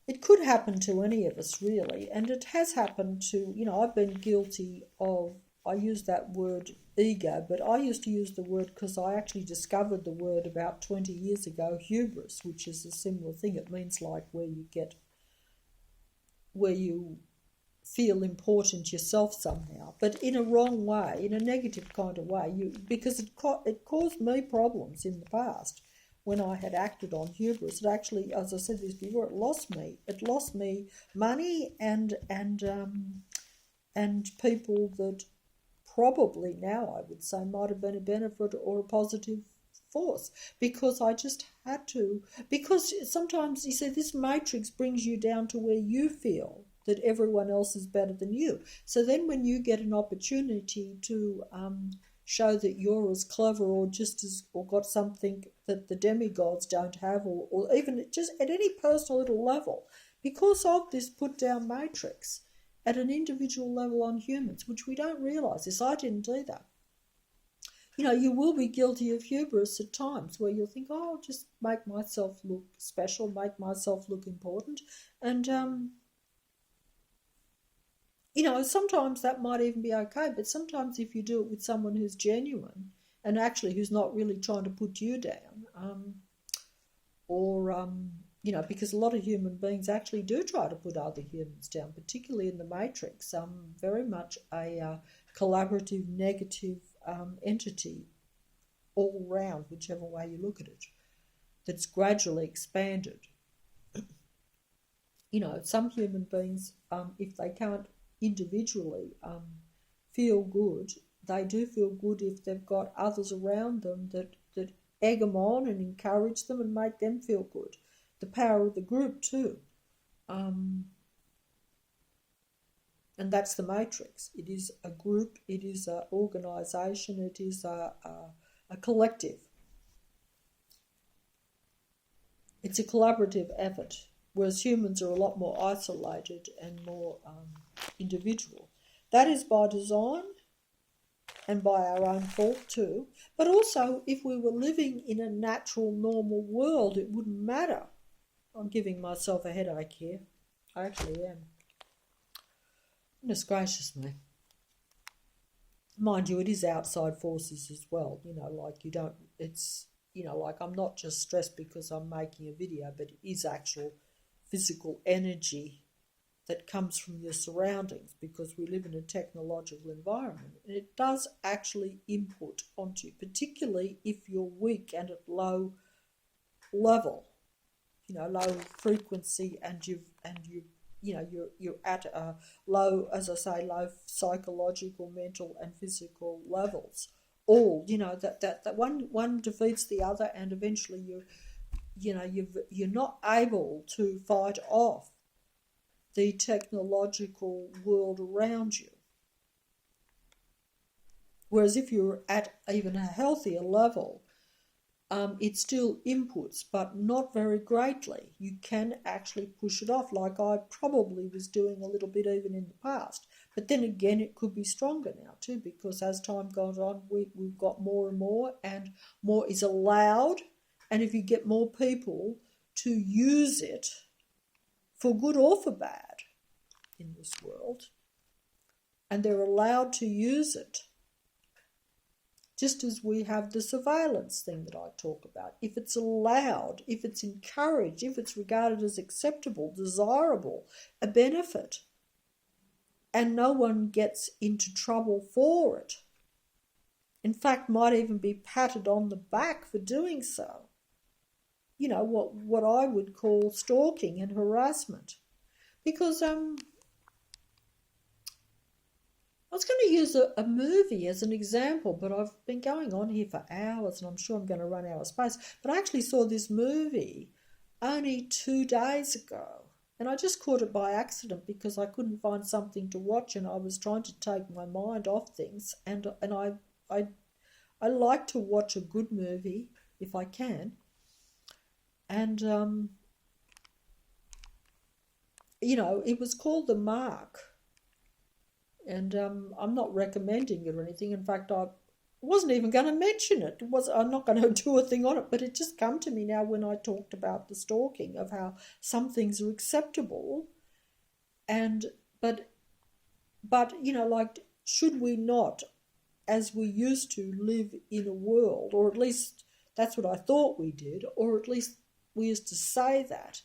it could happen to any of us really, and it has happened to, I've been guilty of, I use that word ego, but I used to use the word, because I actually discovered the word about 20 years ago, hubris, which is a similar thing. It means like where you feel important yourself somehow, but in a wrong way, in a negative kind of way, because it caused me problems in the past. When I had acted on hubris, it actually, as I said this before, it lost me money and people that probably now I would say might have been a benefit or a positive force, because I just had to, because sometimes you see this matrix brings you down to where you feel that everyone else is better than you. So then when you get an opportunity to show that you're as clever or got something that the demigods don't have, or even just at any personal little level, because of this put down matrix at an individual level on humans, which we don't realise this. I didn't either. You will be guilty of hubris at times where you'll think, oh, I'll just make myself look special, make myself look important. And, sometimes that might even be okay, but sometimes if you do it with someone who's genuine and actually who's not really trying to put you down, because a lot of human beings actually do try to put other humans down, particularly in the Matrix, very much a collaborative, negative entity all round, whichever way you look at it, that's gradually expanded. Some human beings, if they can't individually feel good, they do feel good if they've got others around them that egg them on and encourage them and make them feel good. The power of the group too. And that's the Matrix. It is a group, it is an organisation, it is a collective. It's a collaborative effort, whereas humans are a lot more isolated and more individual. That is by design and by our own fault too. But also, if we were living in a natural, normal world, it wouldn't matter. I'm giving myself a headache here. I actually am. Goodness gracious me. Mind you, it is outside forces as well. I'm not just stressed because I'm making a video, but it is actual physical energy that comes from your surroundings, because we live in a technological environment, and it does actually input onto you, particularly if you're weak and at low level, low frequency, and you're at a low, as I say, low psychological, mental, and physical levels. All that one defeats the other, and eventually you're not able to fight off the technological world around you. Whereas if you're at even a healthier level, it still inputs, but not very greatly. You can actually push it off, like I probably was doing a little bit even in the past. But then again, it could be stronger now too, because as time goes on, we've got more and more is allowed. And if you get more people to use it for good or for bad in this world, and they're allowed to use it, just as we have the surveillance thing that I talk about. If it's allowed, if it's encouraged, if it's regarded as acceptable, desirable, a benefit, and no one gets into trouble for it, in fact, might even be patted on the back for doing so. You know, what I would call stalking and harassment. Because I was going to use a movie as an example, but I've been going on here for hours and I'm sure I'm going to run out of space. But I actually saw this movie only 2 days ago, and I just caught it by accident because I couldn't find something to watch and I was trying to take my mind off things. And I like to watch a good movie if I can. And, you know, it was called The Mark. And I'm not recommending it or anything. In fact, I wasn't even going to mention it. I'm not going to do a thing on it, but it just come to me now when I talked about the stalking, of how some things are acceptable, and but you know, like, should we not, as we used to, live in a world, or at least that's what I thought we did, or at least we used to say that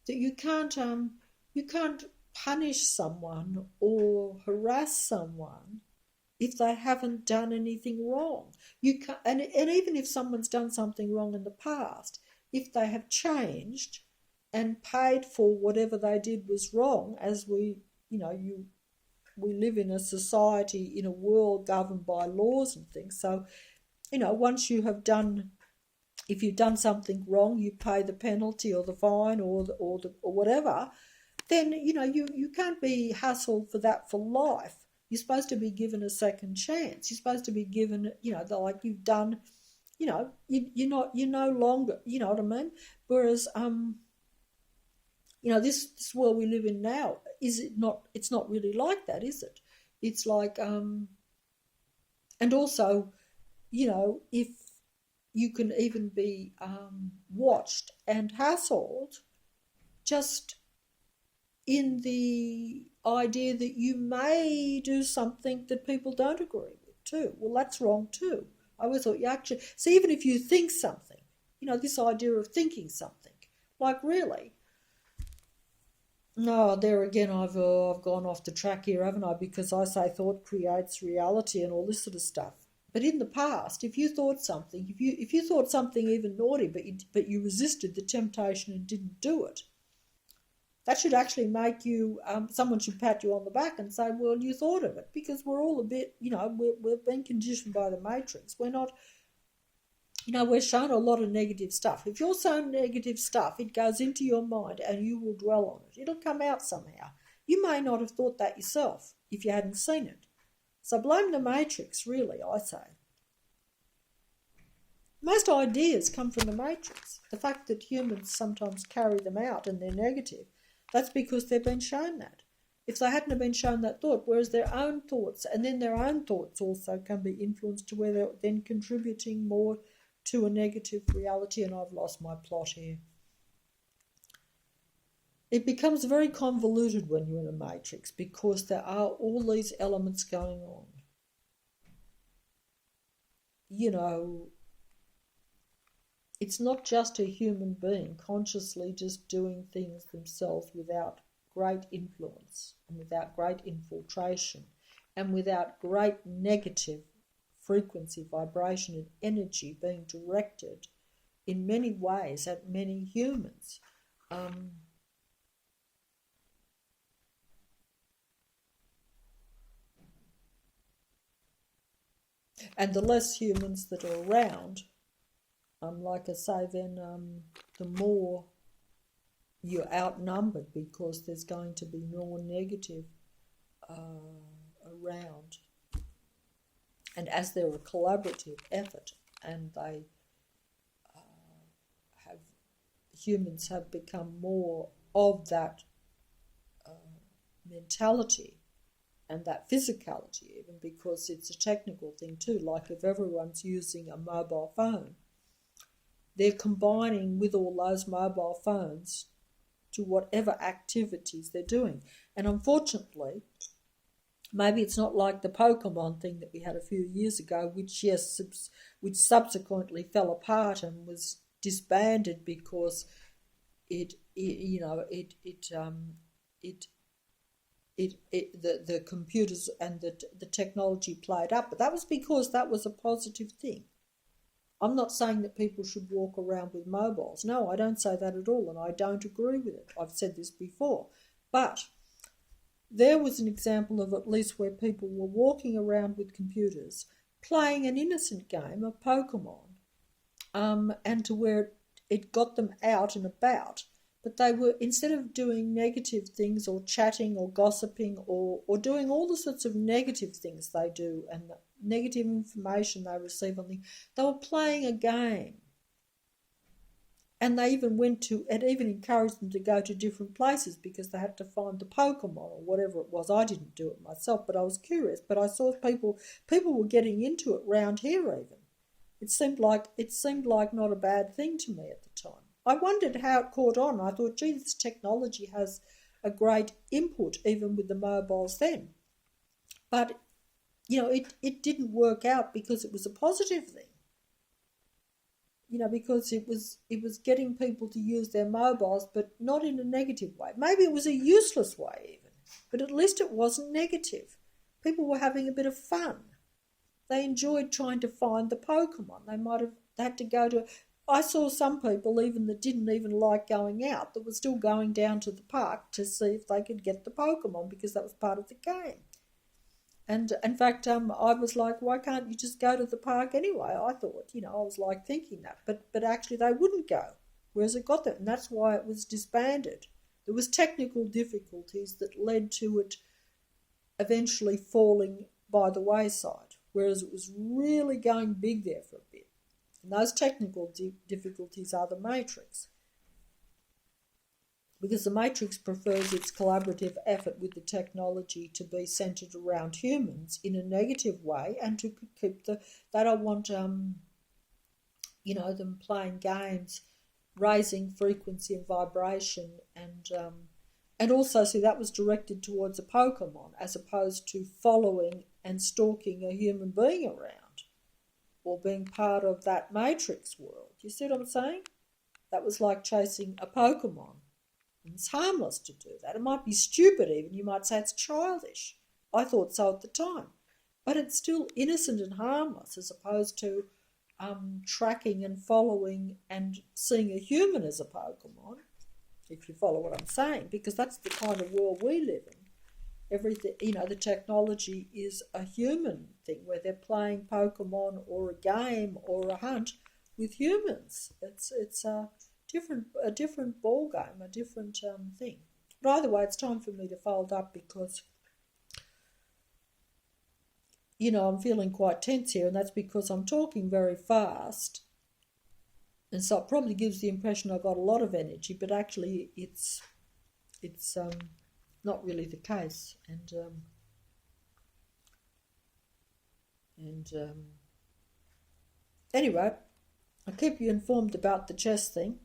you can't punish someone or harass someone if they haven't done anything wrong. You can, and even if someone's done something wrong in the past, if they have changed and paid for whatever they did was wrong, as we live in a society, in a world governed by laws and things. So, you know, once you have done, if you've done something wrong, you pay the penalty or the fine or whatever. Then, you know, you can't be hassled for that for life. You're supposed to be given a second chance. You're supposed to be given, you know, like you've done, you know, you're no longer, you know what I mean? Whereas, you know, this world we live in now, it's not really like that, is it? It's like, and also, you know, if you can even be watched and hassled just in the idea that you may do something that people don't agree with too. Well, that's wrong too. I always thought you actually, so even if you think something, you know, this idea of thinking something, like really, no, there again, I've gone off the track here, haven't I? Because I say thought creates reality and all this sort of stuff. But in the past, if you thought something, if you thought something even naughty, but you resisted the temptation and didn't do it, that should actually make you, someone should pat you on the back and say, well, you thought of it, because we're all a bit, you know, we've been conditioned by the matrix. We're not, you know, we're shown a lot of negative stuff. If you're shown negative stuff, it goes into your mind and you will dwell on it. It'll come out somehow. You may not have thought that yourself if you hadn't seen it. So blame the matrix, really, I say. Most ideas come from the matrix. The fact that humans sometimes carry them out and they're negative, that's because they've been shown that. If they hadn't have been shown that thought, whereas their own thoughts, and then their own thoughts also can be influenced to where they're then contributing more to a negative reality, and I've lost my plot here. It becomes very convoluted when you're in a matrix because there are all these elements going on. You know, it's not just a human being consciously just doing things themselves without great influence and without great infiltration and without great negative frequency, vibration and energy being directed in many ways at many humans. And the less humans that are around, like I say, then the more you're outnumbered because there's going to be more negative around. And as they're a collaborative effort, and they humans have become more of that mentality and that physicality, even because it's a technical thing too. Like if everyone's using a mobile phone, they're combining with all those mobile phones to whatever activities they're doing. And unfortunately, maybe it's not like the Pokemon thing that we had a few years ago, which subsequently fell apart and was disbanded because the computers and the technology played up. But that was because that was a positive thing. I'm not saying that people should walk around with mobiles. No, I don't say that at all, and I don't agree with it. I've said this before. But there was an example of at least where people were walking around with computers, playing an innocent game of Pokemon, and to where it got them out and about. But they were, instead of doing negative things or chatting or gossiping or doing all the sorts of negative things they do and the negative information they receive on they were playing a game. And they even even encouraged them to go to different places because they had to find the Pokemon or whatever it was. I didn't do it myself, but I was curious. But I saw people were getting into it round here even. It seemed like not a bad thing to me at the time. I wondered how it caught on. I thought, gee, this technology has a great input even with the mobiles then. But, it didn't work out because it was a positive thing. Because it was getting people to use their mobiles, but not in a negative way. Maybe it was a useless way even, but at least it wasn't negative. People were having a bit of fun. They enjoyed trying to find the Pokemon. They might have had to go to... I saw some people even that didn't even like going out, that were still going down to the park to see if they could get the Pokemon because that was part of the game. And in fact, I was like, why can't you just go to the park anyway? I thought, I was like thinking that. But actually they wouldn't go, whereas it got there. And that's why it was disbanded. There was technical difficulties that led to it eventually falling by the wayside, whereas it was really going big there for a bit. And those technical difficulties are the Matrix. Because the Matrix prefers its collaborative effort with the technology to be centred around humans in a negative way and to keep they don't want, them playing games, raising frequency and vibration and also, see, that was directed towards a Pokemon as opposed to following and stalking a human being around or being part of that Matrix world. You see what I'm saying? That was like chasing a Pokemon. And it's harmless to do that. It might be stupid even. You might say it's childish. I thought so at the time. But it's still innocent and harmless as opposed to tracking and following and seeing a human as a Pokemon, if you follow what I'm saying, because that's the kind of world we live in. Everything, the technology is a human thing where they're playing Pokemon or a game or a hunt with humans. It's a different ball game, a different thing. But either way, it's time for me to fold up because I'm feeling quite tense here, and that's because I'm talking very fast, and so it probably gives the impression I've got a lot of energy, but actually it's not really the case. Anyway, I'll keep you informed about the chess thing.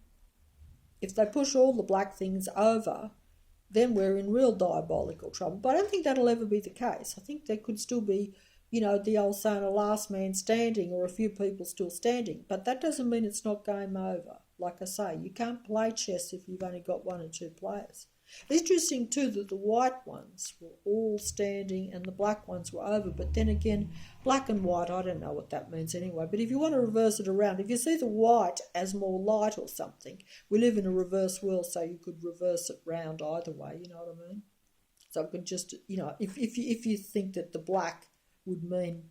If they push all the black things over, then we're in real diabolical trouble. But I don't think that'll ever be the case. I think there could still be, the old saying, a last man standing or a few people still standing. But that doesn't mean it's not game over. Like I say, you can't play chess if you've only got one or two players. It's interesting too that the white ones were all standing and the black ones were over. But then again, black and white, I don't know what that means anyway. But if you want to reverse it around, if you see the white as more light or something, we live in a reverse world, so you could reverse it round either way, you know what I mean? So it could just, if you think that the black would mean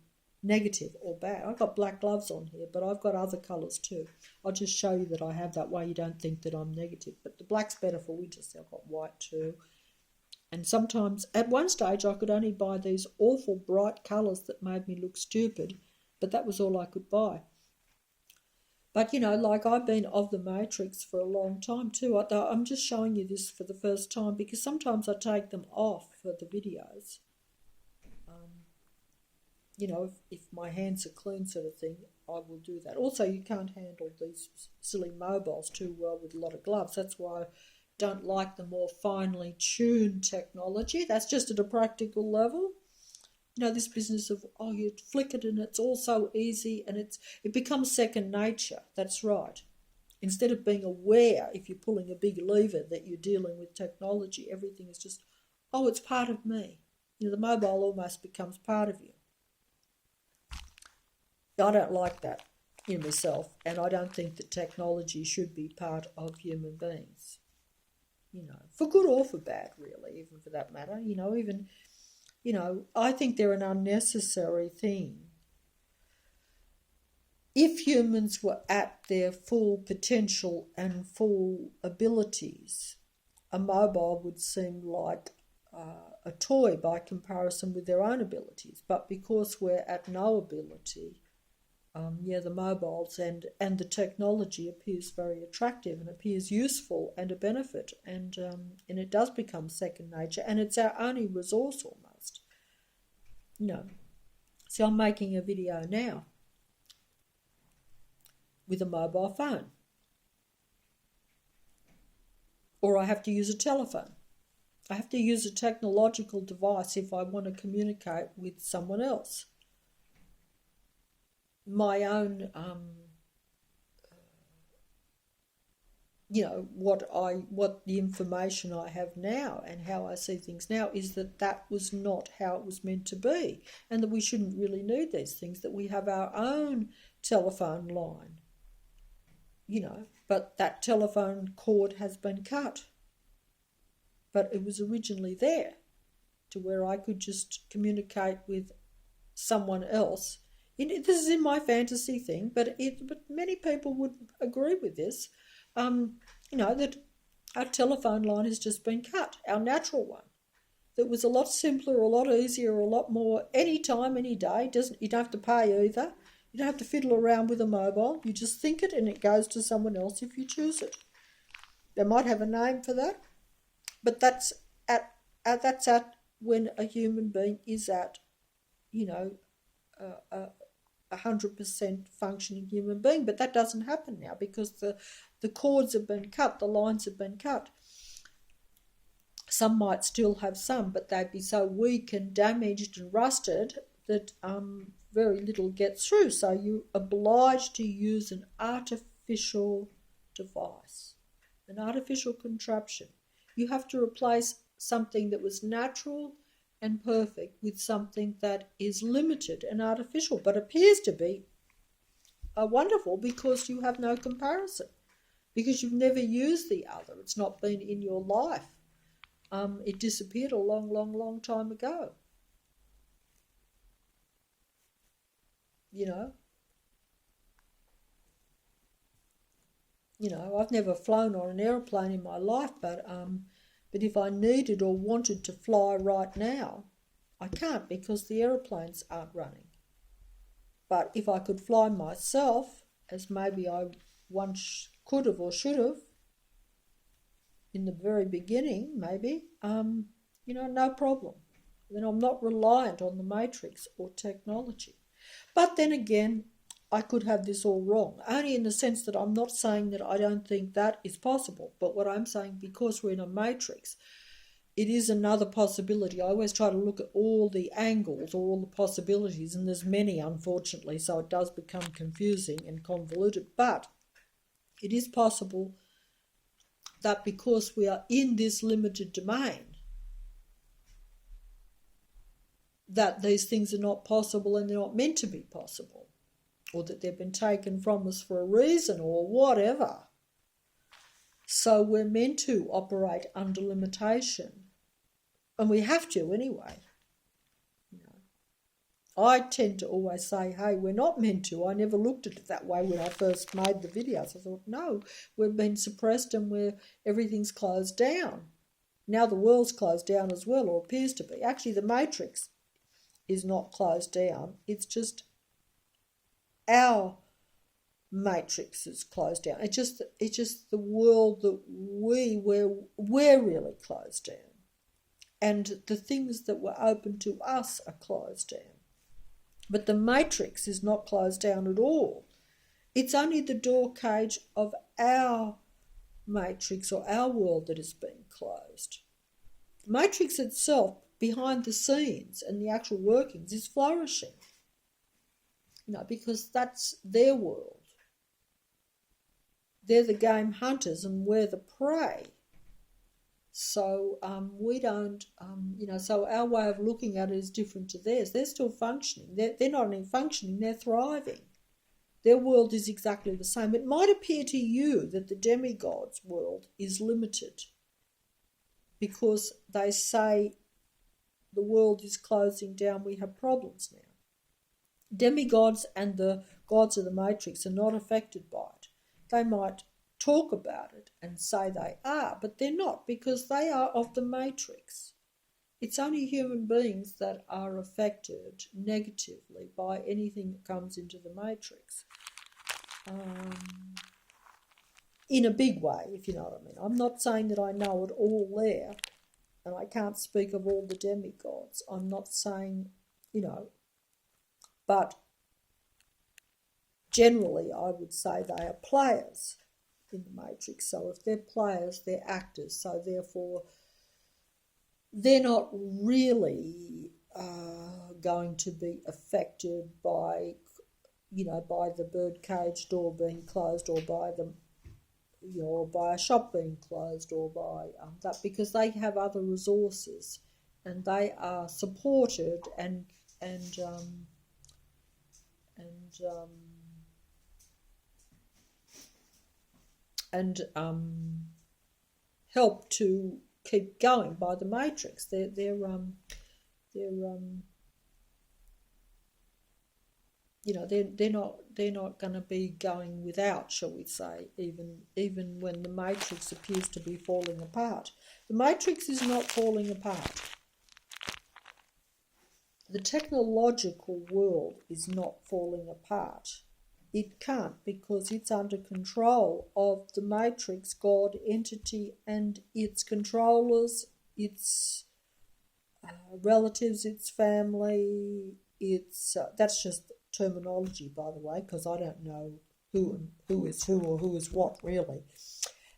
negative or bad. I've got black gloves on here, but I've got other colours too. I'll just show you that I have that way you don't think that I'm negative. But the black's better for winter, so I've got white too. And sometimes, at one stage, I could only buy these awful bright colours that made me look stupid, but that was all I could buy. But, like I've been of the Matrix for a long time too. I'm just showing you this for the first time because sometimes I take them off for the videos. If my hands are clean sort of thing, I will do that. Also, you can't handle these silly mobiles too well with a lot of gloves. That's why I don't like the more finely tuned technology. That's just at a practical level. This business of, you flick it and it's all so easy and it becomes second nature. That's right. Instead of being aware, if you're pulling a big lever, that you're dealing with technology, everything is just, it's part of me. The mobile almost becomes part of you. I don't like that in myself, and I don't think that technology should be part of human beings. For good or for bad, really, even for that matter. I think they're an unnecessary thing. If humans were at their full potential and full abilities, a mobile would seem like a toy by comparison with their own abilities. But because we're at no ability, the mobiles and the technology appears very attractive and appears useful and a benefit, and it does become second nature, and it's our only resource almost. See, I'm making a video now with a mobile phone, or I have to use a telephone. I have to use a technological device if I want to communicate with someone else. My own, what the information I have now and how I see things now is that was not how it was meant to be, and that we shouldn't really need these things, that we have our own telephone line, but that telephone cord has been cut. But it was originally there to where I could just communicate with someone else. This is in my fantasy thing, but many people would agree with this. That our telephone line has just been cut, our natural one. That was a lot simpler, a lot easier, a lot more any time, any day. You don't have to pay either. You don't have to fiddle around with a mobile. You just think it and it goes to someone else if you choose it. They might have a name for that, but that's at when a human being is at, 100% functioning human being. But that doesn't happen now because the cords have been cut, the lines have been cut. Some might still have some, but they'd be so weak and damaged and rusted that very little gets through. So you're obliged to use an artificial device, an artificial contraption. You have to replace something that was natural and perfect with something that is limited and artificial, but appears to be wonderful because you have no comparison, because you've never used the other. It's not been in your life. It disappeared a long, long, long time ago. I've never flown on an aeroplane in my life, but if I needed or wanted to fly right now, I can't because the aeroplanes aren't running. But if I could fly myself, as maybe I once could have or should have, in the very beginning, maybe, no problem. Then I'm not reliant on the matrix or technology. But then again, I could have this all wrong, only in the sense that I'm not saying that I don't think that is possible. But what I'm saying, because we're in a matrix, it is another possibility. I always try to look at all the angles, all the possibilities, and there's many, unfortunately, so it does become confusing and convoluted. But it is possible that because we are in this limited domain, that these things are not possible and they're not meant to be possible, or that they've been taken from us for a reason or whatever. So we're meant to operate under limitation, and we have to anyway. I tend to always say, hey, we're not meant to. I never looked at it that way when I first made the videos. I thought, no, we've been suppressed and everything's closed down. now the world's closed down as well, or appears to be. Actually, the matrix is not closed down. It's just our matrix is closed down. It's just the world that we're really closed down. And the things that were open to us are closed down. But the matrix is not closed down at all. It's only the door cage of our matrix or our world that is being closed. The matrix itself, behind the scenes and the actual workings, is flourishing. Because that's their world. They're the game hunters and we're the prey. So we don't, so our way of looking at it is different to theirs. They're still functioning. They're not only functioning, they're thriving. Their world is exactly the same. It might appear to you that the demigod's world is limited because they say the world is closing down, we have problems now. Demigods and the gods of the matrix are not affected by it. They might talk about it and say they are, but they're not, because they are of the matrix. It's only human beings that are affected negatively by anything that comes into the matrix. In a big way, if you know what I mean. I'm not saying that I know it all there, and I can't speak of all the demigods. I'm not saying, but generally I would say they are players in the matrix. So if they're players, they're actors. So therefore, they're not really going to be affected by, by the birdcage door being closed, or by the, or by a shop being closed, or by that, because they have other resources, and they are supported and help to keep going by the matrix. They're not going to be going without, shall we say, even when the matrix appears to be falling apart. The matrix is not falling apart. The technological world is not falling apart. It can't, because it's under control of the matrix, God entity, and its controllers, its relatives, its family. That's just terminology, by the way, because I don't know who is who or who is what, really.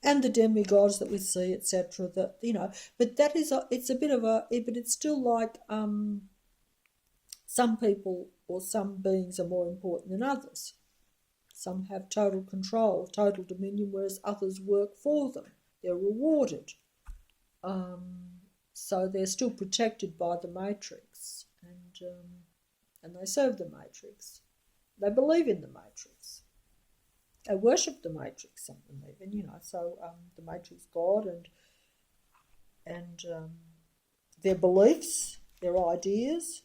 And the demigods that we see, etc. But that is it's a bit of but it's still like some people or some beings are more important than others. Some have total control, total dominion, whereas others work for them. They're rewarded. So they're still protected by the matrix, and they serve the matrix. They believe in the matrix. They worship the matrix, some of them even, So the matrix God and their beliefs, their ideas.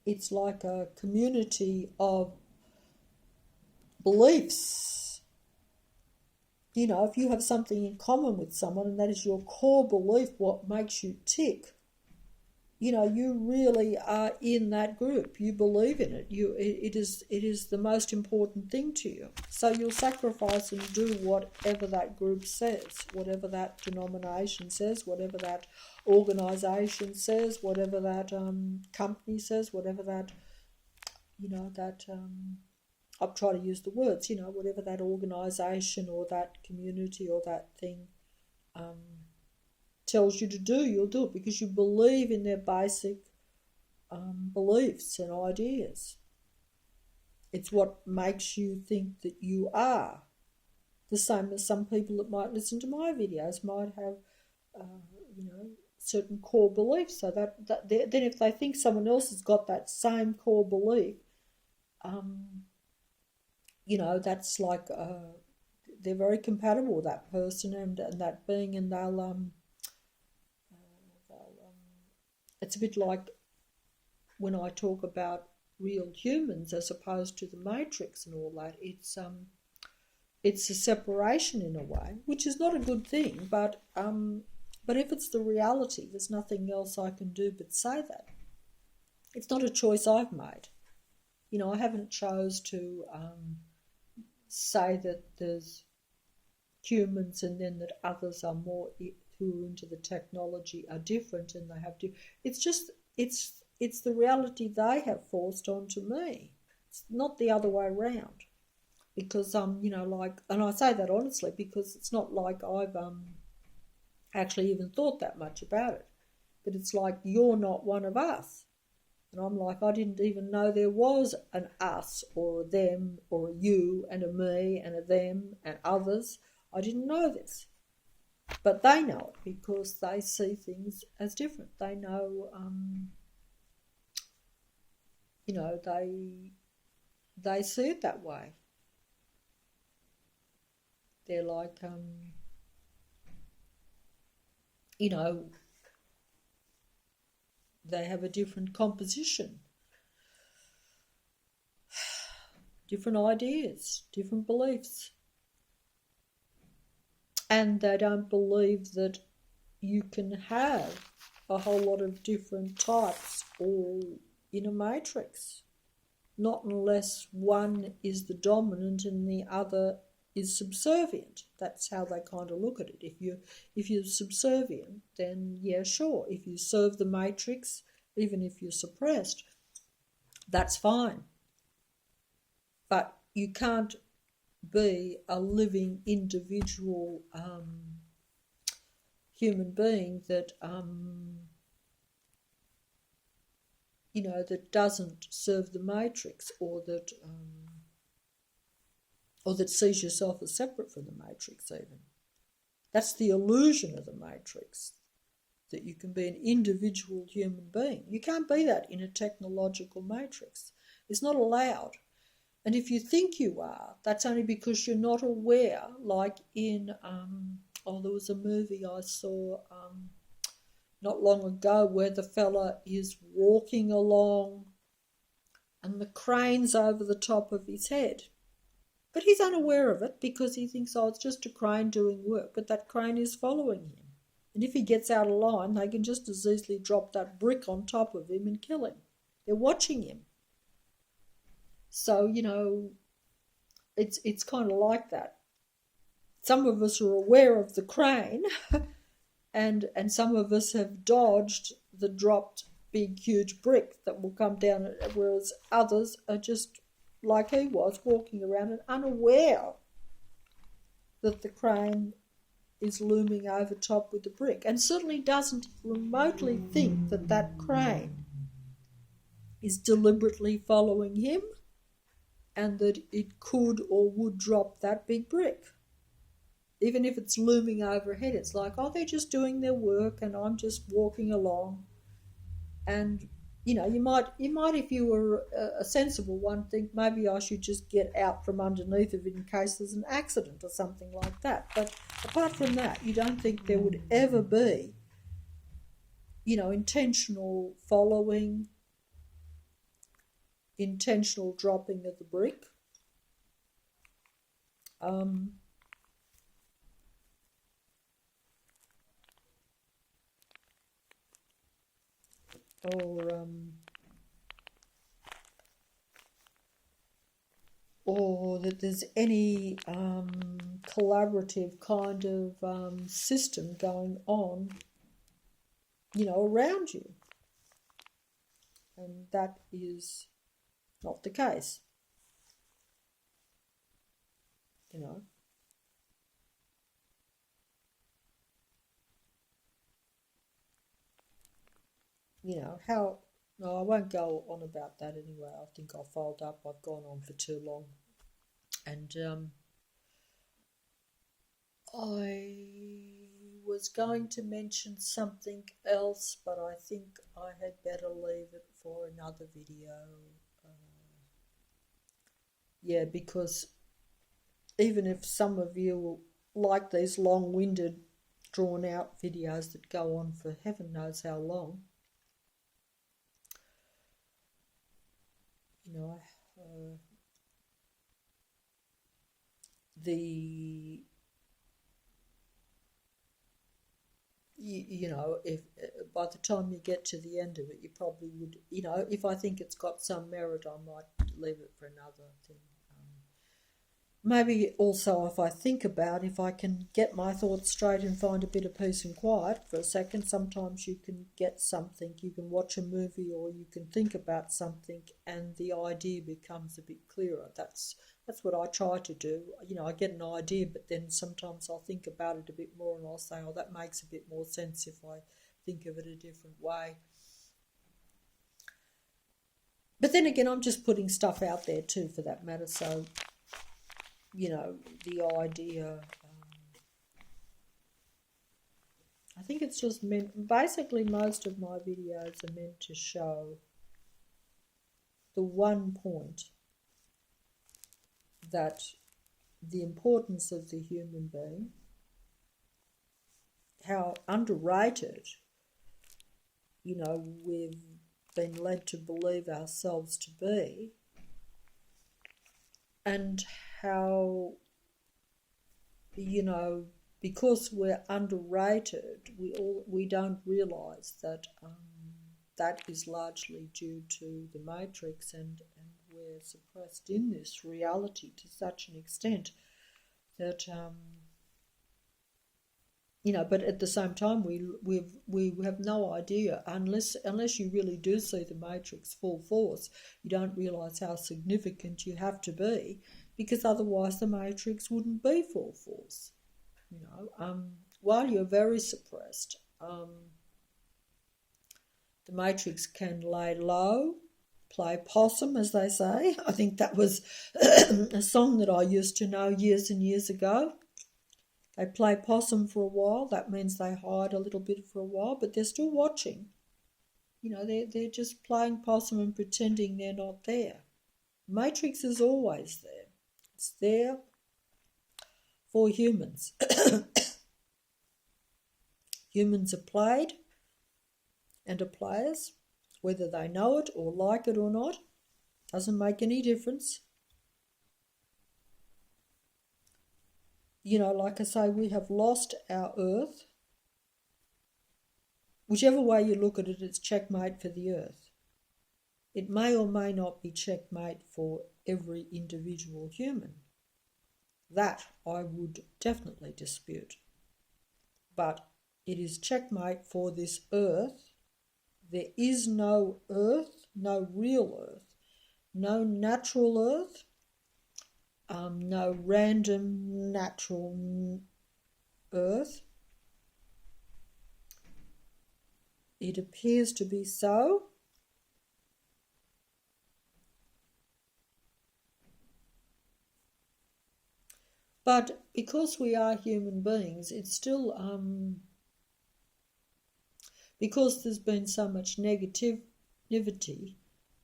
It's like a community of beliefs. If you have something in common with someone and that is your core belief, what makes you tick, you really are in that group. You believe in it. It is the most important thing to you. So you'll sacrifice and do whatever that group says, whatever that denomination says, whatever that organisation says, whatever that company says, whatever that, I'll try to use the words, whatever that organisation or that community or that thing tells you to do, you'll do it because you believe in their basic beliefs and ideas. It's what makes you think that you are. The same as some people that might listen to my videos might have, certain core beliefs. So that then if they think someone else has got that same core belief, that's like they're very compatible with that person and that being, and they'll it's a bit like when I talk about real humans as opposed to the matrix and all that. It's it's a separation in a way, which is not a good thing, but if it's the reality, there's nothing else I can do but say that. It's not a choice I've made. You know, I haven't chose to say that there's humans and then that others are more who are into the technology are different and they have to. It's just it's the reality they have forced onto me. It's not the other way around. Because you know, like, and I say that honestly because it's not like I've actually even thought that much about it. But it's like, you're not one of us. And I'm like, I didn't even know there was an us or a them or a you and a me and a them and others. I didn't know this. But they know it because they see things as different. They know, you know, they see it that way. They're like, you know, they have a different composition, different ideas, different beliefs. And they don't believe that you can have a whole lot of different types all in a matrix. Not unless one is the dominant and the other is subservient. That's how they kind of look at it. If you're subservient, then yeah, sure. If you serve the matrix, even if you're suppressed, that's fine. But you can't be a living individual human being that you know, that doesn't serve the matrix, or that sees yourself as separate from the matrix even. That's the illusion of the matrix, that you can be an individual human being. You can't be that in a technological matrix. It's not allowed. And if you think you are, that's only because you're not aware, like in, there was a movie I saw not long ago where the fella is walking along and the crane's over the top of his head. But he's unaware of it because he thinks, oh, it's just a crane doing work, but that crane is following him. And if he gets out of line, they can just as easily drop that brick on top of him and kill him. They're watching him. So, you know, it's kind of like that. Some of us are aware of the crane and some of us have dodged the dropped big, huge brick that will come down, whereas others are just like he was, walking around and unaware that the crane is looming over top with the brick, and certainly doesn't remotely think that that crane is deliberately following him and that it could or would drop that big brick. Even if it's looming overhead, it's like, oh, they're just doing their work and I'm just walking along. And you know, you might, if you were a sensible one, think maybe I should just get out from underneath of it in case there's an accident or something like that. But apart from that, you don't think there would ever be, you know, intentional following, intentional dropping of the brick. Or that there's any collaborative kind of system going on, you know, around you. And that is not the case, you know. You know, how, no, I won't go on about that anyway. I think I'll fold up. I've gone on for too long. And I was going to mention something else, but I think I had better leave it for another video. Yeah, because even if some of you like these long-winded, drawn-out videos that go on for heaven knows how long, you know, the if by the time you get to the end of it, you probably would, if I think it's got some merit, I might leave it for another thing. Maybe also if I think about, if I can get my thoughts straight and find a bit of peace and quiet for a second, sometimes you can get something, you can watch a movie or you can think about something and the idea becomes a bit clearer. That's what I try to do. I get an idea, but then sometimes I'll think about it a bit more and I'll say, oh, that makes a bit more sense if I think of it a different way. But then again, I'm just putting stuff out there too, for that matter, so the idea, I think it's just meant, basically most of my videos are meant to show the one point, that the importance of the human being, how underrated, we've been led to believe ourselves to be, and how, because we're underrated, we don't realise that that is largely due to the Matrix, and we're suppressed in this reality to such an extent that but at the same time we have no idea, unless you really do see the Matrix full force, you don't realise how significant you have to be, because otherwise the Matrix wouldn't be full force. While you're very suppressed, the Matrix can lay low, play possum, as they say. I think that was a song that I used to know years and years ago. They play possum for a while. That means they hide a little bit for a while, but they're still watching. They're just playing possum and pretending they're not there. Matrix is always there. It's there for humans. Humans are played and are players, whether they know it or like it or not, doesn't make any difference. Like I say, we have lost our earth. Whichever way you look at it, it's checkmate for the earth. It may or may not be checkmate for every individual human. That I would definitely dispute. But it is checkmate for this earth. There is no earth, no real earth, no natural earth, no random natural earth. It appears to be so. But because we are human beings, it's still, because there's been so much negativity,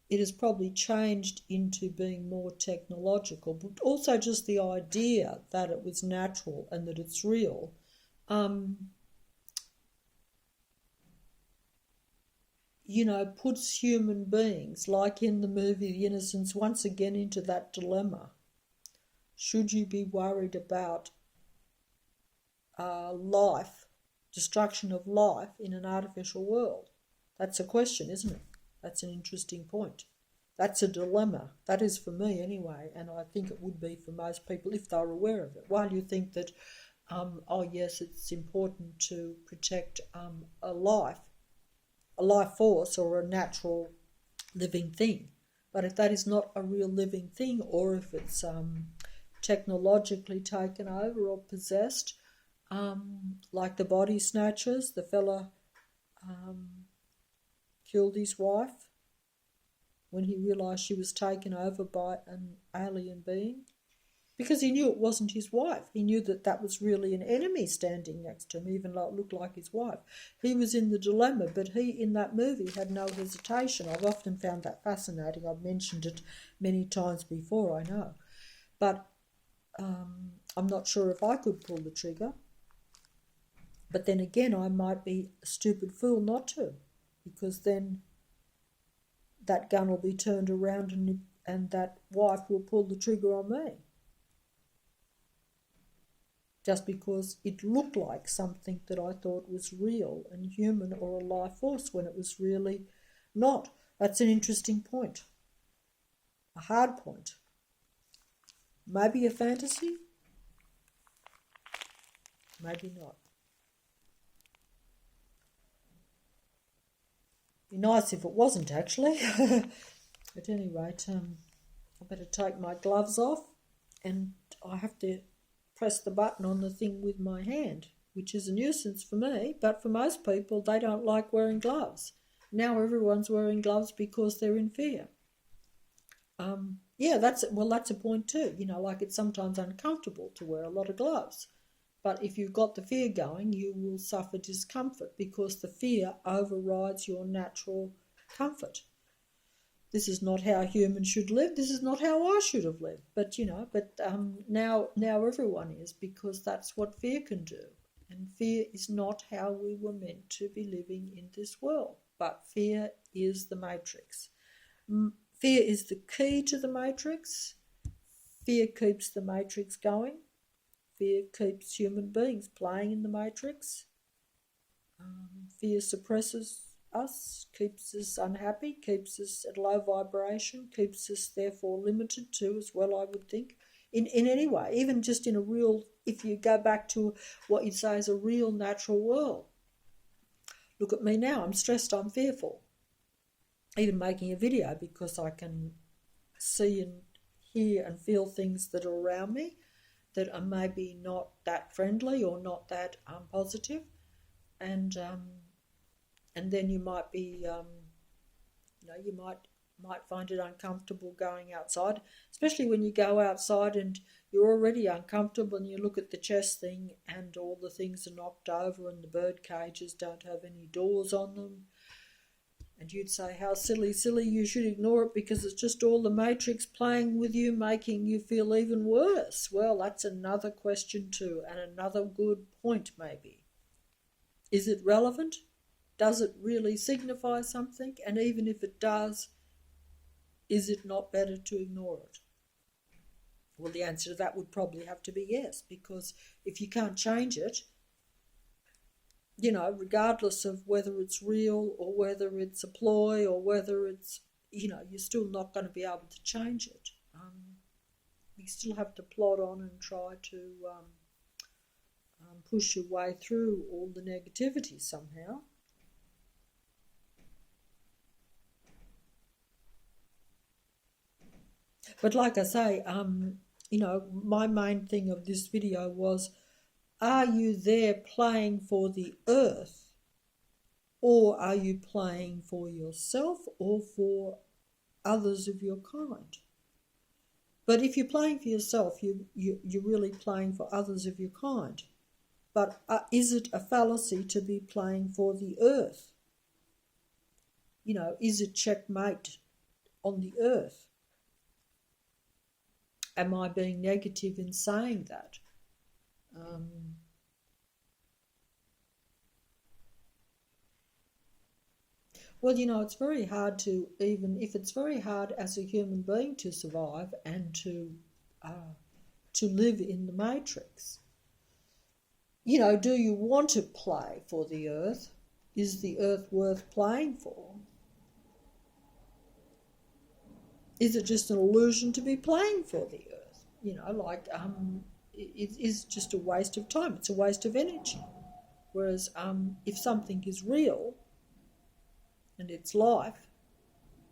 it has probably changed into being more technological, but also just the idea that it was natural and that it's real. Puts human beings, like in the movie The Innocents, once again into that dilemma. Should you be worried about life, destruction of life in an artificial world? That's a question, isn't it? That's an interesting point. That's a dilemma. That is for me anyway, and I think it would be for most people if they're aware of it. While you think that, yes, it's important to protect a life force or a natural living thing. But if that is not a real living thing, or if it's technologically taken over or possessed, like the body snatchers, the fella killed his wife when he realised she was taken over by an alien being, because he knew it wasn't his wife. He knew that was really an enemy standing next to him, even though it looked like his wife. He was in the dilemma, but he, in that movie, had no hesitation. I've often found that fascinating. I've mentioned it many times before, I know. But I'm not sure if I could pull the trigger. But then again, I might be a stupid fool not to, because then that gun will be turned around and that wife will pull the trigger on me. just because it looked like something that I thought was real and human or a life force when it was really not. That's an interesting point, a hard point. Maybe a fantasy, maybe not. Be nice if it wasn't, actually. At any rate, I better take my gloves off, and I have to press the button on the thing with my hand, which is a nuisance for me, but for most people, they don't like wearing gloves. Now everyone's wearing gloves because they're in fear. Yeah, that's a point too. Like it's sometimes uncomfortable to wear a lot of gloves. But if you've got the fear going, you will suffer discomfort because the fear overrides your natural comfort. This is not how humans should live. This is not how I should have lived. But now everyone is, because that's what fear can do. And fear is not how we were meant to be living in this world. But fear is the matrix. Fear is the key to the matrix. Fear keeps the matrix going. Fear keeps human beings playing in the matrix. Fear suppresses us, keeps us unhappy, keeps us at low vibration, keeps us therefore limited too as well, I would think, in any way, even just in a real, if you go back to what you'd say is a real natural world. Look at me now, I'm stressed, I'm fearful. Even making a video, because I can see and hear and feel things that are around me that are maybe not that friendly or not that positive, and then you might be, you might find it uncomfortable going outside, especially when you go outside and you're already uncomfortable and you look at the chess thing and all the things are knocked over and the bird cages don't have any doors on them. And you'd say, how silly, you should ignore it because it's just all the matrix playing with you, making you feel even worse. Well, that's another question too, and another good point maybe. Is it relevant? Does it really signify something? And even if it does, is it not better to ignore it? Well, the answer to that would probably have to be yes, because if you can't change it, regardless of whether it's real or whether it's a ploy or whether it's, you're still not going to be able to change it. You still have to plod on and try to push your way through all the negativity somehow. But like I say, my main thing of this video was, are you there playing for the earth, or are you playing for yourself or for others of your kind? But if you're playing for yourself, you're really playing for others of your kind. But is it a fallacy to be playing for the earth? Is it checkmate on the earth? Am I being negative in saying that? Well, it's very hard to, even if it's very hard as a human being to survive and to live in the matrix. Do you want to play for the earth? Is the earth worth playing for? Is it just an illusion to be playing for the earth? It is just a waste of time. It's a waste of energy. Whereas if something is real and it's life,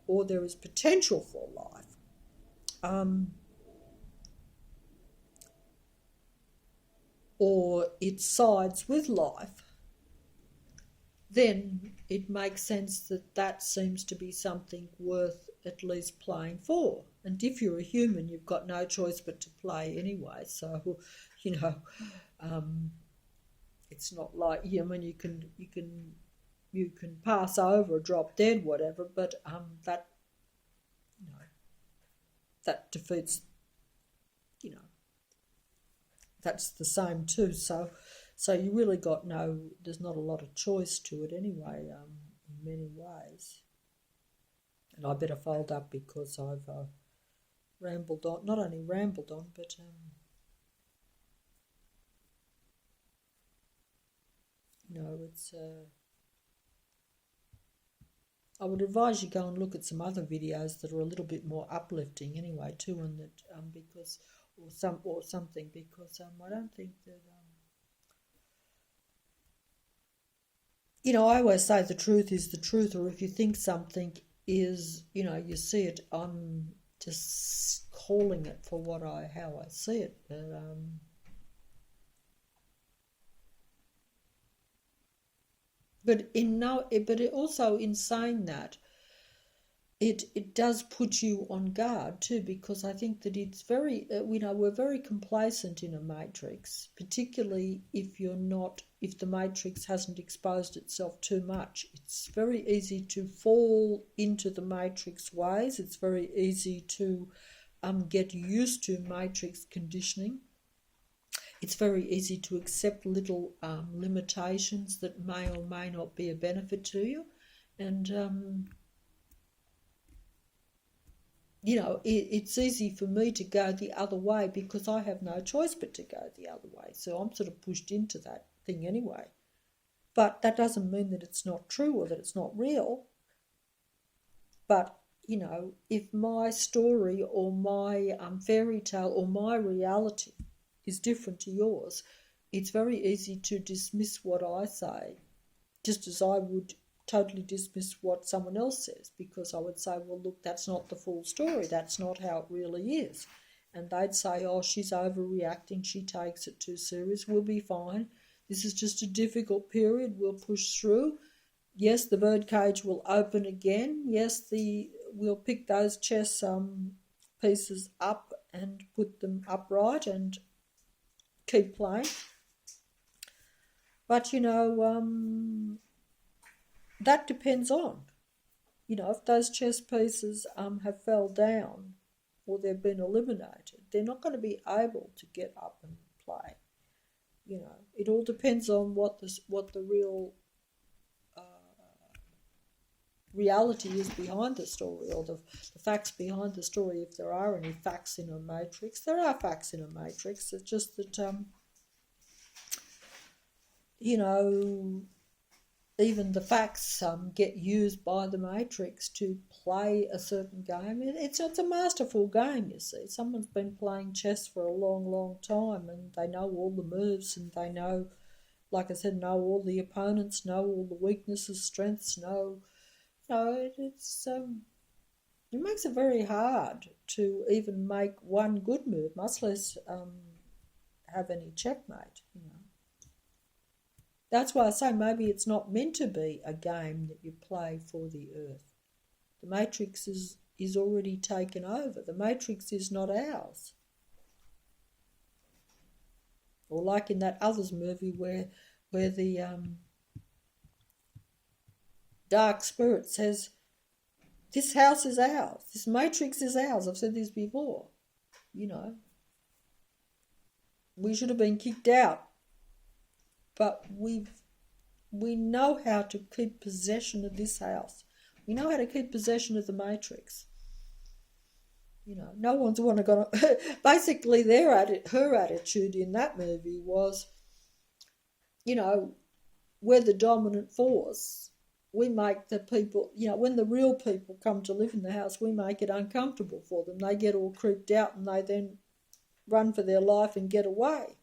or there is potential for life, or it sides with life, then it makes sense that seems to be something worth at least playing for. And if you're a human, you've got no choice but to play anyway. So, it's not like human. You can pass over, drop dead, whatever. But that defeats. That's the same too. So you really there's not a lot of choice to it anyway, in many ways. And I better fold up because I've rambled on, not only rambled on, but it's... I would advise you go and look at some other videos that are a little bit more uplifting anyway too, and that because something because I don't think that I always say the truth is the truth, or if you think something is, you see it, I'm just calling it for how I see it, but also in saying that, it does put you on guard too, because I think that it's very, we're very complacent in a matrix, particularly if the matrix hasn't exposed itself too much. It's very easy to fall into the matrix ways. It's very easy to get used to matrix conditioning. It's very easy to accept little limitations that may or may not be a benefit to you. And, it's easy for me to go the other way because I have no choice but to go the other way. So I'm sort of pushed into that thing anyway. But that doesn't mean that it's not true or that it's not real. But, if my story or my fairy tale or my reality is different to yours, it's very easy to dismiss what I say, just as I would totally dismiss what someone else says, because I would say, well, look, that's not the full story, that's not how it really is. And they'd say, oh, she's overreacting, she takes it too serious, we'll be fine, this is just a difficult period, we'll push through. Yes, the birdcage will open again, yes, we'll pick those chess pieces up and put them upright and keep playing. But, that depends on, if those chess pieces have fell down or they've been eliminated, they're not going to be able to get up and play. It all depends on what the real reality is behind the story, or the facts behind the story, if there are any facts in a matrix. There are facts in a matrix, it's just that, even the facts get used by the matrix to play a certain game. It's a masterful game, you see. Someone's been playing chess for a long, long time, and they know all the moves, and they know, like I said, know all the opponents, know all the weaknesses, strengths, it makes it very hard to even make one good move, much less have any checkmate, That's why I say maybe it's not meant to be a game that you play for the earth. The matrix is already taken over. The matrix is not ours. Or like in that Others movie where the dark spirit says, this house is ours, this matrix is ours. I've said this before, We should have been kicked out. But we know how to keep possession of this house. We know how to keep possession of the matrix. No one's going to... Basically, her attitude in that movie was, we're the dominant force. We make the people... when the real people come to live in the house, we make it uncomfortable for them. They get all creeped out and they then run for their life and get away.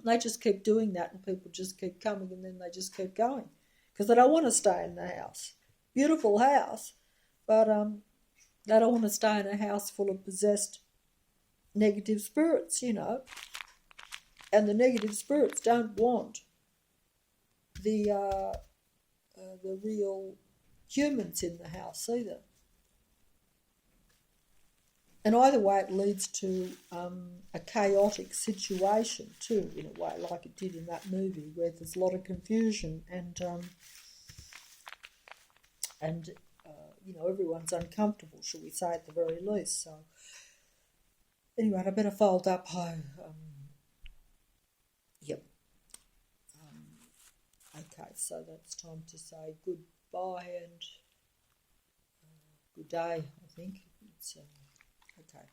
They just keep doing that, and people just keep coming, and then they just keep going because they don't want to stay in the house. Beautiful house, but they don't want to stay in a house full of possessed negative spirits, And the negative spirits don't want the real humans in the house either. And either way, it leads to a chaotic situation too, in a way, like it did in that movie, where there's a lot of confusion and everyone's uncomfortable, shall we say, at the very least. So anyway, I better fold up. Yep. Okay, so that's time to say goodbye and good day. I think it's. Okay.